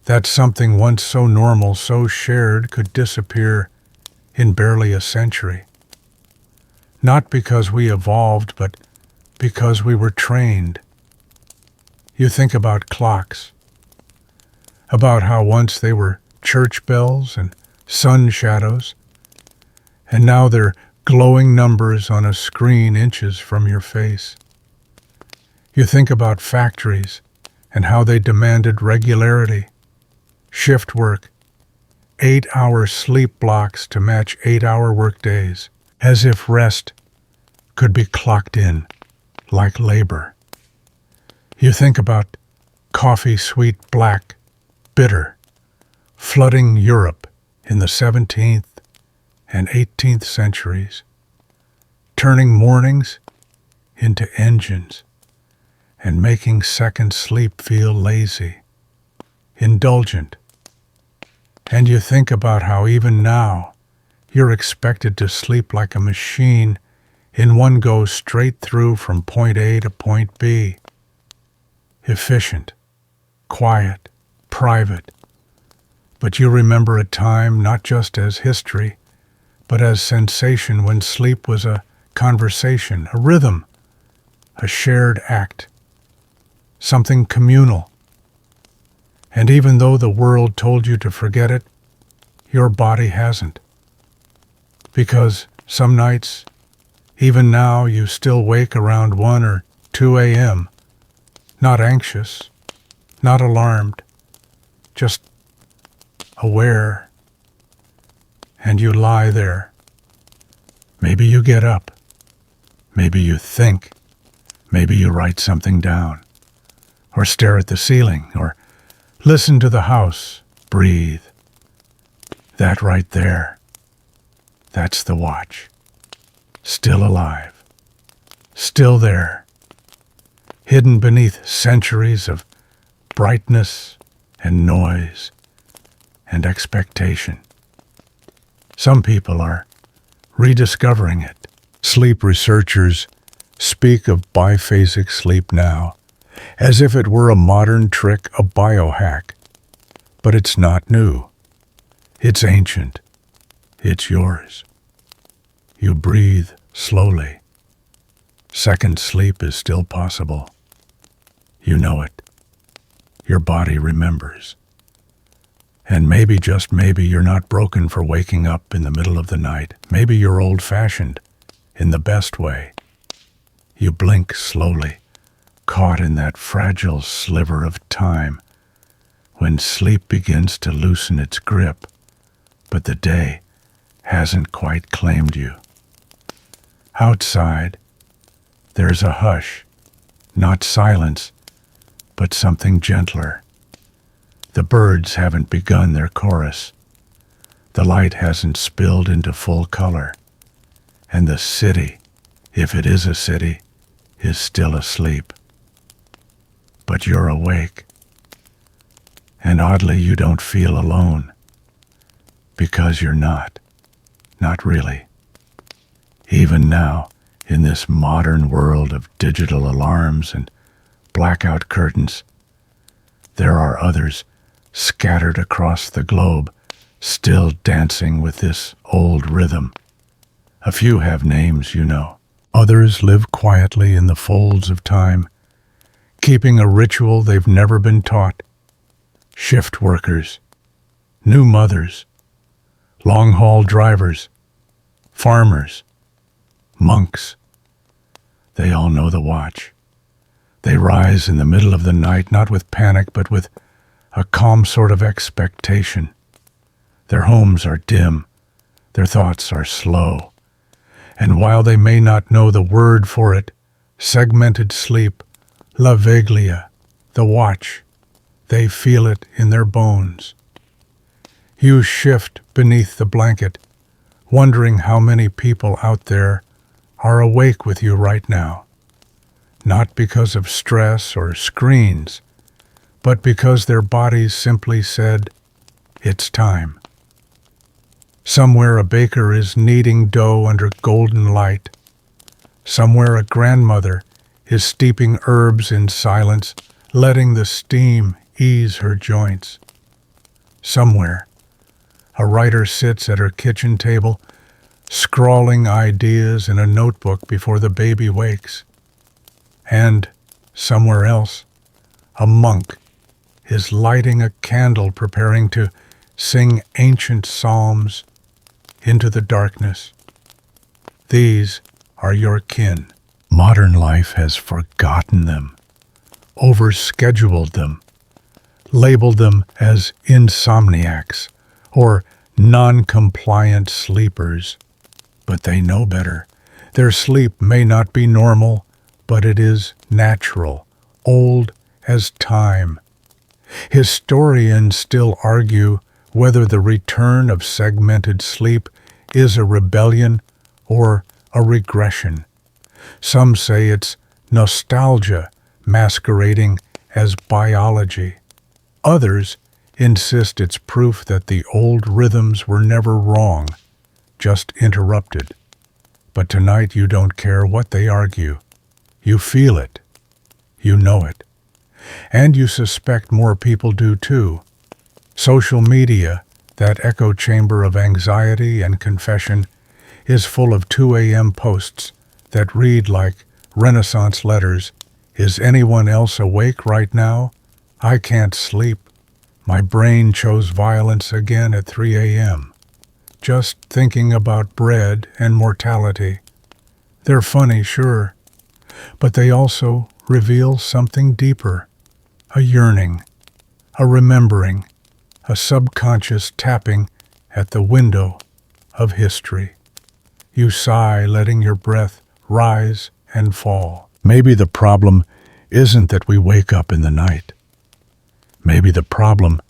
That something once so normal, so shared, could disappear in barely a century. Not because we evolved, but because we were trained. You think about clocks, about how once they were church bells and sun shadows, and now they're glowing numbers on a screen inches from your face. You think about factories and how they demanded regularity, shift work, 8-hour sleep blocks to match 8-hour workdays, as if rest could be clocked in like labor. You think about coffee sweet black, bitter, flooding Europe in the 17th and 18th centuries, turning mornings into engines and making second sleep feel lazy, indulgent. And you think about how even now you're expected to sleep like a machine in one go straight through from point A to point B. Efficient, quiet, private, But you remember a time not just as history, but as sensation when sleep was a conversation, a rhythm, a shared act, something communal. And even though the world told you to forget it, your body hasn't. Because some nights, even now, you still wake around 1 or 2 a.m., not anxious, not alarmed, just aware. And you lie there. Maybe you get up. Maybe you think. Maybe you write something down. Or stare at the ceiling. Or listen to the house. Breathe. That right there. That's the watch. Still alive. Still there. Hidden beneath centuries of brightness and noise and expectation. Some people are rediscovering it. Sleep researchers speak of biphasic sleep now, as if it were a modern trick, a biohack. But it's not new. It's ancient. It's yours. You breathe slowly. Second sleep is still possible. You know it. Your body remembers. And maybe, just maybe, you're not broken for waking up in the middle of the night. Maybe you're old-fashioned, in the best way. You blink slowly, caught in that fragile sliver of time when sleep begins to loosen its grip, but the day hasn't quite claimed you. Outside, there's a hush, not silence, but something gentler. The birds haven't begun their chorus. The light hasn't spilled into full color. And the city, if it is a city, is still asleep. But you're awake. And oddly, you don't feel alone. Because you're not. Not really. Even now, in this modern world of digital alarms and blackout curtains, there are others scattered across the globe, still dancing with this old rhythm. A few have names, you know. Others live quietly in the folds of time, keeping a ritual they've never been taught. Shift workers, new mothers, long-haul drivers, farmers, monks. They all know the watch. They rise in the middle of the night, not with panic, but with a calm sort of expectation. Their homes are dim. Their thoughts are slow. And while they may not know the word for it, segmented sleep, la veglia, the watch, they feel it in their bones. You shift beneath the blanket, wondering how many people out there are awake with you right now. Not because of stress or screens, but because their bodies simply said, it's time. Somewhere a baker is kneading dough under golden light. Somewhere a grandmother is steeping herbs in silence, letting the steam ease her joints. Somewhere a writer sits at her kitchen table, scrawling ideas in a notebook before the baby wakes. And somewhere else, a monk is lighting a candle, preparing to sing ancient psalms into the darkness. These are your kin. Modern life has forgotten them, overscheduled them, labeled them as insomniacs or non-compliant sleepers. But they know better. Their sleep may not be normal, but it is natural, old as time. Historians still argue whether the return of segmented sleep is a rebellion or a regression. Some say it's nostalgia masquerading as biology. Others insist it's proof that the old rhythms were never wrong, just interrupted. But tonight you don't care what they argue. You feel it. You know it. And you suspect more people do too. Social media, that echo chamber of anxiety and confession, is full of 2 a.m. posts that read like Renaissance letters. Is anyone else awake right now? I can't sleep. My brain chose violence again at 3 a.m. Just thinking about bread and mortality. They're funny, sure, but they also reveal something deeper. A yearning, a remembering, a subconscious tapping at the window of history. You sigh, letting your breath rise and fall. Maybe the problem isn't that we wake up in the night. Maybe the problem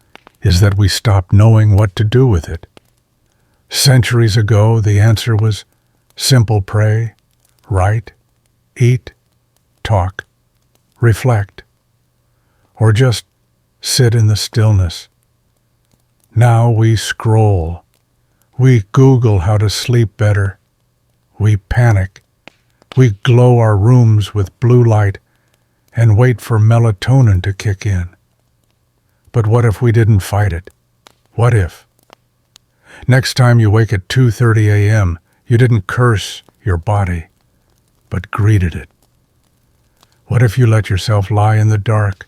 is that we stop knowing what to do with it. Centuries ago, the answer was simple: pray, write, eat, talk, reflect, or just sit in the stillness. Now we scroll. We Google how to sleep better. We panic. We glow our rooms with blue light and wait for melatonin to kick in. But what if we didn't fight it? What if? Next time you wake at 2:30 a.m., you didn't curse your body, but greeted it. What if you let yourself lie in the dark,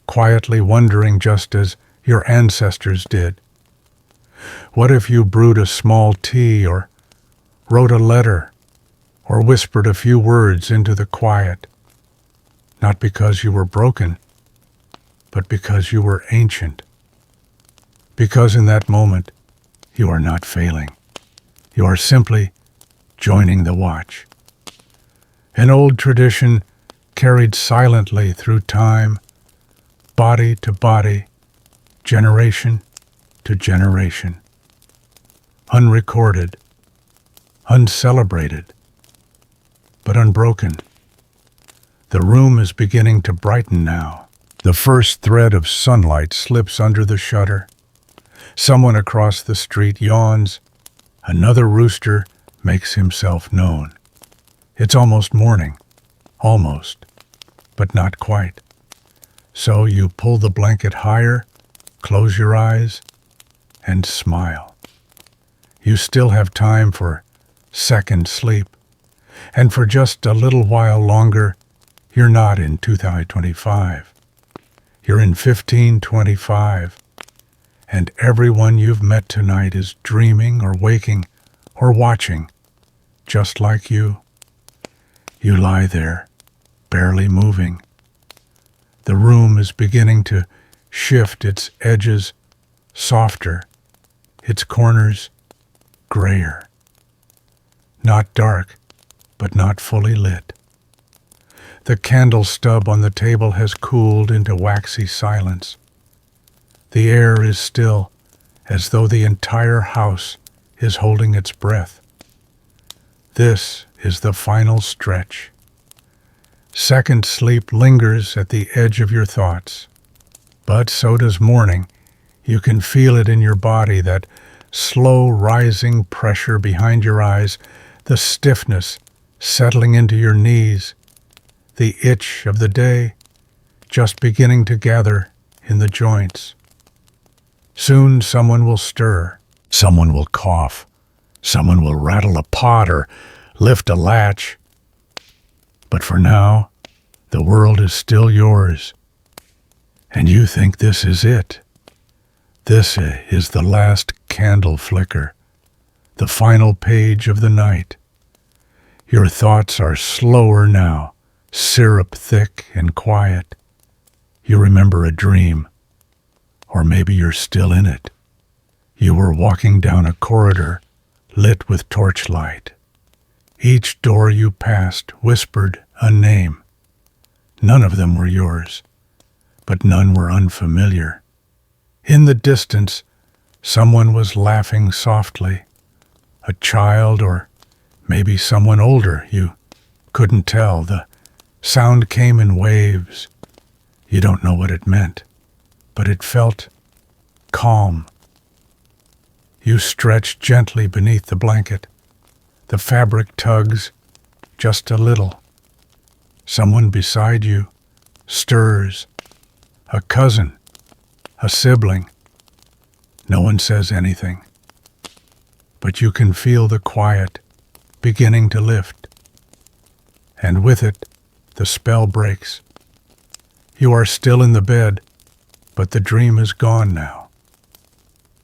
quietly wondering just as your ancestors did? What if you brewed a small tea or wrote a letter or whispered a few words into the quiet? Not because you were broken, but because you were ancient. Because in that moment, you are not failing. You are simply joining the watch. An old tradition carried silently through time, body to body, generation to generation. Unrecorded, uncelebrated, but unbroken. The room is beginning to brighten now. The first thread of sunlight slips under the shutter. Someone across the street yawns. Another rooster makes himself known. It's almost morning. Almost, but not quite. So you pull the blanket higher, close your eyes, and smile. You still have time for second sleep. And for just a little while longer, you're not in 2025. You're in 1525. And everyone you've met tonight is dreaming or waking or watching, just like you. You lie there, barely moving. The room is beginning to shift, its edges softer, its corners grayer. Not dark, but not fully lit. The candle stub on the table has cooled into waxy silence. The air is still, as though the entire house is holding its breath. This is the final stretch. Second sleep lingers at the edge of your thoughts. But so does morning. You can feel it in your body, that slow rising pressure behind your eyes, the stiffness settling into your knees, the itch of the day just beginning to gather in the joints. Soon someone will stir, someone will cough, someone will rattle a pot or lift a latch. But for now, the world is still yours. And you think this is it. This is the last candle flicker, the final page of the night. Your thoughts are slower now, syrup thick and quiet. You remember a dream, or maybe you're still in it. You were walking down a corridor lit with torchlight. Each door you passed whispered a name. None of them were yours, but none were unfamiliar. In the distance, someone was laughing softly. A child, or maybe someone older, you couldn't tell. The sound came in waves. You don't know what it meant, but it felt calm. You stretch gently beneath the blanket. The fabric tugs just a little. Someone beside you stirs. A cousin, a sibling, No one says anything, but you can feel the quiet beginning to lift, and with it, the spell breaks. You are still in the bed, but the dream is gone now.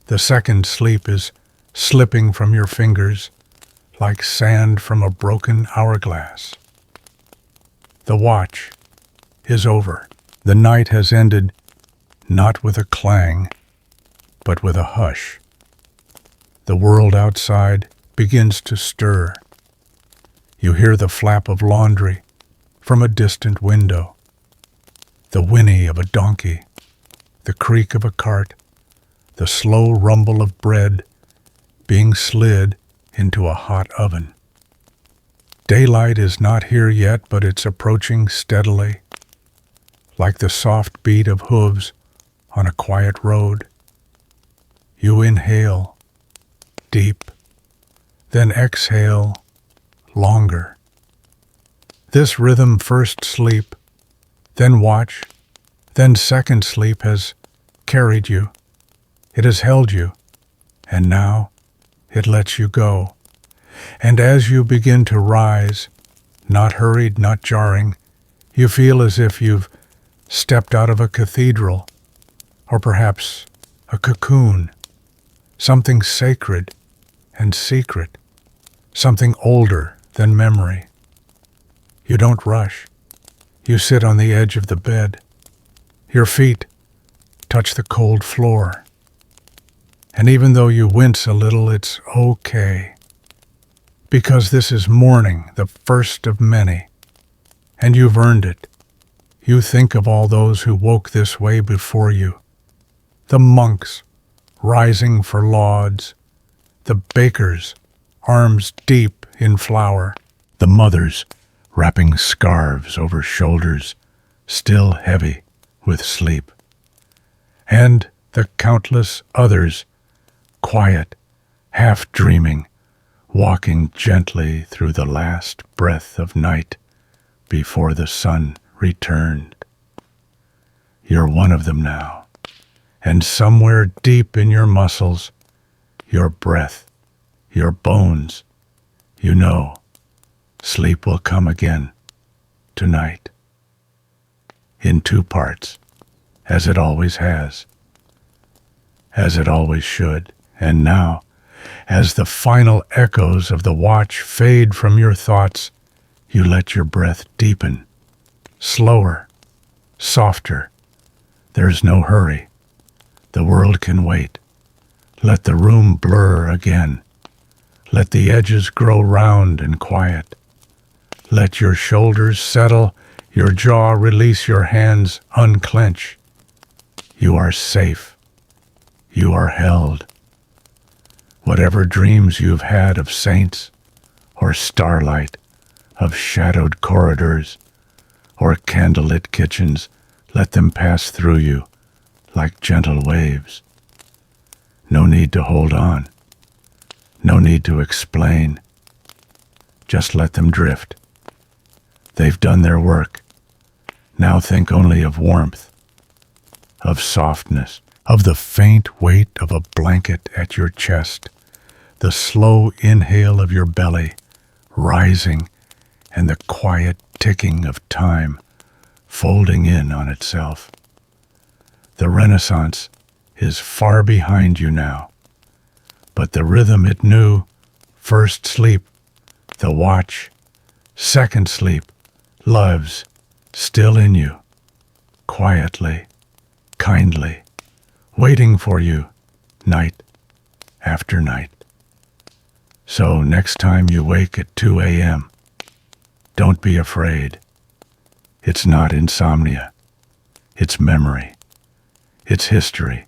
The second sleep is slipping from your fingers like sand from a broken hourglass. The watch is over. The night has ended, not with a clang, but with a hush. The world outside begins to stir. You hear the flap of laundry from a distant window, the whinny of a donkey, the creak of a cart, the slow rumble of bread being slid into a hot oven. Daylight is not here yet, but it's approaching steadily, like the soft beat of hooves on a quiet road. You inhale, deep, then exhale, longer. This rhythm, first sleep, then watch, then second sleep, has carried you. It has held you, and now it lets you go. And as you begin to rise, not hurried, not jarring, you feel as if you've stepped out of a cathedral, or perhaps a cocoon, something sacred and secret, something older than memory. You don't rush. You sit on the edge of the bed. Your feet touch the cold floor. And even though you wince a little, it's okay. Because this is morning, the first of many, and you've earned it. You think of all those who woke this way before you. The monks rising for lauds, the bakers, arms deep in flour, the mothers wrapping scarves over shoulders, still heavy with sleep, and the countless others, quiet, half dreaming, walking gently through the last breath of night before the sun returned. You're one of them now, and somewhere deep in your muscles, your breath, your bones, you know, sleep will come again tonight. In two parts, as it always has, as it always should, and now, as the final echoes of the watch fade from your thoughts, you let your breath deepen, slower, softer. There's no hurry. The world can wait. Let the room blur again. Let the edges grow round and quiet. Let your shoulders settle, your jaw release, your hands unclench. You are safe. You are held. Whatever dreams you've had of saints, or starlight, of shadowed corridors, or candlelit kitchens, let them pass through you like gentle waves. No need to hold on. No need to explain. Just let them drift. They've done their work. Now think only of warmth, of softness, of the faint weight of a blanket at your chest, the slow inhale of your belly rising, and the quiet ticking of time folding in on itself. The Renaissance is far behind you now, but the rhythm it knew, first sleep, the watch, second sleep, loves, still in you, quietly, kindly, waiting for you, night after night. So next time you wake at 2 a.m., don't be afraid. It's not insomnia. It's memory. It's history.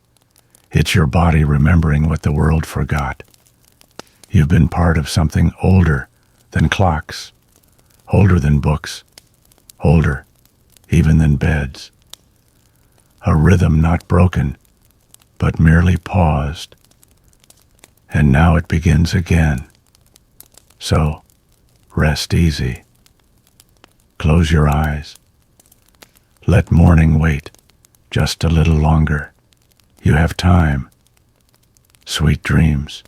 It's your body remembering what the world forgot. You've been part of something older than clocks, older than books, older even than beds. A rhythm not broken, but merely paused. And now it begins again. So, rest easy. Close your eyes. Let morning wait just a little longer. You have time. Sweet dreams.